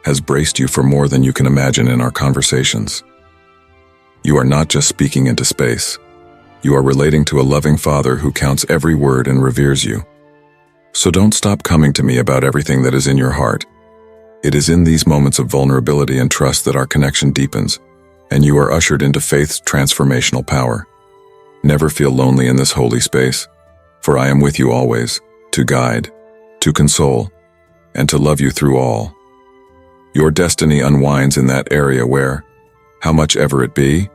Speaker 1: has braced you for more than you can imagine in our conversations. You are not just speaking into space. You are relating to a loving Father who counts every word and reveres you. So don't stop coming to me about everything that is in your heart. It is in these moments of vulnerability and trust that our connection deepens, and you are ushered into faith's transformational power. Never feel lonely in this holy space, for I am with you always, to guide, to console, and to love you through all. Your destiny unwinds in that area where, how much ever it be,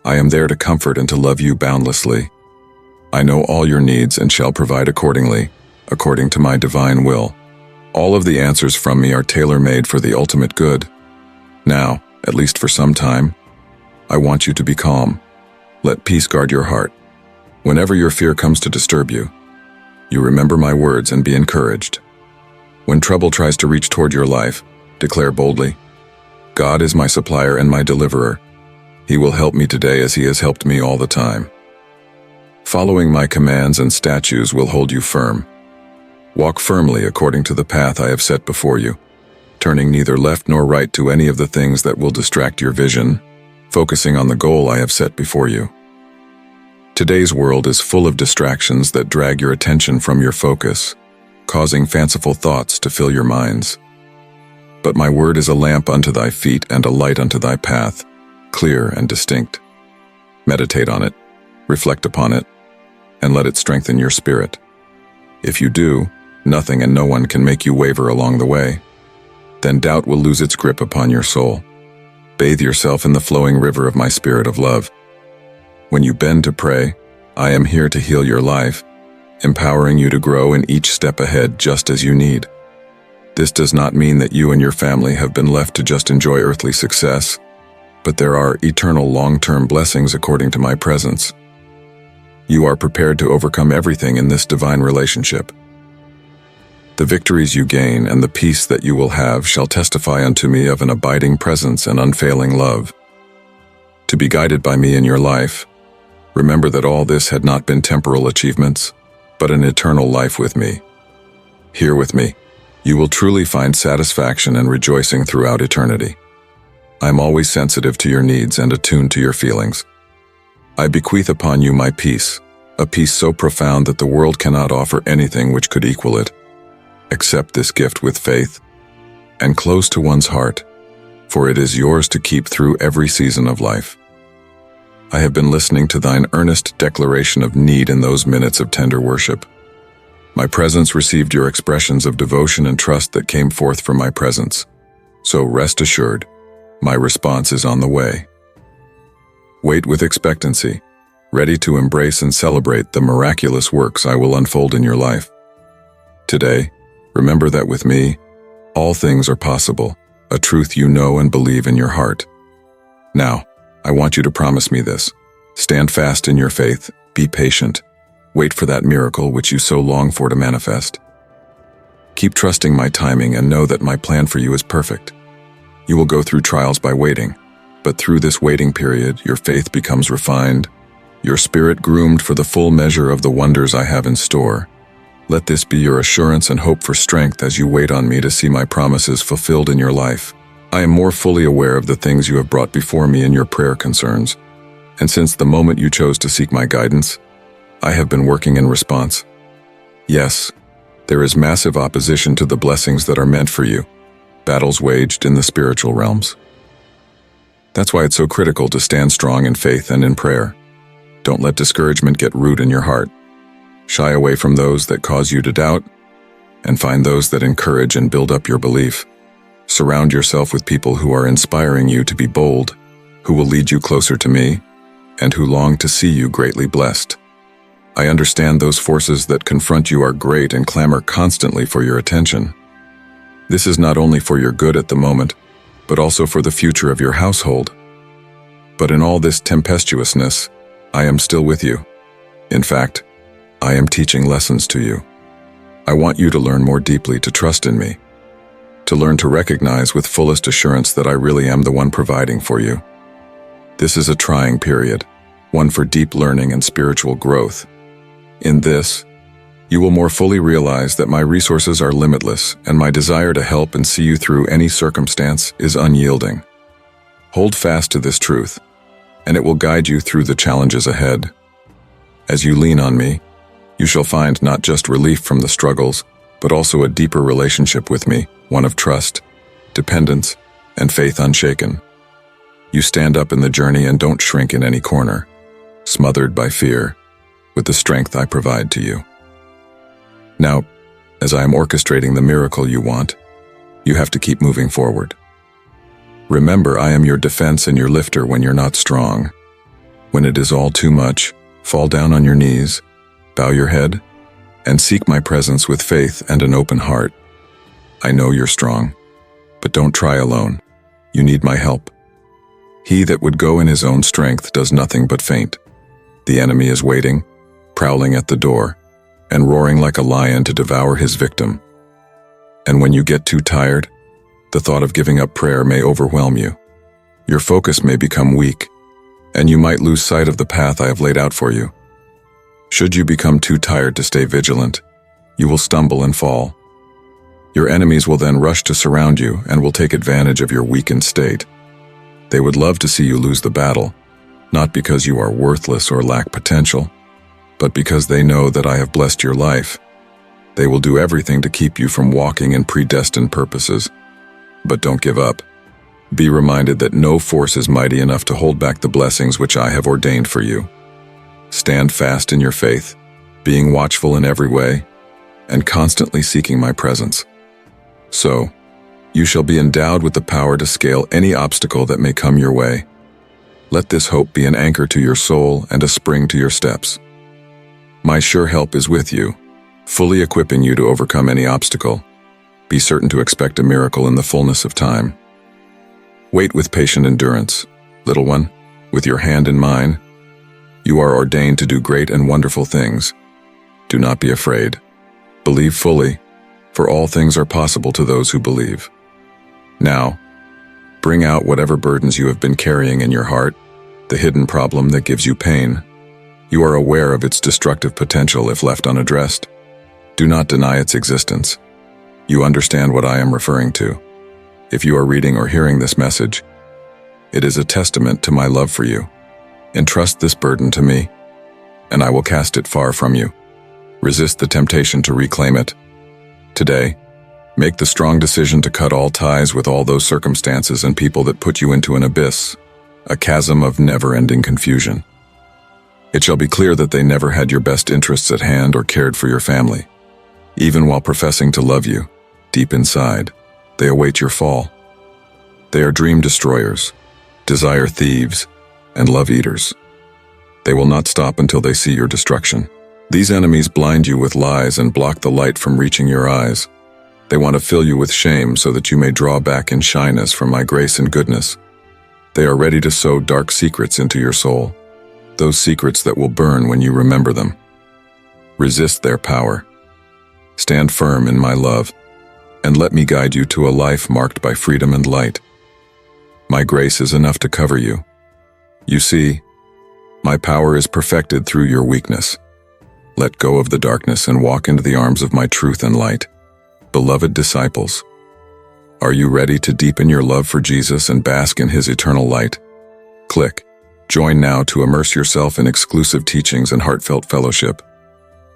Speaker 1: I am there to comfort and to love you boundlessly. I know all your needs and shall provide accordingly, according to my divine will. All of the answers from me are tailor-made for the ultimate good. Now, at least for some time, I want you to be calm. Let peace guard your heart. Whenever your fear comes to disturb you, you remember my words and be encouraged. When trouble tries to reach toward your life, declare boldly, God is my supplier and my deliverer. He will help me today as he has helped me all the time. Following my commands and statutes will hold you firm. Walk firmly according to the path I have set before you, turning neither left nor right to any of the things that will distract your vision, focusing on the goal I have set before you. Today's world is full of distractions that drag your attention from your focus, causing fanciful thoughts to fill your minds. But my word is a lamp unto thy feet and a light unto thy path, clear and distinct. Meditate on it, reflect upon it, and let it strengthen your spirit. If you do, nothing and no one can make you waver along the way. Then doubt will lose its grip upon your soul. Bathe yourself in the flowing river of my spirit of love. When you bend to pray, I am here to heal your life, empowering you to grow in each step ahead just as you need. This does not mean that you and your family have been left to just enjoy earthly success, but there are eternal long-term blessings according to my presence. You are prepared to overcome everything in this divine relationship. The victories you gain and the peace that you will have shall testify unto me of an abiding presence and unfailing love. To be guided by me in your life, remember that all this had not been temporal achievements, but an eternal life with me. Here with me, you will truly find satisfaction and rejoicing throughout eternity. I am always sensitive to your needs and attuned to your feelings. I bequeath upon you my peace, a peace so profound that the world cannot offer anything which could equal it. Accept this gift with faith, and close to one's heart, for it is yours to keep through every season of life. I have been listening to thine earnest declaration of need in those minutes of tender worship. My presence received your expressions of devotion and trust that came forth from my presence. So rest assured, my response is on the way. Wait with expectancy, ready to embrace and celebrate the miraculous works I will unfold in your life. Today, remember that with me, all things are possible, a truth you know and believe in your heart. Now, I want you to promise me this. Stand fast in your faith, be patient, wait for that miracle which you so long for to manifest. Keep trusting my timing and know that my plan for you is perfect. You will go through trials by waiting, but through this waiting period, your faith becomes refined, your spirit groomed for the full measure of the wonders I have in store. Let this be your assurance and hope for strength as you wait on me to see my promises fulfilled in your life. I am more fully aware of the things you have brought before me in your prayer concerns, and since the moment you chose to seek my guidance, I have been working in response. Yes, there is massive opposition to the blessings that are meant for you, battles waged in the spiritual realms. That's why it's so critical to stand strong in faith and in prayer. Don't let discouragement get root in your heart. Shy away from those that cause you to doubt, and find those that encourage and build up your belief. Surround yourself with people who are inspiring you to be bold, who will lead you closer to me, and who long to see you greatly blessed. I understand those forces that confront you are great and clamor constantly for your attention. This is not only for your good at the moment, but also for the future of your household. But in all this tempestuousness, I am still with you. In fact, I am teaching lessons to you. I want you to learn more deeply to trust in me, to learn to recognize with fullest assurance that I really am the one providing for you. This is a trying period, one for deep learning and spiritual growth. In this, you will more fully realize that my resources are limitless and my desire to help and see you through any circumstance is unyielding. Hold fast to this truth, and it will guide you through the challenges ahead. As you lean on me, you shall find not just relief from the struggles, but also a deeper relationship with me, one of trust, dependence, and faith unshaken. You stand up in the journey and don't shrink in any corner, smothered by fear, with the strength I provide to you. Now, as I am orchestrating the miracle you want, you have to keep moving forward. Remember, I am your defense and your lifter when you're not strong. When it is all too much, fall down on your knees, bow your head, and seek my presence with faith and an open heart. I know you're strong, but don't try alone. You need my help. He that would go in his own strength does nothing but faint. The enemy is waiting, prowling at the door, and roaring like a lion to devour his victim. And when you get too tired, the thought of giving up prayer may overwhelm you. Your focus may become weak, and you might lose sight of the path I have laid out for you. Should you become too tired to stay vigilant, you will stumble and fall. Your enemies will then rush to surround you and will take advantage of your weakened state. They would love to see you lose the battle, not because you are worthless or lack potential, but because they know that I have blessed your life. They will do everything to keep you from walking in predestined purposes. But don't give up. Be reminded that no force is mighty enough to hold back the blessings which I have ordained for you. Stand fast in your faith, being watchful in every way, and constantly seeking my presence. So, you shall be endowed with the power to scale any obstacle that may come your way. Let this hope be an anchor to your soul and a spring to your steps. My sure help is with you, fully equipping you to overcome any obstacle. Be certain to expect a miracle in the fullness of time. Wait with patient endurance, little one, with your hand in mine. You are ordained to do great and wonderful things. Do not be afraid. Believe fully, for all things are possible to those who believe. Now, bring out whatever burdens you have been carrying in your heart, the hidden problem that gives you pain. You are aware of its destructive potential if left unaddressed. Do not deny its existence. You understand what I am referring to. If you are reading or hearing this message, it is a testament to my love for you. Entrust this burden to me, and I will cast it far from you. Resist the temptation to reclaim it. Today, make the strong decision to cut all ties with all those circumstances and people that put you into an abyss, a chasm of never-ending confusion. It shall be clear that they never had your best interests at hand or cared for your family. Even while professing to love you, deep inside, they await your fall. They are dream destroyers, desire thieves, and love eaters. They will not stop until they see your destruction. These enemies blind you with lies and block the light from reaching your eyes. They want to fill you with shame so that you may draw back in shyness from my grace and goodness. They are ready to sow dark secrets into your soul, those secrets that will burn when you remember them. Resist their power. Stand firm in my love, and let me guide you to a life marked by freedom and light. My grace is enough to cover you. You see, my power is perfected through your weakness. Let go of the darkness and walk into the arms of my truth and light. Beloved disciples, are you ready to deepen your love for Jesus and bask in his eternal light? Click Join now to immerse yourself in exclusive teachings and heartfelt fellowship.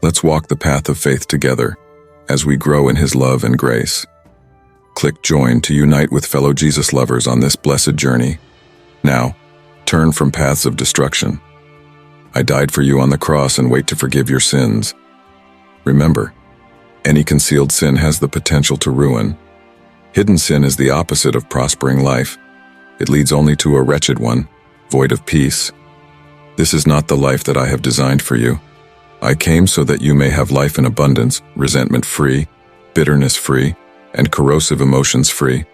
Speaker 1: Let's walk the path of faith together as we grow in his love and grace. Click Join to unite with fellow Jesus lovers on this blessed journey. Now, turn from paths of destruction. I died for you on the cross and wait to forgive your sins. Remember, any concealed sin has the potential to ruin. Hidden sin is the opposite of prospering life. It leads only to a wretched one, void of peace. This is not the life that I have designed for you. I came so that you may have life in abundance, resentment-free, bitterness-free, and corrosive emotions-free.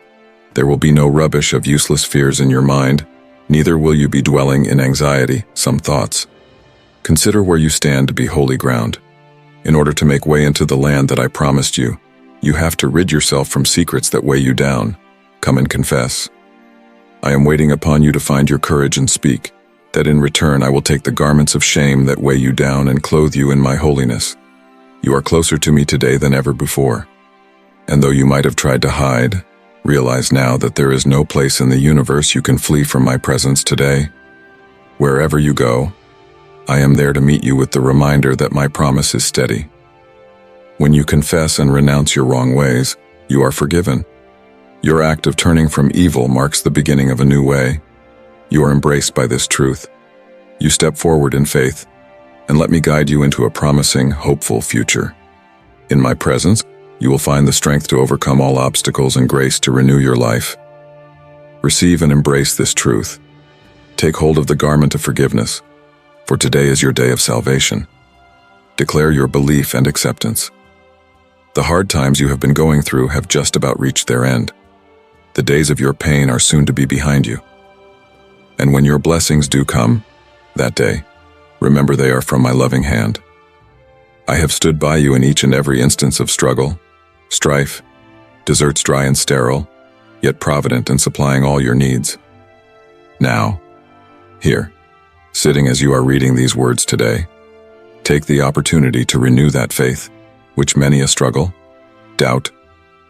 Speaker 1: There will be no rubbish of useless fears in your mind, neither will you be dwelling in anxiety, some thoughts. Consider where you stand to be holy ground. In order to make way into the land that I promised you, you have to rid yourself from secrets that weigh you down. Come and confess. I am waiting upon you to find your courage and speak, that in return I will take the garments of shame that weigh you down and clothe you in my holiness. You are closer to me today than ever before. And though you might have tried to hide, realize now that there is no place in the universe you can flee from my presence today. Wherever you go, I am there to meet you with the reminder that my promise is steady. When you confess and renounce your wrong ways, you are forgiven. Your act of turning from evil marks the beginning of a new way. You are embraced by this truth. You step forward in faith, and let me guide you into a promising, hopeful future. In my presence, you will find the strength to overcome all obstacles and grace to renew your life. Receive and embrace this truth. Take hold of the garment of forgiveness, for today is your day of salvation. Declare your belief and acceptance. The hard times you have been going through have just about reached their end. The days of your pain are soon to be behind you. And when your blessings do come, that day, remember they are from my loving hand. I have stood by you in each and every instance of struggle, strife, deserts dry and sterile, yet provident in supplying all your needs. Now, here, sitting as you are reading these words today, take the opportunity to renew that faith, which many a struggle, doubt,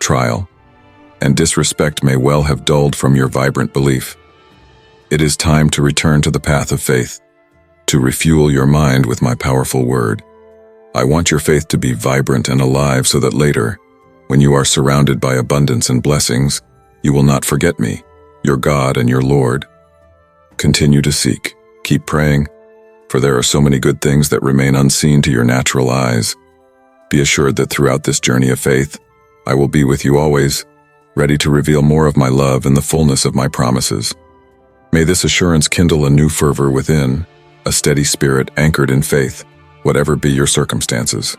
Speaker 1: trial, and disrespect may well have dulled from your vibrant belief. It is time to return to the path of faith, to refuel your mind with my powerful word. I want your faith to be vibrant and alive so that later, when you are surrounded by abundance and blessings, you will not forget me, your God and your Lord. Continue to seek, keep praying, for there are so many good things that remain unseen to your natural eyes. Be assured that throughout this journey of faith, I will be with you always, ready to reveal more of my love and the fullness of my promises. May this assurance kindle a new fervor within, a steady spirit anchored in faith, whatever be your circumstances.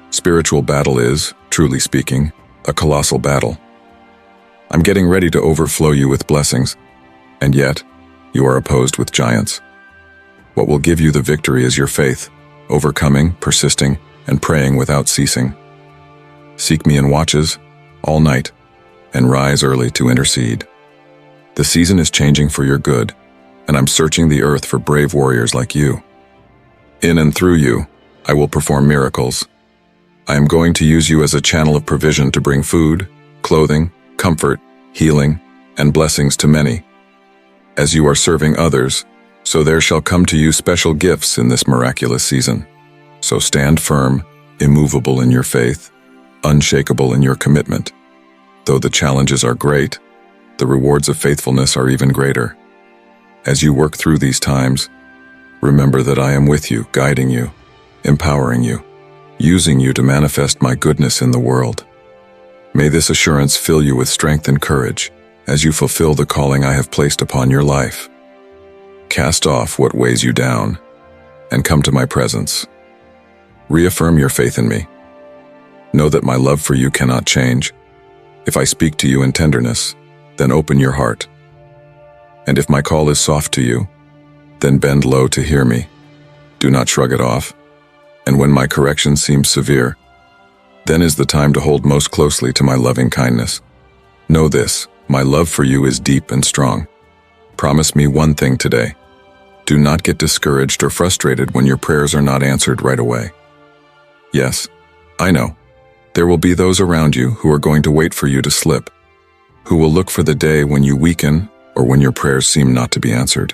Speaker 1: Spiritual battle is, truly speaking, a colossal battle. I'm getting ready to overflow you with blessings, and yet, you are opposed with giants. What will give you the victory is your faith, overcoming, persisting, and praying without ceasing. Seek me in watches, all night, and rise early to intercede. The season is changing for your good, and I'm searching the earth for brave warriors like you. In and through you, I will perform miracles. I am going to use you as a channel of provision to bring food, clothing, comfort, healing, and blessings to many. As you are serving others, so there shall come to you special gifts in this miraculous season. So stand firm, immovable in your faith, unshakable in your commitment. Though the challenges are great, the rewards of faithfulness are even greater. As you work through these times, remember that I am with you, guiding you, empowering you, using you to manifest my goodness in the world. May this assurance fill you with strength and courage as you fulfill the calling I have placed upon your life. Cast off what weighs you down and come to my presence. Reaffirm your faith in me. Know that my love for you cannot change. If I speak to you in tenderness, then open your heart. And if my call is soft to you, then bend low to hear me. Do not shrug it off. And when my correction seems severe, then is the time to hold most closely to my loving kindness. Know this, my love for you is deep and strong. Promise me one thing today. Do not get discouraged or frustrated when your prayers are not answered right away. Yes, I know. There will be those around you who are going to wait for you to slip, who will look for the day when you weaken or when your prayers seem not to be answered.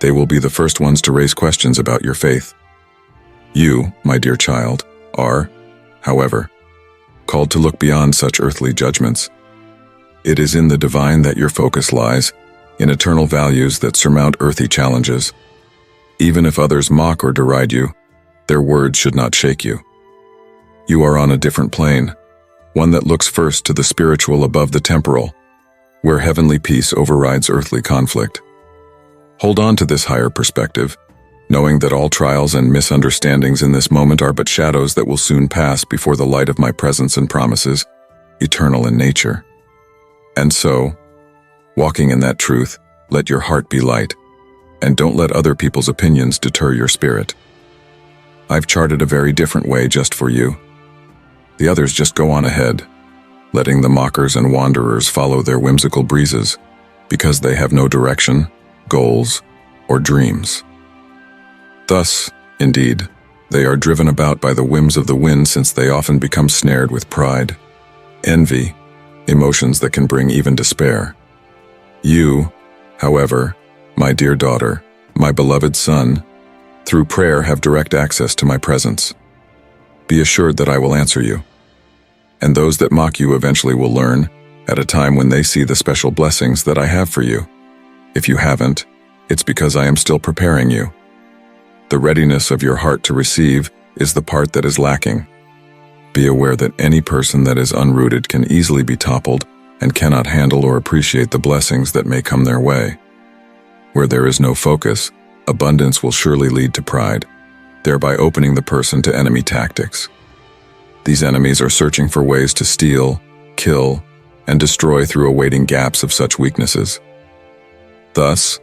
Speaker 1: They will be the first ones to raise questions about your faith. You, my dear child, are, however, called to look beyond such earthly judgments. It is in the divine that your focus lies, in eternal values that surmount earthly challenges. Even if others mock or deride you, their words should not shake you. You are on a different plane, one that looks first to the spiritual above the temporal, where heavenly peace overrides earthly conflict. Hold on to this higher perspective, knowing that all trials and misunderstandings in this moment are but shadows that will soon pass before the light of my presence and promises, eternal in nature. And so, walking in that truth, let your heart be light, and don't let other people's opinions deter your spirit. I've charted a very different way just for you. The others just go on ahead, letting the mockers and wanderers follow their whimsical breezes, because they have no direction, goals, or dreams. Thus, indeed, they are driven about by the whims of the wind, since they often become snared with pride, envy, emotions that can bring even despair. You, however, my dear daughter, my beloved son, through prayer have direct access to my presence. Be assured that I will answer you. And those that mock you eventually will learn, at a time when they see the special blessings that I have for you. If you haven't, it's because I am still preparing you. The readiness of your heart to receive is the part that is lacking. Be aware that any person that is unrooted can easily be toppled and cannot handle or appreciate the blessings that may come their way. Where there is no focus, abundance will surely lead to pride, thereby opening the person to enemy tactics. These enemies are searching for ways to steal, kill, and destroy through awaiting gaps of such weaknesses. Thus,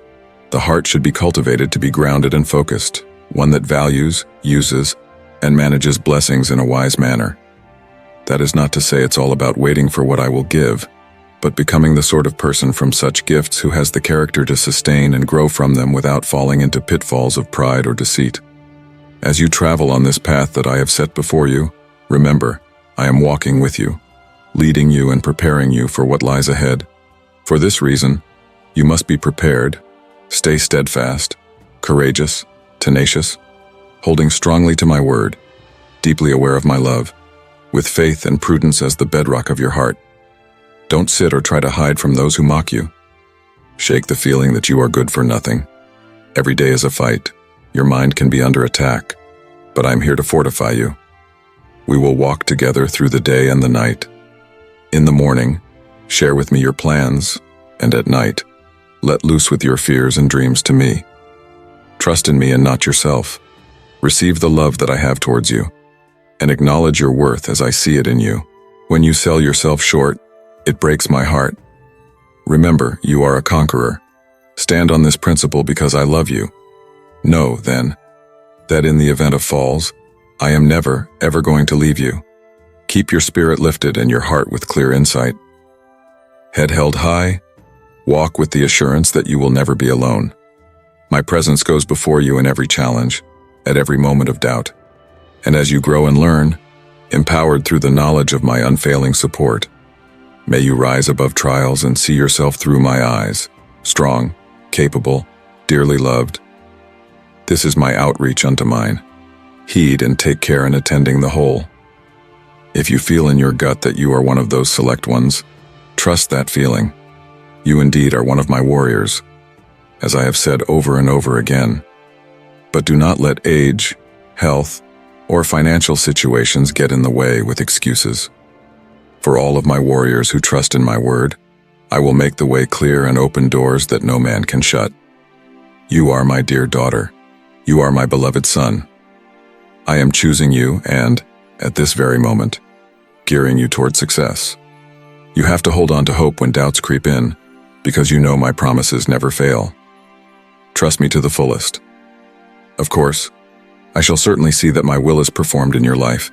Speaker 1: the heart should be cultivated to be grounded and focused, one that values, uses, and manages blessings in a wise manner. That is not to say it's all about waiting for what I will give, but becoming the sort of person from such gifts who has the character to sustain and grow from them without falling into pitfalls of pride or deceit. As you travel on this path that I have set before you, remember, I am walking with you, leading you and preparing you for what lies ahead. For this reason, you must be prepared, stay steadfast, courageous, tenacious, holding strongly to my word, deeply aware of my love, with faith and prudence as the bedrock of your heart. Don't sit or try to hide from those who mock you. Shake the feeling that you are good for nothing. Every day is a fight. Your mind can be under attack, but I'm here to fortify you. We will walk together through the day and the night. In the morning, share with me your plans, and at night, let loose with your fears and dreams to me. Trust in me and not yourself. Receive the love that I have towards you, and acknowledge your worth as I see it in you. When you sell yourself short, it breaks my heart. Remember, you are a conqueror. Stand on this principle because I love you. Know, then, that in the event of falls, I am never, ever going to leave you. Keep your spirit lifted and your heart with clear insight. Head held high, walk with the assurance that you will never be alone. My presence goes before you in every challenge, at every moment of doubt. And as you grow and learn, empowered through the knowledge of my unfailing support, may you rise above trials and see yourself through my eyes, strong, capable, dearly loved. This is my outreach unto mine. Heed and take care in attending the whole. If you feel in your gut that you are one of those select ones, trust that feeling. You indeed are one of my warriors, as I have said over and over again. But do not let age, health, or financial situations get in the way with excuses. For all of my warriors who trust in my word, I will make the way clear and open doors that no man can shut. You are my dear daughter. You are my beloved son. I am choosing you and, at this very moment, gearing you toward success. You have to hold on to hope when doubts creep in, because you know my promises never fail. Trust me to the fullest. Of course, I shall certainly see that my will is performed in your life,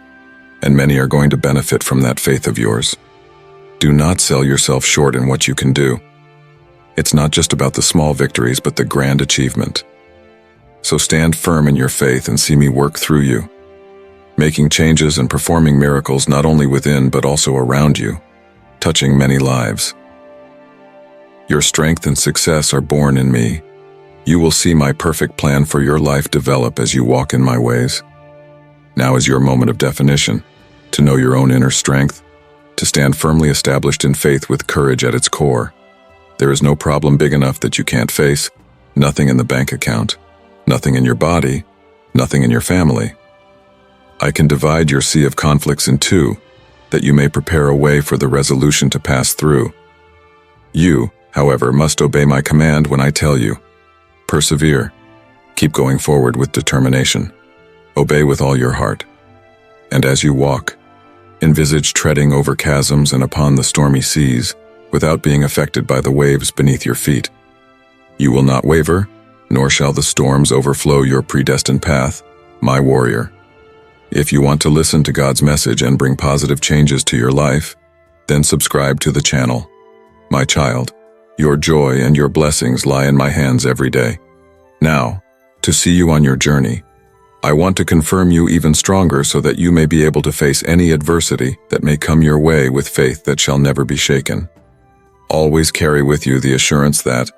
Speaker 1: and many are going to benefit from that faith of yours. Do not sell yourself short in what you can do. It's not just about the small victories, but the grand achievement. So stand firm in your faith and see me work through you, making changes and performing miracles not only within but also around you, touching many lives. Your strength and success are born in me. You will see my perfect plan for your life develop as you walk in my ways. Now is your moment of definition, to know your own inner strength, to stand firmly established in faith with courage at its core. There is no problem big enough that you can't face, nothing in the bank account, nothing in your body, nothing in your family. I can divide your sea of conflicts in two, that you may prepare a way for the resolution to pass through. You, however, must obey my command when I tell you. Persevere. Keep going forward with determination. Obey with all your heart. And as you walk, envisage treading over chasms and upon the stormy seas without being affected by the waves beneath your feet. You will not waver, nor shall the storms overflow your predestined path, my warrior. If you want to listen to God's message and bring positive changes to your life, then subscribe to the channel. My child, your joy and your blessings lie in my hands every day. Now, to see you on your journey, I want to confirm you even stronger so that you may be able to face any adversity that may come your way with faith that shall never be shaken. Always carry with you the assurance that,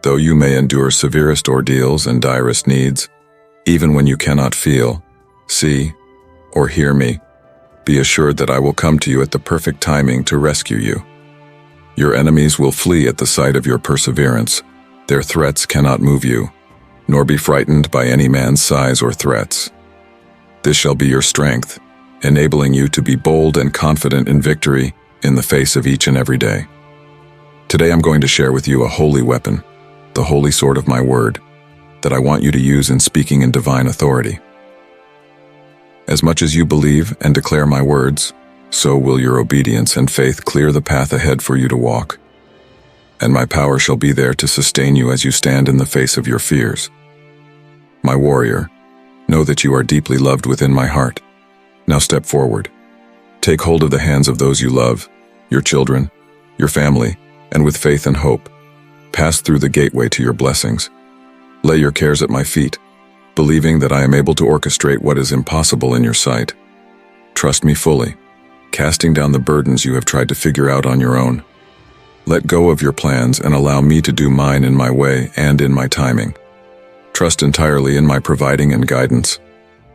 Speaker 1: though you may endure severest ordeals and direst needs, even when you cannot feel, see, or hear me, be assured that I will come to you at the perfect timing to rescue you. Your enemies will flee at the sight of your perseverance. Their threats cannot move you, nor be frightened by any man's size or threats. This shall be your strength, enabling you to be bold and confident in victory in the face of each and every day. Today I'm going to share with you a holy weapon, the holy sword of my word, that I want you to use in speaking in divine authority. As much as you believe and declare my words, so will your obedience and faith clear the path ahead for you to walk. And my power shall be there to sustain you as you stand in the face of your fears. My warrior, know that you are deeply loved within my heart. Now step forward. Take hold of the hands of those you love, your children, your family, and with faith and hope, pass through the gateway to your blessings. Lay your cares at my feet, believing that I am able to orchestrate what is impossible in your sight. Trust me fully, casting down the burdens you have tried to figure out on your own. Let go of your plans and allow me to do mine in my way and in my timing. Trust entirely in my providing and guidance.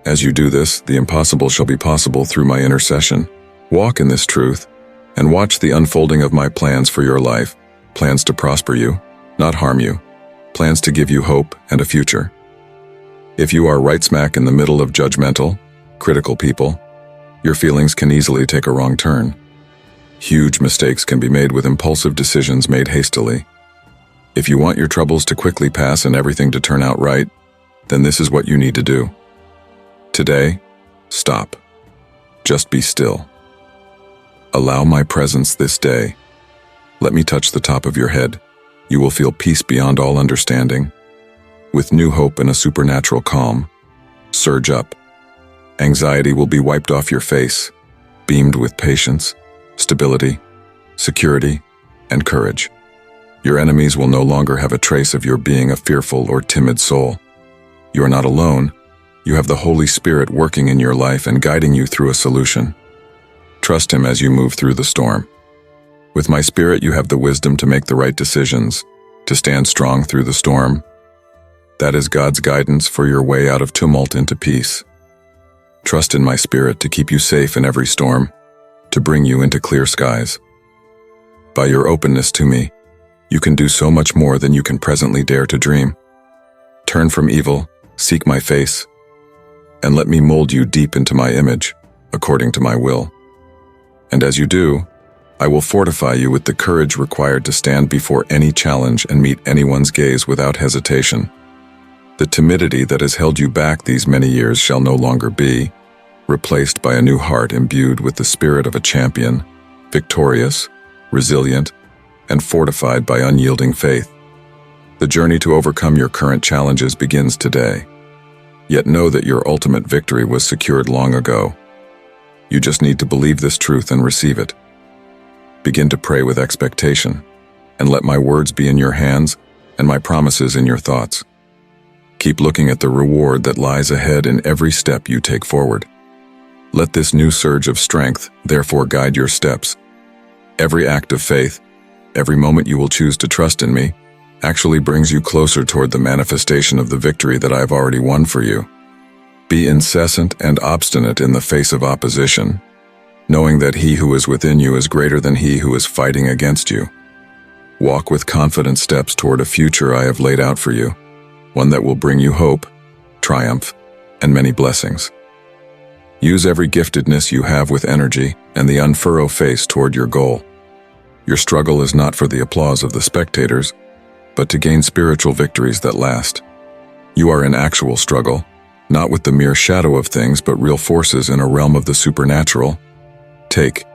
Speaker 1: As you do this, the impossible shall be possible through my intercession. Walk in this truth, and watch the unfolding of my plans for your life, plans to prosper you, not harm you, plans to give you hope and a future. If you are right smack in the middle of judgmental, critical people, your feelings can easily take a wrong turn. Huge mistakes can be made with impulsive decisions made hastily. If you want your troubles to quickly pass and everything to turn out right, then this is what you need to do. Today, stop. Just be still. Allow my presence this day. Let me touch the top of your head. You will feel peace beyond all understanding. With new hope and a supernatural calm, surge up. Anxiety will be wiped off your face, beamed with patience, stability, security, and courage. Your enemies will no longer have a trace of your being a fearful or timid soul. You are not alone. You have the Holy Spirit working in your life and guiding you through a solution. Trust Him as you move through the storm. With my Spirit, you have the wisdom to make the right decisions, to stand strong through the storm. That is God's guidance for your way out of tumult into peace. Trust in my Spirit to keep you safe in every storm, to bring you into clear skies. By your openness to me, you can do so much more than you can presently dare to dream. Turn from evil, seek my face, and let me mold you deep into my image, according to my will. And as you do, I will fortify you with the courage required to stand before any challenge and meet anyone's gaze without hesitation. The timidity that has held you back these many years shall no longer be, replaced by a new heart imbued with the spirit of a champion, victorious, resilient, and fortified by unyielding faith. The journey to overcome your current challenges begins today. Yet know that your ultimate victory was secured long ago. You just need to believe this truth and receive it. Begin to pray with expectation, and let my words be in your hands and my promises in your thoughts. Keep looking at the reward that lies ahead in every step you take forward. Let this new surge of strength therefore guide your steps. Every act of faith, every moment you will choose to trust in me, actually brings you closer toward the manifestation of the victory that I have already won for you. Be incessant and obstinate in the face of opposition, knowing that he who is within you is greater than he who is fighting against you. Walk with confident steps toward a future I have laid out for you, one that will bring you hope, triumph, and many blessings. Use every giftedness you have with energy and the unfurrow face toward your goal. Your struggle is not for the applause of the spectators, but to gain spiritual victories that last. You are in actual struggle, not with the mere shadow of things, but real forces in a realm of the supernatural. Take,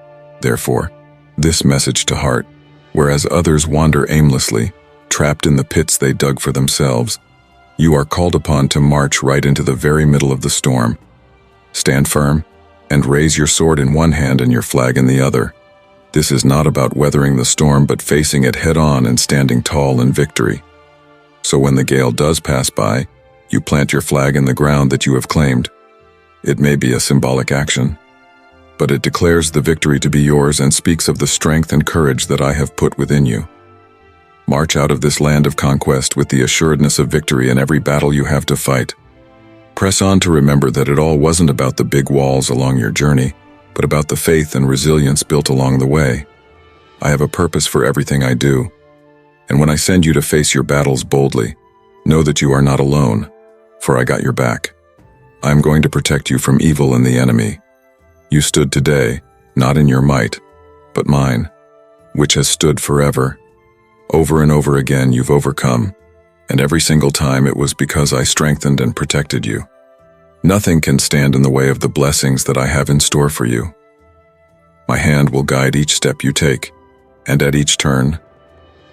Speaker 1: therefore, this message to heart. Whereas others wander aimlessly, trapped in the pits they dug for themselves, you are called upon to march right into the very middle of the storm. Stand firm, and raise your sword in one hand and your flag in the other. This is not about weathering the storm, but facing it head-on and standing tall in victory. So when the gale does pass by, you plant your flag in the ground that you have claimed. It may be a symbolic action, but it declares the victory to be yours and speaks of the strength and courage that I have put within you. March out of this land of conquest with the assuredness of victory in every battle you have to fight. Press on to remember that it all wasn't about the big walls along your journey, but about the faith and resilience built along the way. I have a purpose for everything I do, and when I send you to face your battles boldly, know that you are not alone, for I got your back. I am going to protect you from evil and the enemy. You stood today, not in your might, but mine, which has stood forever. Over and over again you've overcome, and every single time it was because I strengthened and protected you. Nothing can stand in the way of the blessings that I have in store for you. My hand will guide each step you take, and at each turn.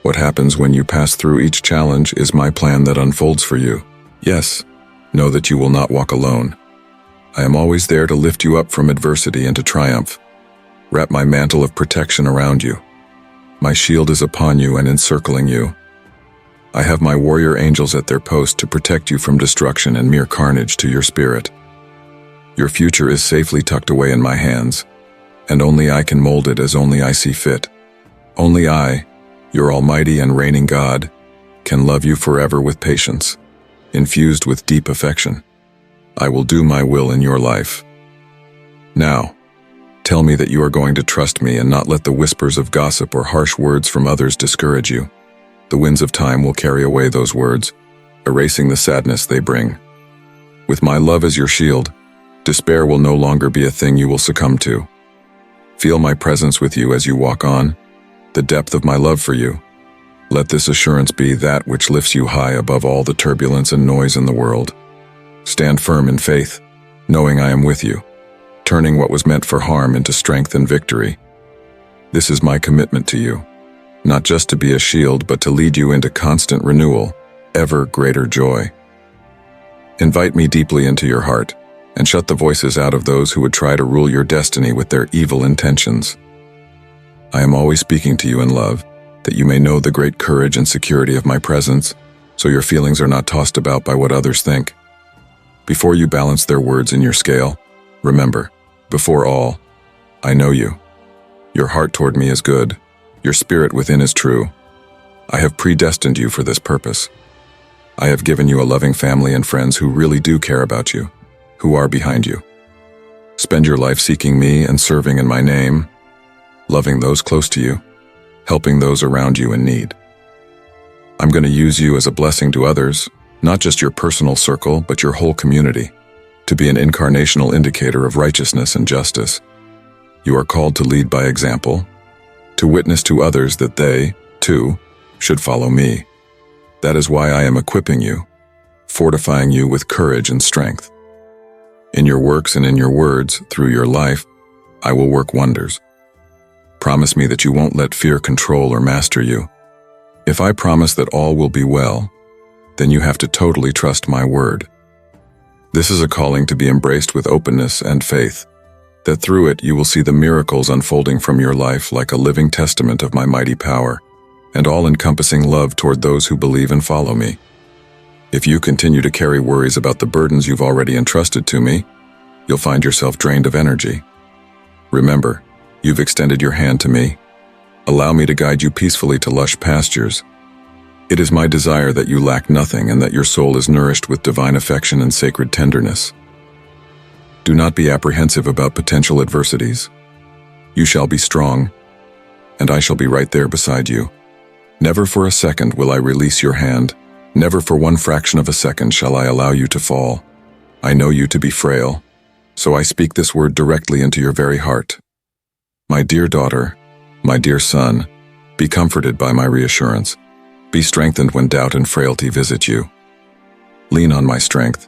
Speaker 1: What happens when you pass through each challenge is my plan that unfolds for you. Yes, know that you will not walk alone. I am always there to lift you up from adversity into triumph. Wrap my mantle of protection around you. My shield is upon you and encircling you. I have my warrior angels at their post to protect you from destruction and mere carnage to your spirit. Your future is safely tucked away in my hands, and only I can mold it as only I see fit. Only I, your almighty and reigning God, can love you forever with patience, infused with deep affection. I will do my will in your life. Now, tell me that you are going to trust me and not let the whispers of gossip or harsh words from others discourage you. The winds of time will carry away those words, erasing the sadness they bring. With my love as your shield, despair will no longer be a thing you will succumb to. Feel my presence with you as you walk on, the depth of my love for you. Let this assurance be that which lifts you high above all the turbulence and noise in the world. Stand firm in faith, knowing I am with you, turning what was meant for harm into strength and victory. This is my commitment to you. Not just to be a shield, but to lead you into constant renewal, ever greater joy. Invite me deeply into your heart, and shut the voices out of those who would try to rule your destiny with their evil intentions. I am always speaking to you in love, that you may know the great courage and security of my presence, so your feelings are not tossed about by what others think. Before you balance their words in your scale, remember, before all, I know you. Your heart toward me is good. Your spirit within is true. I have predestined you for this purpose. I have given you a loving family and friends who really do care about you, who are behind you. Spend your life seeking me and serving in my name, loving those close to you, helping those around you in need. I'm going to use you as a blessing to others, not just your personal circle, but your whole community, to be an incarnational indicator of righteousness and justice. You are called to lead by example, to witness to others that they, too, should follow me. That is why I am equipping you, fortifying you with courage and strength. In your works and in your words, through your life, I will work wonders. Promise me that you won't let fear control or master you. If I promise that all will be well, then you have to totally trust my word. This is a calling to be embraced with openness and faith, that through it you will see the miracles unfolding from your life like a living testament of my mighty power, and all-encompassing love toward those who believe and follow me. If you continue to carry worries about the burdens you've already entrusted to me, you'll find yourself drained of energy. Remember, you've extended your hand to me. Allow me to guide you peacefully to lush pastures. It is my desire that you lack nothing and that your soul is nourished with divine affection and sacred tenderness. Do not be apprehensive about potential adversities. You shall be strong, and I shall be right there beside you. Never for a second will I release your hand. Never for one fraction of a second shall I allow you to fall. I know you to be frail, so I speak this word directly into your very heart. My dear daughter, my dear son, be comforted by my reassurance. Be strengthened when doubt and frailty visit you. Lean on my strength,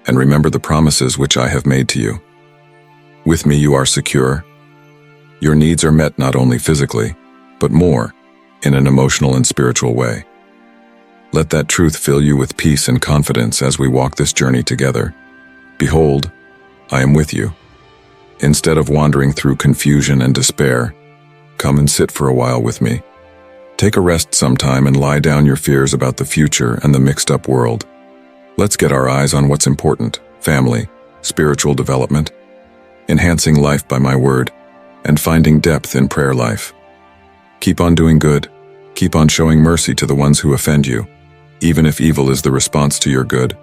Speaker 1: and remember the promises which I have made to you. With me you are secure. Your needs are met not only physically, but more, in an emotional and spiritual way. Let that truth fill you with peace and confidence as we walk this journey together. Behold, I am with you. Instead of wandering through confusion and despair, come and sit for a while with me. Take a rest sometime and lie down your fears about the future and the mixed-up world. Let's get our eyes on what's important: family, spiritual development, enhancing life by my word, and finding depth in prayer life. Keep on doing good. Keep on showing mercy to the ones who offend you. Even if evil is the response to your good,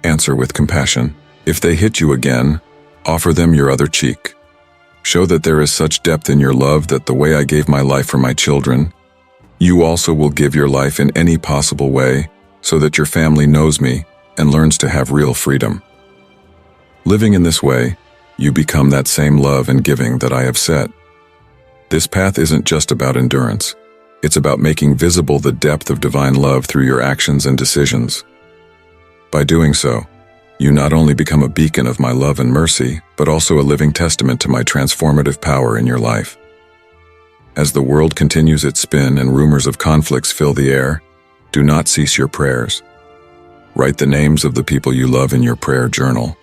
Speaker 1: answer with compassion. If they hit you again, offer them your other cheek. Show that there is such depth in your love that the way I gave my life for my children, you also will give your life in any possible way, so that your family knows me and learns to have real freedom. Living in this way, you become that same love and giving that I have set. This path isn't just about endurance. It's about making visible the depth of divine love through your actions and decisions. By doing so, you not only become a beacon of my love and mercy, but also a living testament to my transformative power in your life. As the world continues its spin and rumors of conflicts fill the air, do not cease your prayers. Write the names of the people you love in your prayer journal.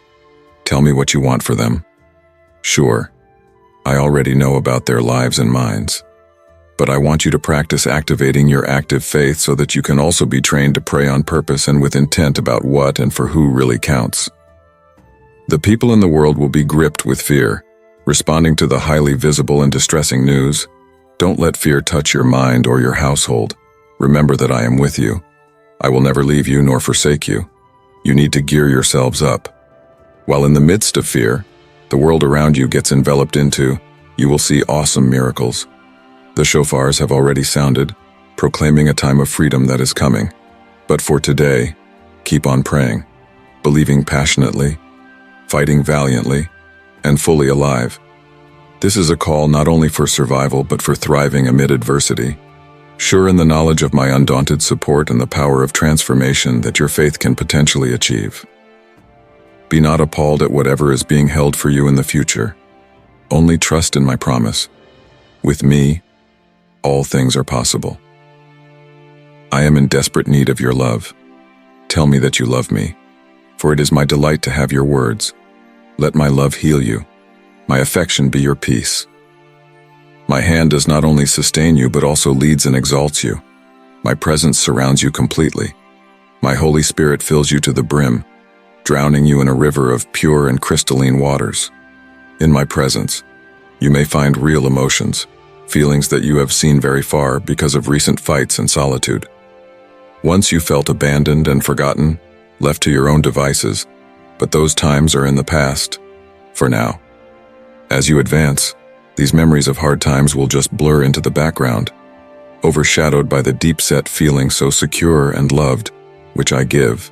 Speaker 1: Tell me what you want for them. Sure, I already know about their lives and minds, but I want you to practice activating your active faith so that you can also be trained to pray on purpose and with intent about what and for who really counts. The people in the world will be gripped with fear, responding to the highly visible and distressing news. Don't let fear touch your mind or your household. Remember that I am with you. I will never leave you nor forsake you. You need to gear yourselves up. While in the midst of fear, the world around you gets enveloped into, you will see awesome miracles. The shofars have already sounded, proclaiming a time of freedom that is coming. But for today, keep on praying, believing passionately, fighting valiantly, and fully alive. This is a call not only for survival but for thriving amid adversity. Sure in the knowledge of my undaunted support and the power of transformation that your faith can potentially achieve. Be not appalled at whatever is being held for you in the future. Only trust in my promise. With me, all things are possible. I am in desperate need of your love. Tell me that you love me, for it is my delight to have your words. Let my love heal you. My affection be your peace. My hand does not only sustain you but also leads and exalts you. My presence surrounds you completely. My Holy Spirit fills you to the brim, drowning you in a river of pure and crystalline waters. In my presence, you may find real emotions, feelings that you have seen very far because of recent fights and solitude. Once you felt abandoned and forgotten, left to your own devices, but those times are in the past, for now. As you advance, these memories of hard times will just blur into the background, overshadowed by the deep-set feeling so secure and loved, which I give.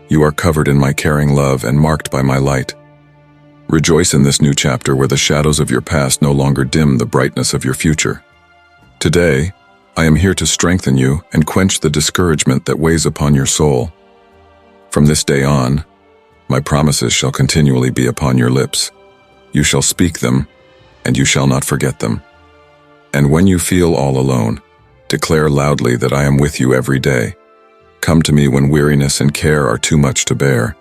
Speaker 1: You are covered in my caring love and marked by my light. Rejoice in this new chapter where the shadows of your past no longer dim the brightness of your future. Today, I am here to strengthen you and quench the discouragement that weighs upon your soul. From this day on, my promises shall continually be upon your lips. You shall speak them, and you shall not forget them. And when you feel all alone, declare loudly that I am with you every day. Come to me when weariness and care are too much to bear.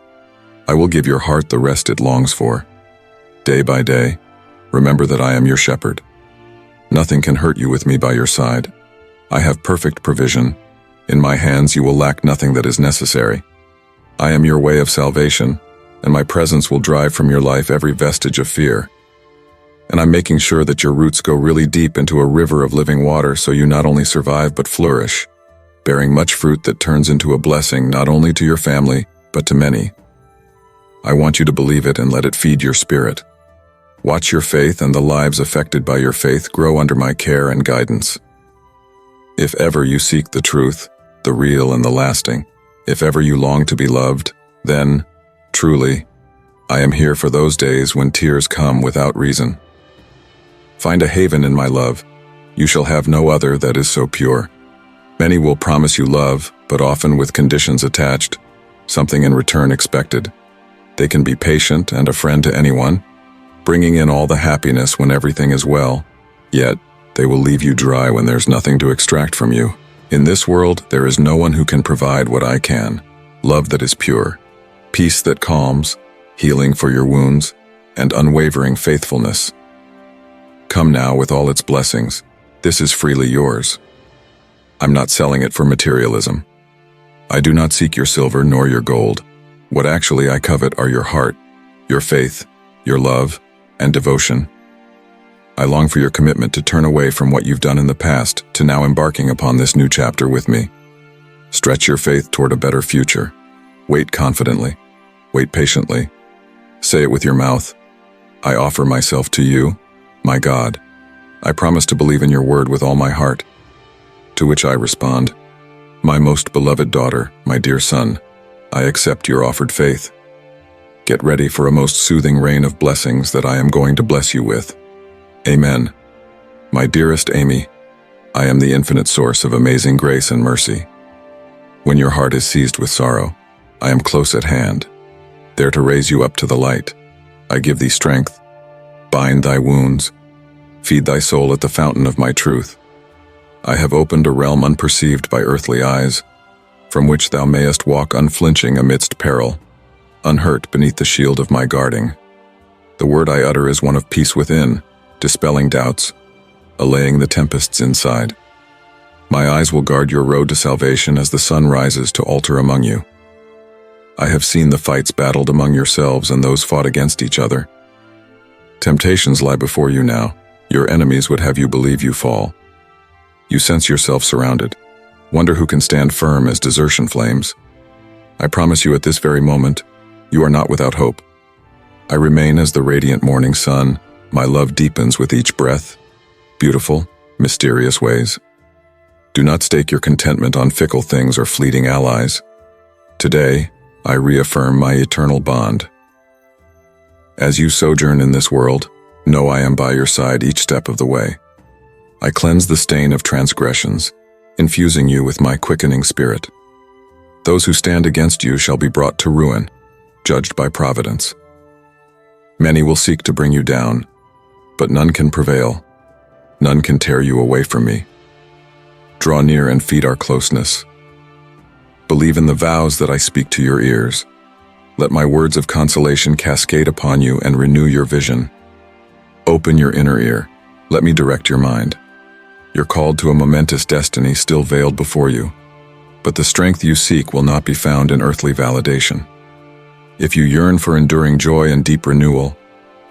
Speaker 1: I will give your heart the rest it longs for. Day by day, remember that I am your shepherd. Nothing can hurt you with me by your side. I have perfect provision. In my hands you will lack nothing that is necessary. I am your way of salvation, and my presence will drive from your life every vestige of fear. And I'm making sure that your roots go really deep into a river of living water so you not only survive but flourish, bearing much fruit that turns into a blessing not only to your family, but to many. I want you to believe it and let it feed your spirit. Watch your faith and the lives affected by your faith grow under my care and guidance. If ever you seek the truth, the real and the lasting, if ever you long to be loved, then, truly, I am here for those days when tears come without reason. Find a haven in my love. You shall have no other that is so pure. Many will promise you love, but often with conditions attached. something in return expected. They can be patient and a friend to anyone, bringing in all the happiness when everything is well, yet they will leave you dry when there's nothing to extract from you. In this world, there is no one who can provide what I can. Love that is pure, peace that calms, healing for your wounds, and unwavering faithfulness. Come now with all its blessings. This is freely yours. I'm not selling it for materialism. I do not seek your silver nor your gold. What actually I covet are your heart, your faith, your love, and devotion. I long for your commitment to turn away from what you've done in the past to now embarking upon this new chapter with me. Stretch your faith toward a better future. Wait confidently. Wait patiently. Say it with your mouth. I offer myself to you, my God. I promise to believe in your word with all my heart. To which I respond, my most beloved daughter, my dear son, I accept your offered faith. Get ready for a most soothing rain of blessings that I am going to bless you with. Amen. My dearest Amy, I am the infinite source of amazing grace and mercy. When your heart is seized with sorrow, I am close at hand, there to raise you up to the light. I give thee strength, bind thy wounds, feed thy soul at the fountain of my truth. I have opened a realm unperceived by earthly eyes, from which thou mayest walk unflinching amidst peril, unhurt beneath the shield of my guarding. The word I utter is one of peace within, dispelling doubts, allaying the tempests inside. My eyes will guard your road to salvation as the sun rises to alter among you. I have seen the fights battled among yourselves and those fought against each other. Temptations lie before you now. Your enemies would have you believe you fall. You sense yourself surrounded. Wonder who can stand firm as desertion flames. I promise you at this very moment, you are not without hope. I remain as the radiant morning sun. My love deepens with each breath. Beautiful, mysterious ways. Do not stake your contentment on fickle things or fleeting allies. Today, I reaffirm my eternal bond. As you sojourn in this world, know I am by your side each step of the way. I cleanse the stain of transgressions, infusing you with my quickening spirit. Those who stand against you shall be brought to ruin, judged by providence. Many will seek to bring you down, but none can prevail. None can tear you away from me. Draw near and feed our closeness. Believe in the vows that I speak to your ears. Let my words of consolation cascade upon you and renew your vision. Open your inner ear. Let me direct your mind. You're called to a momentous destiny still veiled before you, but the strength you seek will not be found in earthly validation. If you yearn for enduring joy and deep renewal,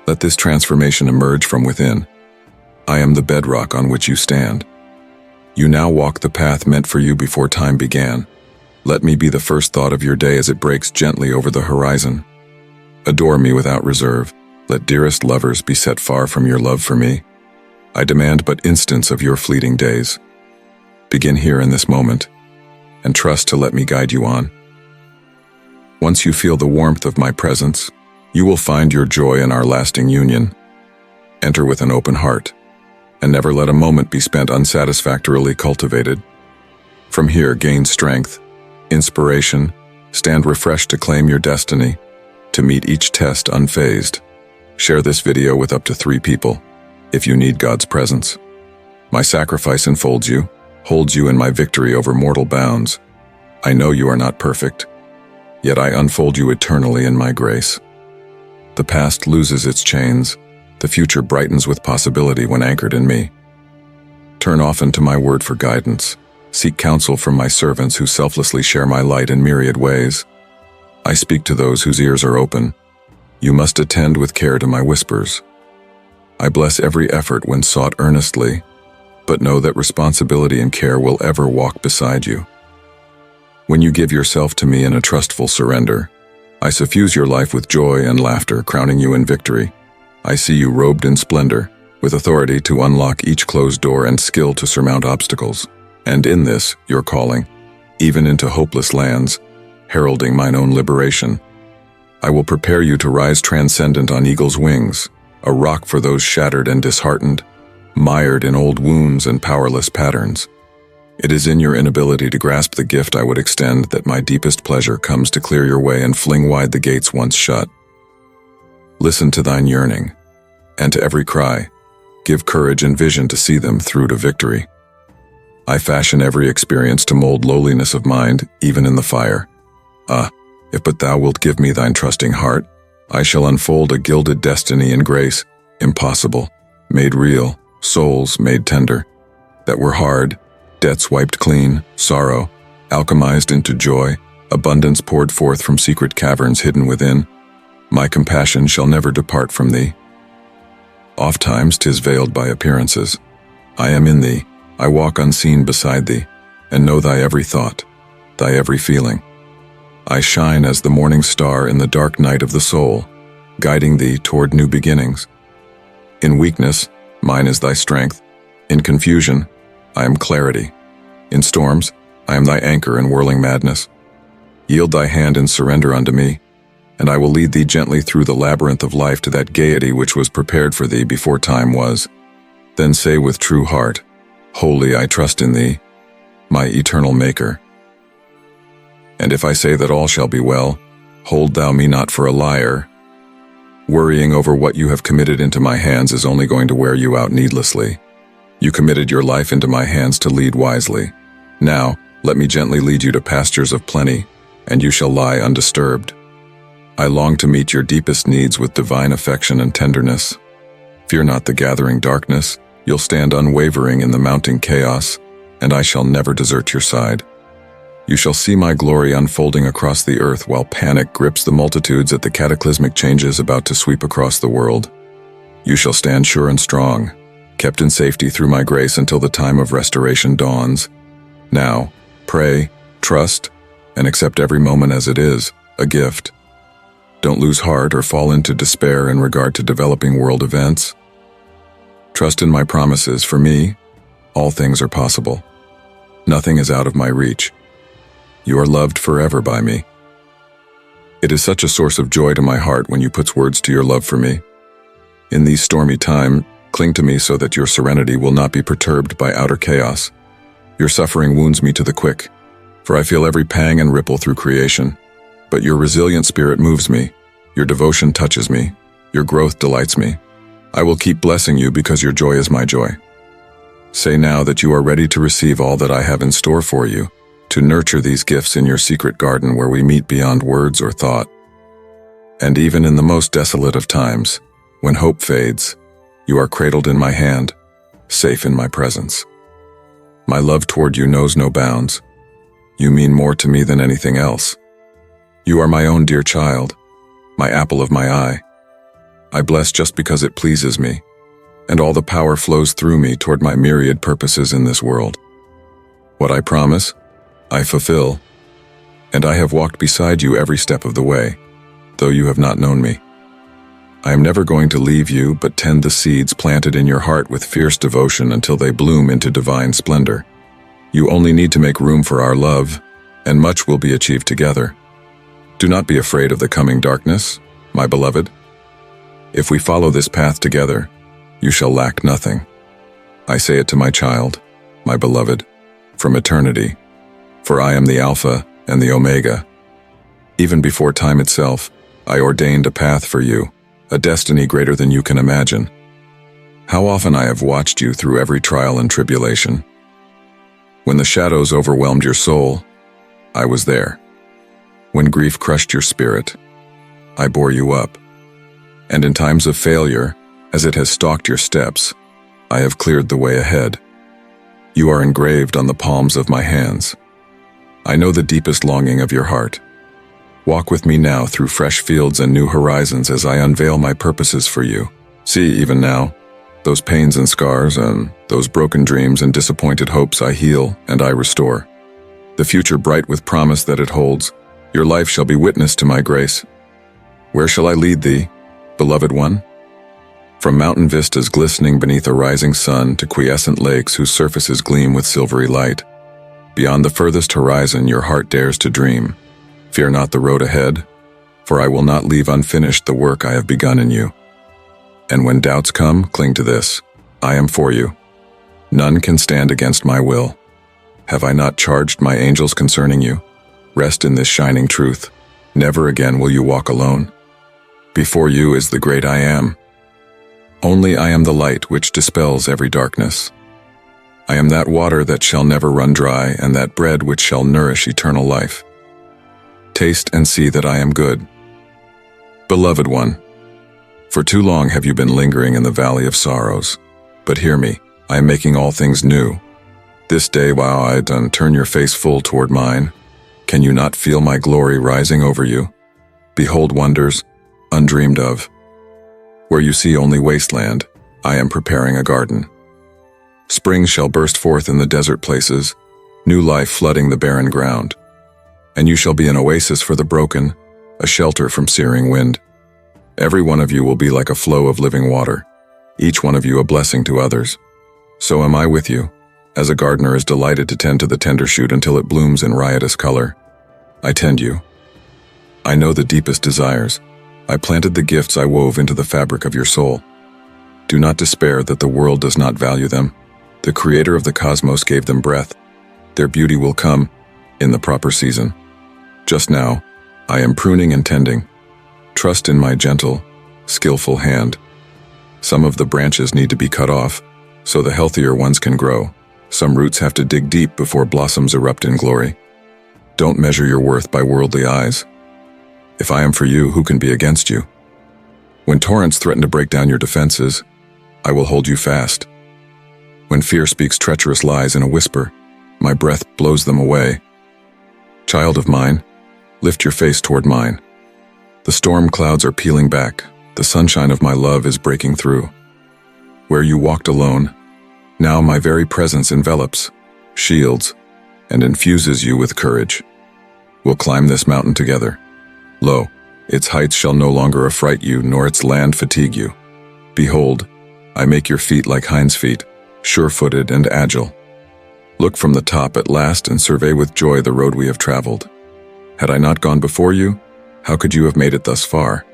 Speaker 1: let this transformation emerge from within. I am the bedrock on which you stand. You now walk the path meant for you before time began. Let me be the first thought of your day as it breaks gently over the horizon. Adore me without reserve. Let dearest lovers be set far from your love for me. I demand but instants of your fleeting days. Begin here in this moment, and trust to let me guide you on. Once you feel the warmth of my presence, you will find your joy in our lasting union. Enter with an open heart, and never let a moment be spent unsatisfactorily cultivated. From here, gain strength, inspiration, stand refreshed to claim your destiny, to meet each test unfazed. Share this video with up to 3 people, if you need God's presence. My sacrifice enfolds you, holds you in my victory over mortal bounds. I know you are not perfect, yet I unfold you eternally in my grace. The past loses its chains, the future brightens with possibility when anchored in me. Turn often to my word for guidance. Seek counsel from my servants who selflessly share my light in myriad ways. I speak to those whose ears are open. You must attend with care to my whispers. I bless every effort when sought earnestly, but know that responsibility and care will ever walk beside you. When you give yourself to me in a trustful surrender, I suffuse your life with joy and laughter, crowning you in victory. I see you robed in splendor, with authority to unlock each closed door and skill to surmount obstacles. And in this, your calling, even into hopeless lands, heralding mine own liberation. I will prepare you to rise transcendent on eagle's wings, a rock for those shattered and disheartened, mired in old wounds and powerless patterns. It is in your inability to grasp the gift I would extend that my deepest pleasure comes to clear your way and fling wide the gates once shut. Listen to thine yearning, and to every cry, give courage and vision to see them through to victory. I fashion every experience to mold lowliness of mind, even in the fire. Ah, if but thou wilt give me thine trusting heart, I shall unfold a gilded destiny in grace, impossible, made real, souls made tender, that were hard, debts wiped clean, sorrow, alchemized into joy, abundance poured forth from secret caverns hidden within. My compassion shall never depart from thee. Ofttimes 'tis veiled by appearances. I am in thee, I walk unseen beside thee, and know thy every thought, thy every feeling. I shine as the morning star in the dark night of the soul, guiding thee toward new beginnings. In weakness, mine is thy strength. In confusion, I am clarity. In storms, I am thy anchor in whirling madness. Yield thy hand in surrender unto me, and I will lead thee gently through the labyrinth of life to that gaiety which was prepared for thee before time was. Then say with true heart, wholly I trust in thee, my eternal Maker. And if I say that all shall be well, hold thou me not for a liar. Worrying over what you have committed into my hands is only going to wear you out needlessly. You committed your life into my hands to lead wisely. Now, let me gently lead you to pastures of plenty, and you shall lie undisturbed. I long to meet your deepest needs with divine affection and tenderness. Fear not the gathering darkness, you'll stand unwavering in the mounting chaos, and I shall never desert your side. You shall see my glory unfolding across the earth while panic grips the multitudes at the cataclysmic changes about to sweep across the world. You shall stand sure and strong, kept in safety through my grace until the time of restoration dawns. Now, pray, trust, and accept every moment as it is, a gift. Don't lose heart or fall into despair in regard to developing world events. Trust in my promises. For me, all things are possible. Nothing is out of my reach. You are loved forever by me. It is such a source of joy to my heart when you put words to your love for me. In these stormy times, cling to me so that your serenity will not be perturbed by outer chaos. Your suffering wounds me to the quick, for I feel every pang and ripple through creation. But your resilient spirit moves me, your devotion touches me, your growth delights me. I will keep blessing you because your joy is my joy. Say now that you are ready to receive all that I have in store for you, to nurture these gifts in your secret garden where we meet beyond words or thought. And even in the most desolate of times, when hope fades, you are cradled in my hand, safe in my presence. My love toward you knows no bounds. You mean more to me than anything else. You are my own dear child, my apple of my eye. I bless just because it pleases me, and all the power flows through me toward my myriad purposes in this world. What I promise, I fulfill, and I have walked beside you every step of the way, though you have not known me. I am never going to leave you but tend the seeds planted in your heart with fierce devotion until they bloom into divine splendor. You only need to make room for our love, and much will be achieved together. Do not be afraid of the coming darkness, my beloved. If we follow this path together, you shall lack nothing. I say it to my child, my beloved, from eternity, for I am the Alpha and the Omega. Even before time itself, I ordained a path for you, a destiny greater than you can imagine. How often I have watched you through every trial and tribulation. When the shadows overwhelmed your soul, I was there. When grief crushed your spirit, I bore you up. And in times of failure, as it has stalked your steps, I have cleared the way ahead. You are engraved on the palms of my hands. I know the deepest longing of your heart. Walk with me now through fresh fields and new horizons as I unveil my purposes for you. See, even now, those pains and scars and those broken dreams and disappointed hopes I heal and I restore. The future bright with promise that it holds, your life shall be witness to my grace. Where shall I lead thee, beloved one? From mountain vistas glistening beneath a rising sun to quiescent lakes whose surfaces gleam with silvery light. Beyond the furthest horizon your heart dares to dream. Fear not the road ahead, for I will not leave unfinished the work I have begun in you. And when doubts come, cling to this. I am for you. None can stand against my will. Have I not charged my angels concerning you? Rest in this shining truth. Never again will you walk alone. Before you is the great I Am. Only I am the light which dispels every darkness. I am that water that shall never run dry, and that bread which shall nourish eternal life. Taste and see that I am good. Beloved one, for too long have you been lingering in the valley of sorrows. But hear me, I am making all things new. This day while I done turn your face full toward mine, can you not feel my glory rising over you? Behold wonders, undreamed of. Where you see only wasteland, I am preparing a garden. Springs shall burst forth in the desert places, new life flooding the barren ground. And you shall be an oasis for the broken, a shelter from searing wind. Every one of you will be like a flow of living water, each one of you a blessing to others. So am I with you, as a gardener is delighted to tend to the tender shoot until it blooms in riotous color. I tend you. I know the deepest desires. I planted the gifts I wove into the fabric of your soul. Do not despair that the world does not value them. The creator of the cosmos gave them breath. Their beauty will come in the proper season. Just now, I am pruning and tending. Trust in my gentle, skillful hand. Some of the branches need to be cut off, so the healthier ones can grow. Some roots have to dig deep before blossoms erupt in glory. Don't measure your worth by worldly eyes. If I am for you, who can be against you? When torrents threaten to break down your defenses, I will hold you fast. When fear speaks treacherous lies in a whisper, my breath blows them away. Child of mine, lift your face toward mine. The storm clouds are peeling back. The sunshine of my love is breaking through. Where you walked alone, now my very presence envelops, shields, and infuses you with courage. We'll climb this mountain together. Lo, its heights shall no longer affright you, nor its land fatigue you. Behold, I make your feet like hinds' feet, sure-footed and agile. Look from the top at last and survey with joy the road we have traveled. Had I not gone before you, how could you have made it thus far?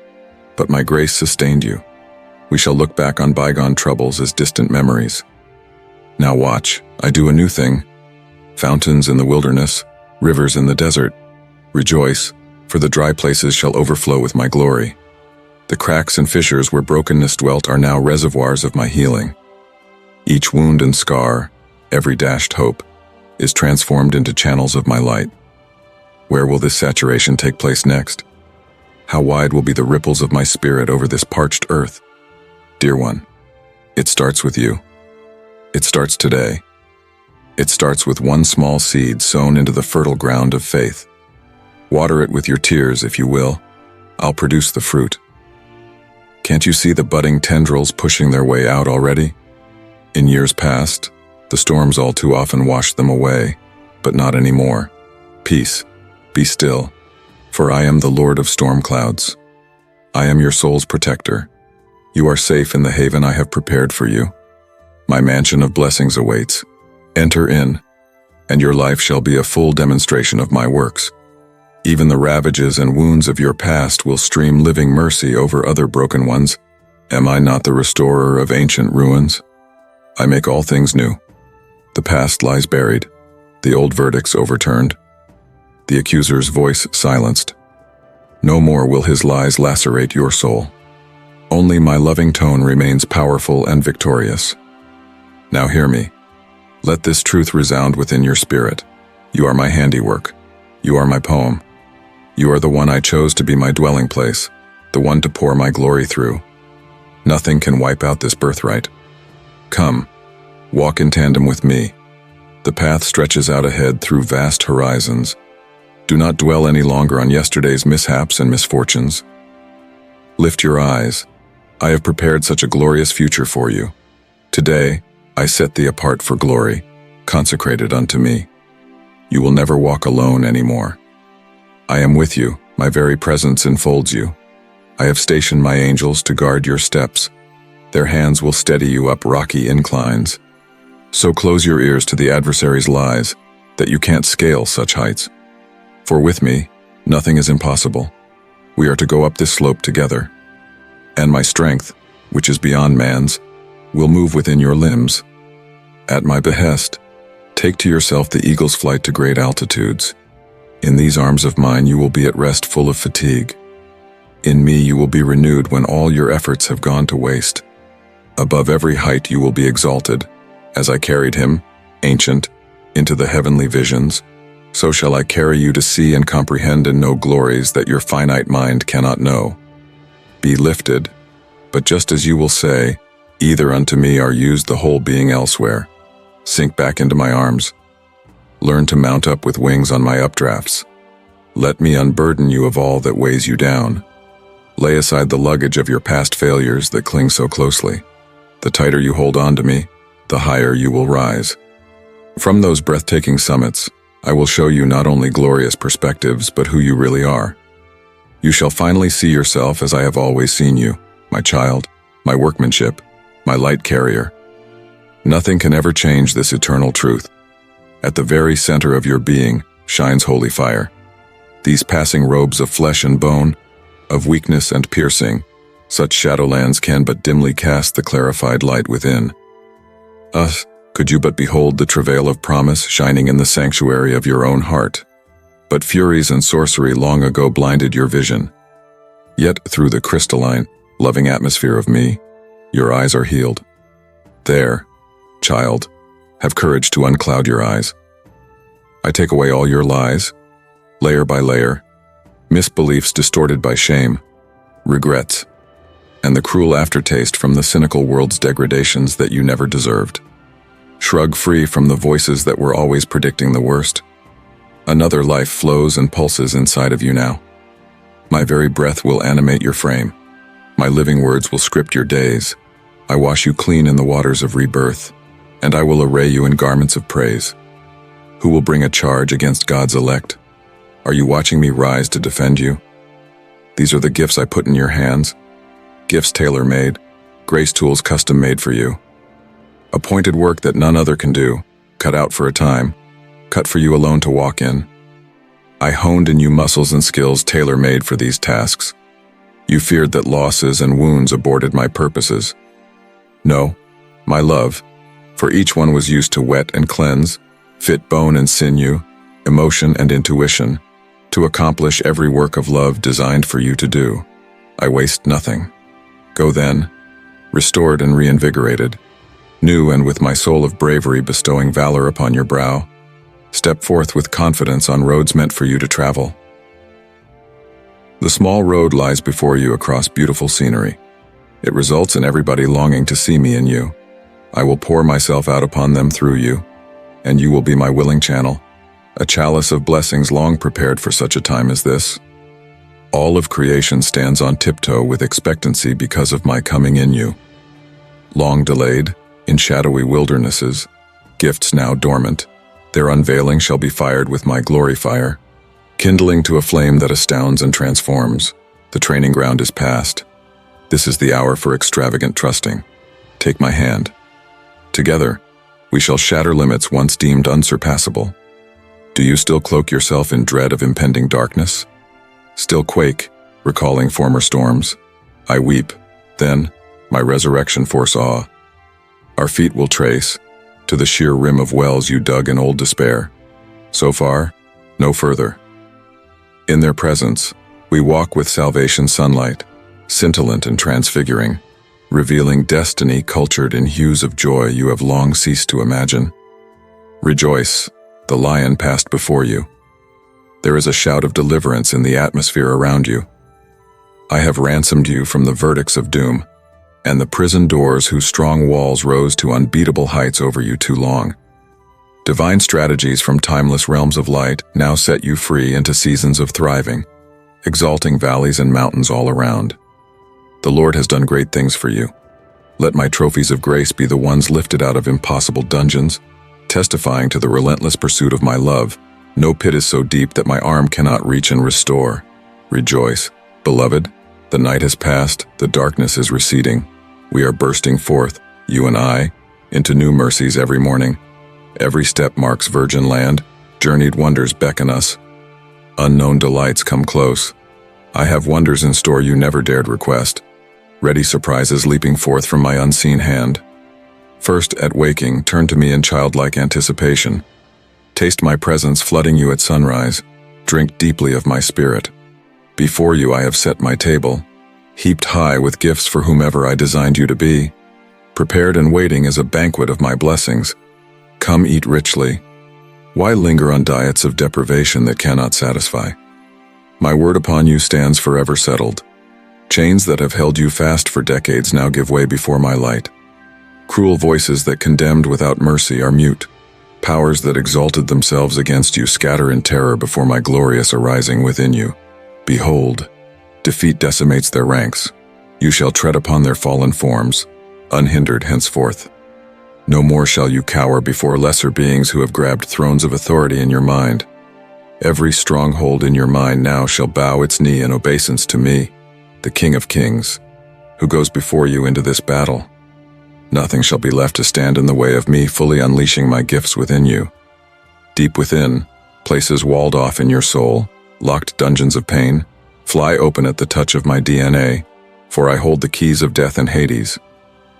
Speaker 1: But my grace sustained you. We shall look back on bygone troubles as distant memories. Now watch, I do a new thing. Fountains in the wilderness, rivers in the desert. Rejoice, for the dry places shall overflow with my glory. The cracks and fissures where brokenness dwelt are now reservoirs of my healing. Each wound and scar, every dashed hope, is transformed into channels of my light. Where will this saturation take place next? How wide will be the ripples of my spirit over this parched earth? Dear one, it starts with you. It starts today. It starts with one small seed sown into the fertile ground of faith. Water it with your tears, if you will. I'll produce the fruit. Can't you see the budding tendrils pushing their way out already? In years past, the storms all too often washed them away, but not anymore. Peace, be still, for I am the Lord of storm clouds. I am your soul's protector. You are safe in the haven I have prepared for you. My mansion of blessings awaits. Enter in, and your life shall be a full demonstration of my works. Even the ravages and wounds of your past will stream living mercy over other broken ones. Am I not the restorer of ancient ruins? I make all things new. The past lies buried, the old verdicts overturned, the accuser's voice silenced. No more will his lies lacerate your soul. Only my loving tone remains powerful and victorious. Now hear me. Let this truth resound within your spirit. You are my handiwork. You are my poem. You are the one I chose to be my dwelling place, the one to pour my glory through. Nothing can wipe out this birthright. Come, walk in tandem with me. The path stretches out ahead through vast horizons. Do not dwell any longer on yesterday's mishaps and misfortunes. Lift your eyes. I have prepared such a glorious future for you. Today, I set thee apart for glory, consecrated unto me. You will never walk alone anymore. I am with you, my very presence enfolds you. I have stationed my angels to guard your steps. Their hands will steady you up rocky inclines. So close your ears to the adversary's lies, that you can't scale such heights. For with me, nothing is impossible. We are to go up this slope together. And my strength, which is beyond man's, will move within your limbs. At my behest, Take to yourself the eagle's flight to great altitudes. In these arms of mine you will be at rest, full of fatigue. In me you will be renewed when all your efforts have gone to waste. Above every height you will be exalted. As I carried him, ancient, into the heavenly visions, so shall I carry you to see and comprehend and know glories that your finite mind cannot know. Be lifted, but just as you will say, either unto me are used the whole being elsewhere. Sink back into my arms. Learn to mount up with wings on my updrafts. Let me unburden you of all that weighs you down. Lay aside the luggage of your past failures that cling so closely. The tighter you hold on to me, the higher you will rise. From those breathtaking summits, I will show you not only glorious perspectives, but who you really are. You shall finally see yourself as I have always seen you, my child, my workmanship, my light carrier. Nothing can ever change this eternal truth. At the very center of your being shines holy fire. These passing robes of flesh and bone, of weakness and piercing, such shadowlands can but dimly cast the clarified light within. Could you but behold the travail of promise shining in the sanctuary of your own heart. But furies and sorcery long ago blinded your vision. Yet through the crystalline, loving atmosphere of me, your eyes are healed. There, child, have courage to uncloud your eyes. I take away all your lies, layer by layer, misbeliefs distorted by shame, regrets, and the cruel aftertaste from the cynical world's degradations that you never deserved. Shrug free from the voices that were always predicting the worst. Another life flows and pulses inside of you now. My very breath will animate your frame. My living words will script your days. I wash you clean in the waters of rebirth, and I will array you in garments of praise. Who will bring a charge against God's elect? Are you watching me rise to defend you? These are the gifts I put in your hands. Gifts tailor-made, grace tools custom-made for you. Appointed work that none other can do, cut out for a time, cut for you alone to walk in. I honed in you muscles and skills tailor-made for these tasks. You feared that losses and wounds aborted my purposes. No, my love, for each one was used to wet and cleanse, fit bone and sinew, emotion and intuition, to accomplish every work of love designed for you to do. I waste nothing. Go then, restored and reinvigorated, new and with my soul of bravery bestowing valor upon your brow. Step forth with confidence on roads meant for you to travel. The small road lies before you across beautiful scenery. It results in everybody longing to see me in you. I will pour myself out upon them through you, and you will be my willing channel, a chalice of blessings long prepared for such a time as this. All of creation stands on tiptoe with expectancy because of my coming in you. Long delayed, in shadowy wildernesses, gifts now dormant, their unveiling shall be fired with my glory fire, kindling to a flame that astounds and transforms. The training ground is past. This is the hour for extravagant trusting. Take my hand. Together, we shall shatter limits once deemed unsurpassable. Do you still cloak yourself in dread of impending darkness? Still quake, recalling former storms? I weep, then, my resurrection foresaw. Our feet will trace, to the sheer rim of wells you dug in old despair. So far, no further. In their presence, we walk with salvation's sunlight, scintillant and transfiguring, revealing destiny cultured in hues of joy you have long ceased to imagine. Rejoice, the lion passed before you. There is a shout of deliverance in the atmosphere around you. I have ransomed you from the verdicts of doom, and the prison doors whose strong walls rose to unbeatable heights over you too long. Divine strategies from timeless realms of light now set you free into seasons of thriving, exalting valleys and mountains all around. The Lord has done great things for you. Let my trophies of grace be the ones lifted out of impossible dungeons, testifying to the relentless pursuit of my love. No pit is so deep that my arm cannot reach and restore. Rejoice, beloved. The night has passed, the darkness is receding. We are bursting forth, you and I, into new mercies every morning. Every step marks virgin land, journeyed wonders beckon us. Unknown delights come close. I have wonders in store you never dared request, ready surprises leaping forth from my unseen hand. First, at waking, turn to me in childlike anticipation. Taste my presence flooding you at sunrise. Drink deeply of my spirit. Before you I have set my table, heaped high with gifts for whomever I designed you to be. Prepared and waiting is a banquet of my blessings. Come eat richly. Why linger on diets of deprivation that cannot satisfy? My word upon you stands forever settled. Chains that have held you fast for decades now give way before my light. Cruel voices that condemned without mercy are mute. Powers that exalted themselves against you scatter in terror before my glorious arising within you. Behold, defeat decimates their ranks. You shall tread upon their fallen forms, unhindered henceforth. No more shall you cower before lesser beings who have grabbed thrones of authority in your mind. Every stronghold in your mind now shall bow its knee in obeisance to me, the King of Kings, who goes before you into this battle. Nothing shall be left to stand in the way of me fully unleashing my gifts within you. Deep within, places walled off in your soul, locked dungeons of pain, fly open at the touch of my DNA, for I hold the keys of death and Hades.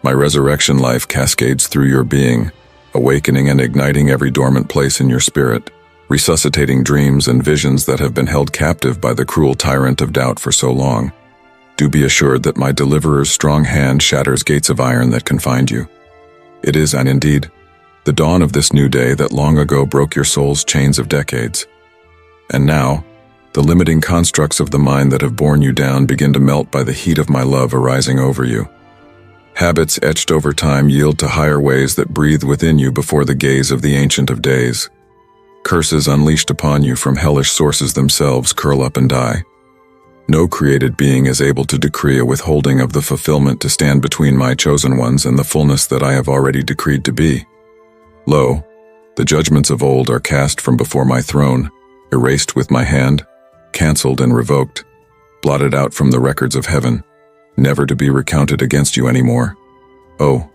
Speaker 1: My resurrection life cascades through your being, awakening and igniting every dormant place in your spirit, resuscitating dreams and visions that have been held captive by the cruel tyrant of doubt for so long. Do be assured that my deliverer's strong hand shatters gates of iron that confined you. It is, and indeed, the dawn of this new day that long ago broke your soul's chains of decades. And now, the limiting constructs of the mind that have borne you down begin to melt by the heat of my love arising over you. Habits etched over time yield to higher ways that breathe within you before the gaze of the Ancient of Days. Curses unleashed upon you from hellish sources themselves curl up and die. No created being is able to decree a withholding of the fulfillment to stand between my chosen ones and the fullness that I have already decreed to be. Lo, the judgments of old are cast from before my throne, erased with my hand, cancelled and revoked, blotted out from the records of heaven, never to be recounted against you anymore. Oh,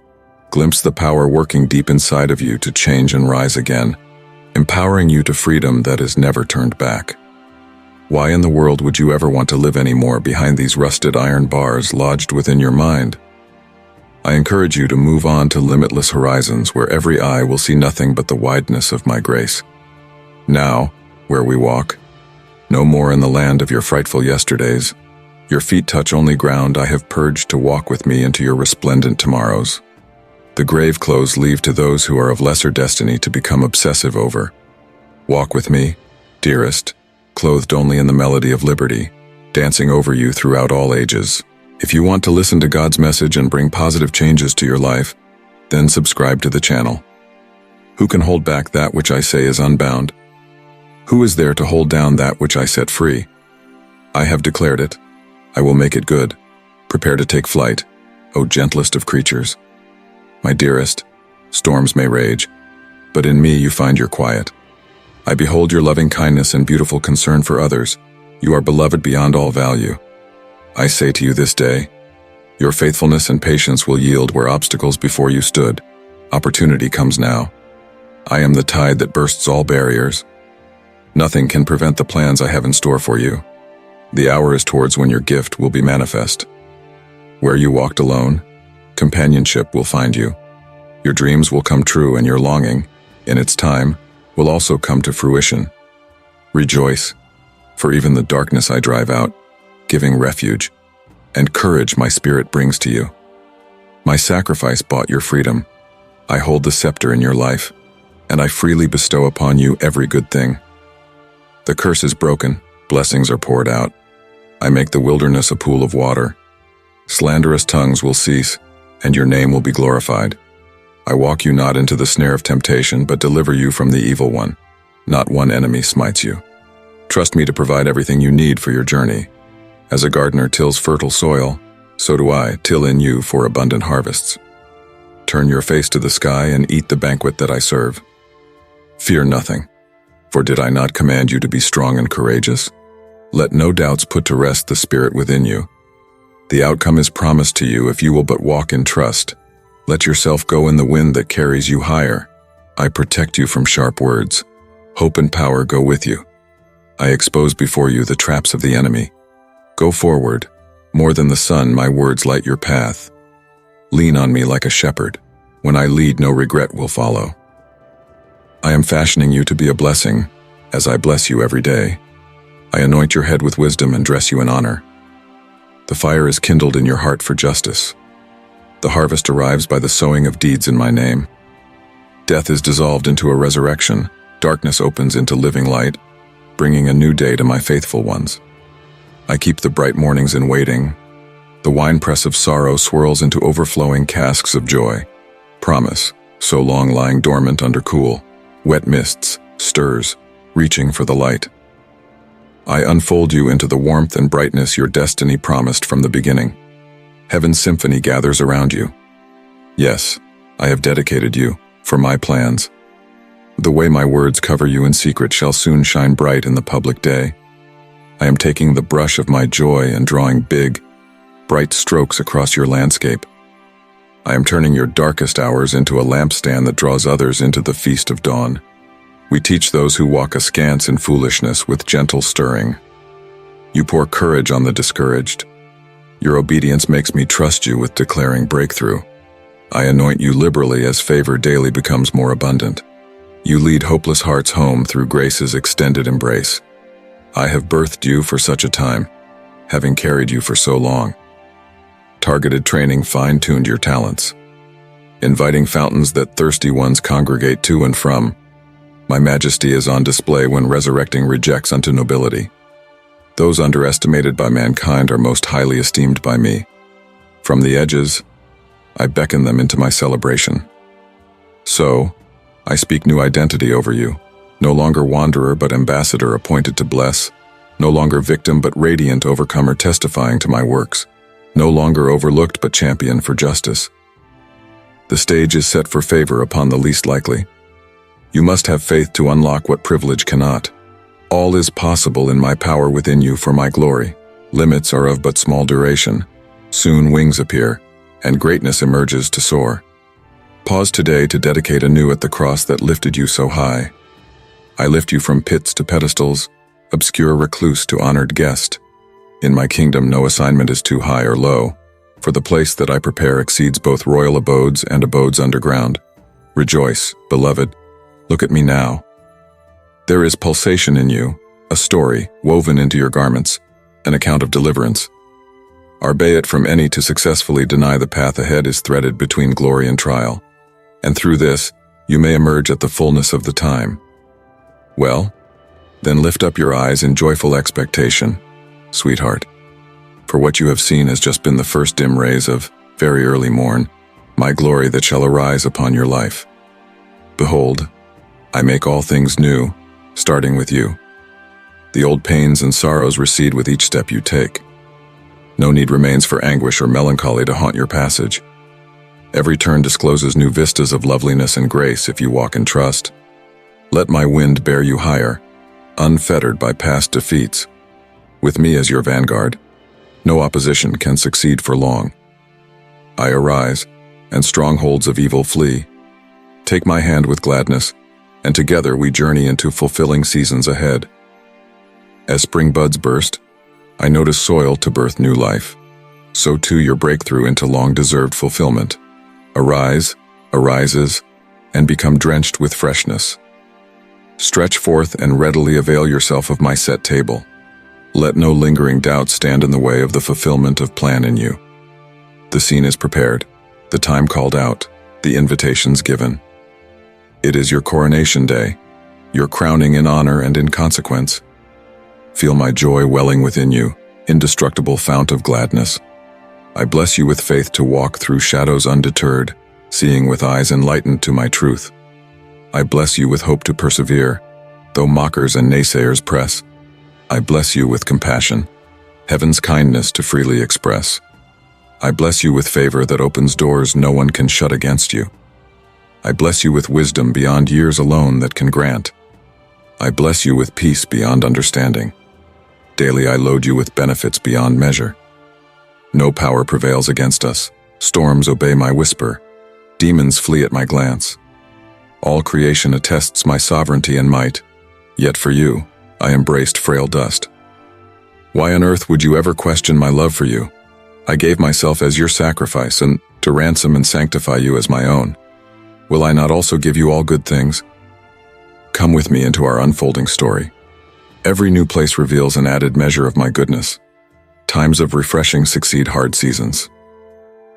Speaker 1: glimpse the power working deep inside of you to change and rise again, empowering you to freedom that is never turned back. Why in the world would you ever want to live anymore behind these rusted iron bars lodged within your mind? I encourage you to move on to limitless horizons where every eye will see nothing but the wideness of my grace. Now, where we walk, no more in the land of your frightful yesterdays. Your feet touch only ground I have purged to walk with me into your resplendent tomorrows. The grave clothes leave to those who are of lesser destiny to become obsessive over. Walk with me, dearest, clothed only in the melody of liberty, dancing over you throughout all ages. If you want to listen to God's message and bring positive changes to your life, then subscribe to the channel. Who can hold back that which I say is unbound? Who is there to hold down that which I set free? I have declared it. I will make it good. Prepare to take flight, O gentlest of creatures. My dearest, storms may rage, but in me you find your quiet. I behold your loving kindness and beautiful concern for others. You are beloved beyond all value. I say to you this day, your faithfulness and patience will yield where obstacles before you stood. Opportunity comes now. I am the tide that bursts all barriers. Nothing can prevent the plans I have in store for you. The hour is towards when your gift will be manifest. Where you walked alone, companionship will find you. Your dreams will come true and your longing, in its time, will also come to fruition. Rejoice, for even the darkness I drive out, giving refuge, and courage my spirit brings to you. My sacrifice bought your freedom. I hold the scepter in your life, and I freely bestow upon you every good thing. The curse is broken, blessings are poured out. I make the wilderness a pool of water. Slanderous tongues will cease, and your name will be glorified. I walk you not into the snare of temptation, but deliver you from the evil one. Not one enemy smites you. Trust me to provide everything you need for your journey. As a gardener tills fertile soil, so do I till in you for abundant harvests. Turn your face to the sky and eat the banquet that I serve. Fear nothing, for did I not command you to be strong and courageous? Let no doubts put to rest the spirit within you. The outcome is promised to you if you will but walk in trust. Let yourself go in the wind that carries you higher. I protect you from sharp words. Hope and power go with you. I expose before you the traps of the enemy. Go forward. More than the sun, my words light your path. Lean on me like a shepherd. When I lead, no regret will follow. I am fashioning you to be a blessing, as I bless you every day. I anoint your head with wisdom and dress you in honor. The fire is kindled in your heart for justice. The harvest arrives by the sowing of deeds in my name. Death is dissolved into a resurrection. Darkness opens into living light, bringing a new day to my faithful ones. I keep the bright mornings in waiting. The winepress of sorrow swirls into overflowing casks of joy. Promise, so long lying dormant under cool, wet mists, stirs, reaching for the light. I unfold you into the warmth and brightness your destiny promised from the beginning. Heaven's symphony gathers around you. Yes, I have dedicated you, for my plans. The way my words cover you in secret shall soon shine bright in the public day. I am taking the brush of my joy and drawing big, bright strokes across your landscape. I am turning your darkest hours into a lampstand that draws others into the feast of dawn. We teach those who walk askance in foolishness with gentle stirring. You pour courage on the discouraged. Your obedience makes me trust you with declaring breakthrough. I anoint you liberally as favor daily becomes more abundant. You lead hopeless hearts home through grace's extended embrace. I have birthed you for such a time, having carried you for so long. Targeted training fine-tuned your talents, inviting fountains that thirsty ones congregate to and from. My majesty is on display when resurrecting rejects unto nobility. Those underestimated by mankind are most highly esteemed by me. From the edges, I beckon them into my celebration. So, I speak new identity over you, no longer wanderer but ambassador appointed to bless, no longer victim but radiant overcomer testifying to my works, no longer overlooked but champion for justice. The stage is set for favor upon the least likely. You must have faith to unlock what privilege cannot. All is possible in my power within you for my glory. Limits are of but small duration. Soon wings appear, and greatness emerges to soar. Pause today to dedicate anew at the cross that lifted you so high. I lift you from pits to pedestals, obscure recluse to honored guest. In my kingdom no assignment is too high or low, for the place that I prepare exceeds both royal abodes and abodes underground. Rejoice, beloved. Look at me now. There is pulsation in you, a story woven into your garments, an account of deliverance. Albeit from any to successfully deny the path ahead is threaded between glory and trial, and through this, you may emerge at the fullness of the time. Well, then lift up your eyes in joyful expectation, sweetheart, for what you have seen has just been the first dim rays of very early morn, my glory that shall arise upon your life. Behold, I make all things new, starting with you. The old pains and sorrows recede with each step you take. No need remains for anguish or melancholy to haunt your passage. Every turn discloses new vistas of loveliness and grace if you walk in trust. Let my wind bear you higher, unfettered by past defeats. With me as your vanguard, no opposition can succeed for long. I arise, and strongholds of evil flee. Take my hand with gladness, and together we journey into fulfilling seasons ahead. As spring buds burst, I notice soil to birth new life. So too your breakthrough into long-deserved fulfillment. Arise, arises, and become drenched with freshness. Stretch forth and readily avail yourself of my set table. Let no lingering doubt stand in the way of the fulfillment of plan in you. The scene is prepared, the time called out, the invitations given. It is your coronation day, your crowning in honor and in consequence. Feel my joy welling within you, indestructible fount of gladness. I bless you with faith to walk through shadows undeterred, seeing with eyes enlightened to my truth. I bless you with hope to persevere, though mockers and naysayers press. I bless you with compassion, heaven's kindness to freely express. I bless you with favor that opens doors no one can shut against you. I bless you with wisdom beyond years alone that can grant. I bless you with peace beyond understanding. Daily I load you with benefits beyond measure. No power prevails against us. Storms obey my whisper. Demons flee at my glance. All creation attests my sovereignty and might. Yet for you, I embraced frail dust. Why on earth would you ever question my love for you? I gave myself as your sacrifice and to ransom and sanctify you as my own. Will I not also give you all good things? Come with me into our unfolding story. Every new place reveals an added measure of my goodness. Times of refreshing succeed hard seasons.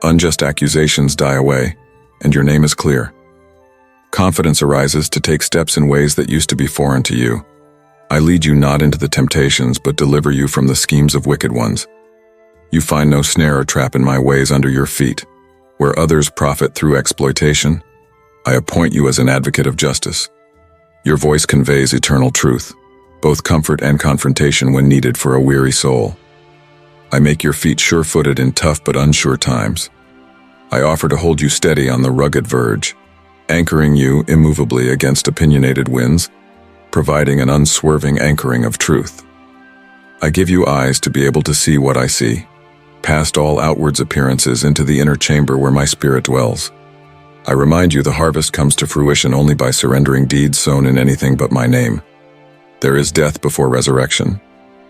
Speaker 1: Unjust accusations die away, and your name is clear. Confidence arises to take steps in ways that used to be foreign to you. I lead you not into the temptations, but deliver you from the schemes of wicked ones. You find no snare or trap in my ways under your feet. Where others profit through exploitation, I appoint you as an advocate of justice. Your voice conveys eternal truth, both comfort and confrontation when needed for a weary soul. I make your feet sure-footed in tough but unsure times. I offer to hold you steady on the rugged verge, anchoring you immovably against opinionated winds, providing an unswerving anchoring of truth. I give you eyes to be able to see what I see, past all outwards appearances into the inner chamber where my spirit dwells. I remind you the harvest comes to fruition only by surrendering deeds sown in anything but my name. There is death before resurrection,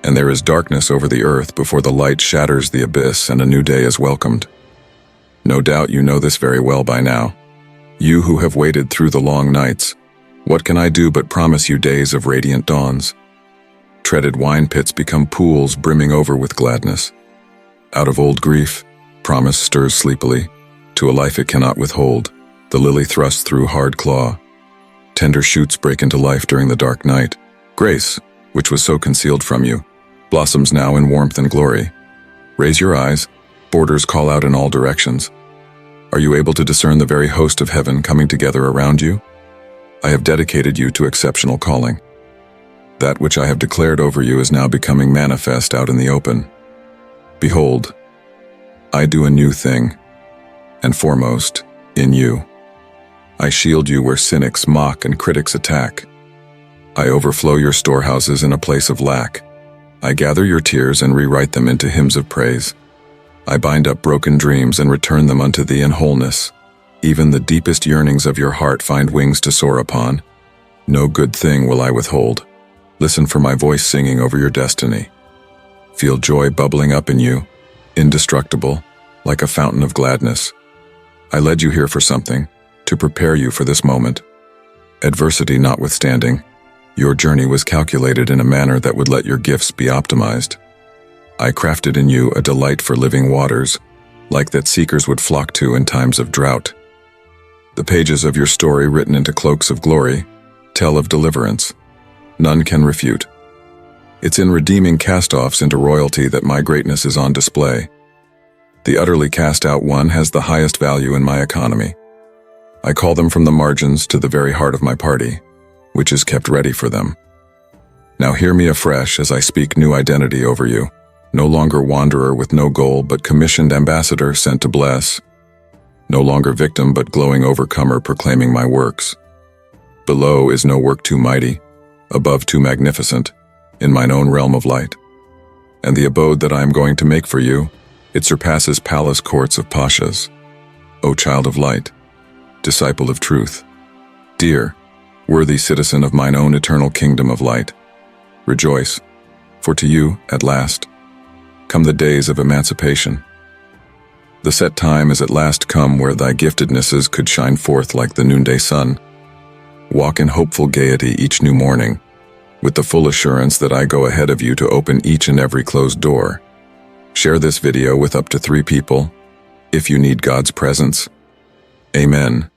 Speaker 1: and there is darkness over the earth before the light shatters the abyss and a new day is welcomed. No doubt you know this very well by now. You who have waited through the long nights, what can I do but promise you days of radiant dawns? Treaded wine pits become pools brimming over with gladness. Out of old grief, promise stirs sleepily, to a life it cannot withhold. The lily thrusts through hard claw. Tender shoots break into life during the dark night. Grace, which was so concealed from you, blossoms now in warmth and glory. Raise your eyes, borders call out in all directions. Are you able to discern the very host of heaven coming together around you? I have dedicated you to exceptional calling. That which I have declared over you is now becoming manifest out in the open. Behold, I do a new thing, and foremost, in you. I shield you where cynics mock and critics attack. I overflow your storehouses in a place of lack. I gather your tears and rewrite them into hymns of praise. I bind up broken dreams and return them unto thee in wholeness. Even the deepest yearnings of your heart find wings to soar upon. No good thing will I withhold. Listen for my voice singing over your destiny. Feel joy bubbling up in you, indestructible, like a fountain of gladness. I led you here for something, to prepare you for this moment. Adversity notwithstanding, your journey was calculated in a manner that would let your gifts be optimized. I crafted in you a delight for living waters, like that seekers would flock to in times of drought. The pages of your story written into cloaks of glory tell of deliverance. None can refute. It's in redeeming cast-offs into royalty that my greatness is on display. The utterly cast-out one has the highest value in my economy. I call them from the margins to the very heart of my party, which is kept ready for them. Now hear me afresh as I speak new identity over you. No longer wanderer with no goal, but commissioned ambassador sent to bless. No longer victim, but glowing overcomer proclaiming my works. Below is no work too mighty, above too magnificent, in mine own realm of light. And the abode that I am going to make for you, it surpasses palace courts of pashas. O child of light, disciple of truth, dear, worthy citizen of mine own eternal kingdom of light, rejoice, for to you, at last, come the days of emancipation. The set time is at last come where thy giftednesses could shine forth like the noonday sun. Walk in hopeful gaiety each new morning, with the full assurance that I go ahead of you to open each and every closed door. Share this video with up to 3 people, if you need God's presence. Amen.